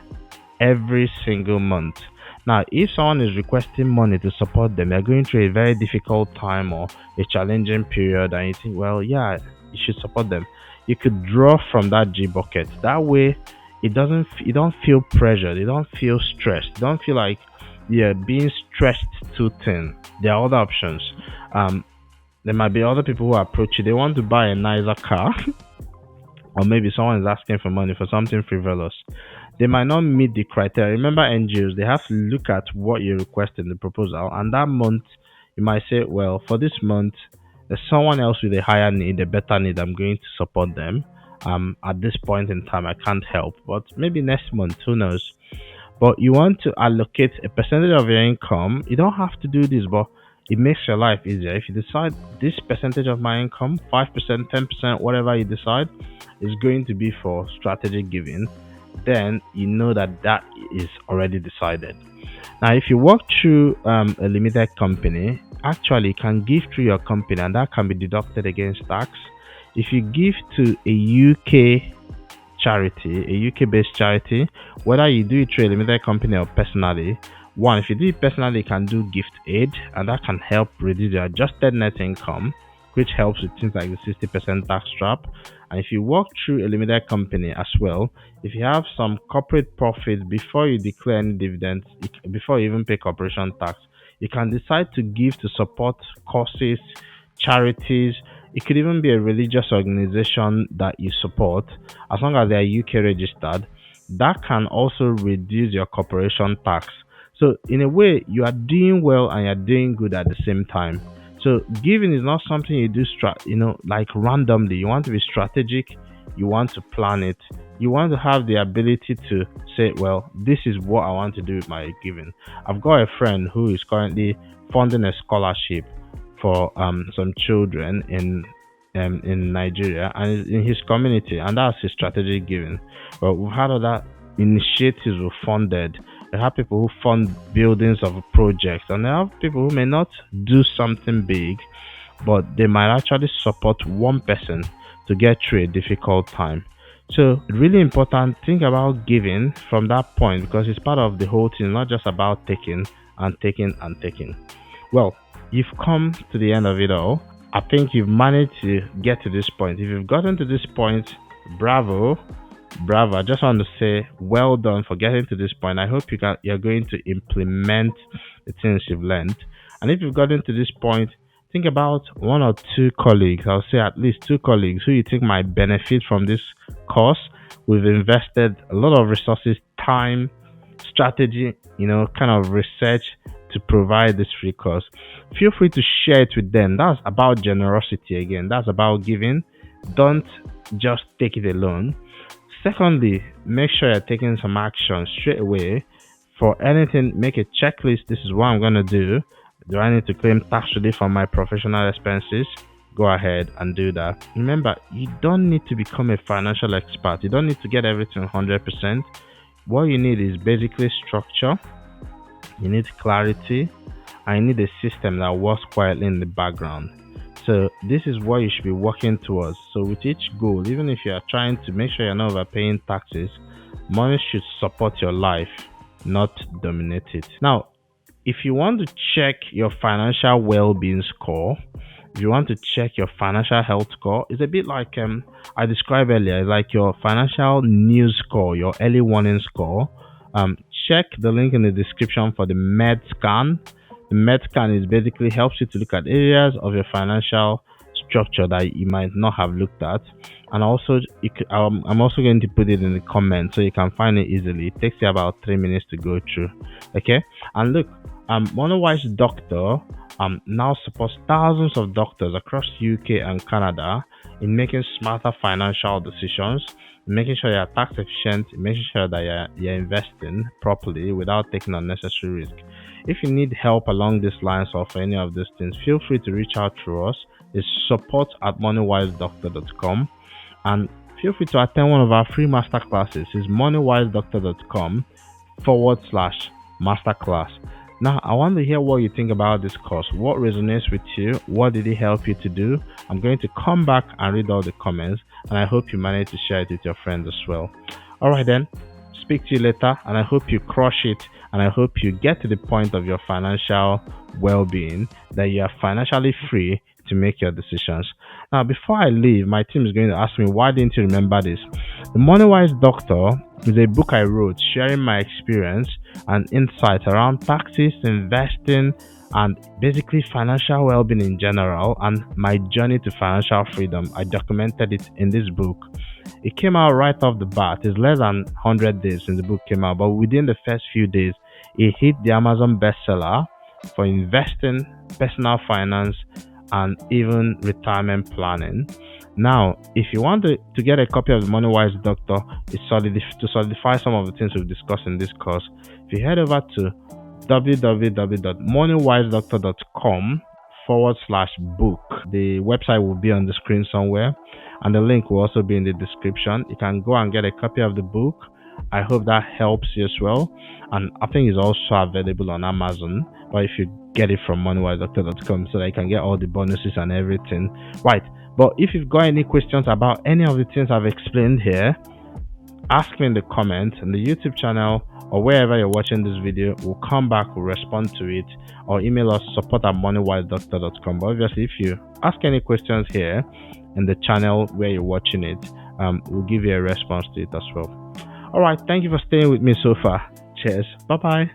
Speaker 1: every single month. Now, if someone is requesting money to support them, they're going through a very difficult time or a challenging period, and you think, well, yeah, you should support them. You could draw from that G bucket. That way, you don't feel pressured, you don't feel stressed, you don't feel like you're being stretched too thin. There are other options. There might be other people who approach you. They want to buy a nicer car, or maybe someone is asking for money for something frivolous. They might not meet the criteria. Remember, NGOs, they have to look at what you request in the proposal, and that month you might say, well, for this month there's someone else with a higher need, a better need. I'm going to support them. At this point in time, I can't help, but maybe next month, who knows? But you want to allocate a percentage of your income. You don't have to do this, but it makes your life easier. If you decide this percentage of my income, 5%, 10%, whatever you decide, is going to be for strategic giving, then you know that that is already decided. Now, if you work through a limited company, actually you can give through your company and that can be deducted against tax. If you give to a UK charity, a UK based charity, whether you do it through a limited company or personally, one, if you do it personally, you can do gift aid, and that can help reduce your adjusted net income, which helps with things like the 60% tax trap. And if you work through a limited company as well, if you have some corporate profits before you declare any dividends, before you even pay corporation tax, you can decide to give to support causes, charities. It could even be a religious organization that you support, as long as they are UK registered. That can also reduce your corporation tax. So in a way, you are doing well and you're doing good at the same time. So giving is not something you do like randomly. You want to be strategic, you want to plan it, you want to have the ability to say, well, this is what I want to do with my giving. I've got a friend who is currently funding a scholarship for some children in Nigeria and in his community, and that's his strategic giving. But we've had other initiatives we funded. They have people who fund buildings of projects, and they have people who may not do something big, but they might actually support one person to get through a difficult time. So really important, think about giving from that point, because it's part of the whole thing, not just about taking and taking and taking. Well, you've come to the end of it all. I think you've managed to get to this point. If you've gotten to this point, bravo. I just want to say well done for getting to this point. I hope you're going to implement the things you've learned. And if you've gotten to this point, think about one or two colleagues, I'll say at least two colleagues, who you think might benefit from this course. We've invested a lot of resources, time, strategy, kind of research to provide this free course. Feel free to share it with them. That's about generosity again. That's about giving. Don't just take it alone. Secondly, make sure you're taking some action straight away. For anything, make a checklist. This is what I'm going to do. Do I need to claim tax relief on my professional expenses? Go ahead and do that. Remember, you don't need to become a financial expert. You don't need to get everything 100%. What you need is basically structure. You need clarity. And you need a system that works quietly in the background. So this is what you should be working towards. So with each goal, even if you are trying to make sure you're not overpaying taxes, money should support your life not dominate it. Now, if you want to check your financial well-being score, if you want to check your financial health score, it's a bit like I described earlier, like your financial news score, your early warning score. Check the link in the description for the med scan. The med scan is basically helps you to look at areas of your financial structure that you might not have looked at, and also I'm also going to put it in the comments so you can find it easily. It takes you about 3 minutes to go through. Okay, and look, MONEYWISE Doctor now supports thousands of doctors across UK and Canada in making smarter financial decisions, making sure you're tax efficient, making sure that you're investing properly without taking unnecessary risk. If you need help along these lines or for any of these things, feel free to reach out to us. It's support@moneywisedoctor.com, and feel free to attend one of our free masterclasses. It's moneywisedoctor.com/masterclass. Now, I want to hear what you think about this course. What resonates with you? What did it help you to do? I'm going to come back and read all the comments, and I hope you manage to share it with your friends as well. All right, then. Speak to you later, and I hope you crush it, and I hope you get to the point of your financial well-being, that you are financially free to make your decisions. Now, before I leave, my team is going to ask me, why didn't you remember this? The MONEYWISE Doctor is a book I wrote sharing my experience and insights around taxes, investing, and basically financial well-being in general, and my journey to financial freedom. I documented it in this book. It came out right off the bat. It's less than 100 days since the book came out, but within the first few days, it hit the Amazon bestseller for investing, personal finance, and even retirement planning. Now, if you want to get a copy of the MONEYWISE Doctor, to solidify some of the things we've discussed in this course, if you head over to www.moneywisedoctor.com/book. The website will be on the screen somewhere, and the link will also be in the description. You can go and get a copy of the book. I hope that helps you as well. And I think it's also available on Amazon, but if you get it from moneywisedoctor.com, so that you can get all the bonuses and everything. Right. But if you've got any questions about any of the things I've explained here, ask me in the comments on the YouTube channel or wherever you're watching this video. We'll come back, we'll respond to it, or email us support@moneywisedoctor.com. But obviously, if you ask any questions here in the channel where you're watching it, we'll give you a response to it as well. All right, thank you for staying with me so far. Cheers. Bye bye.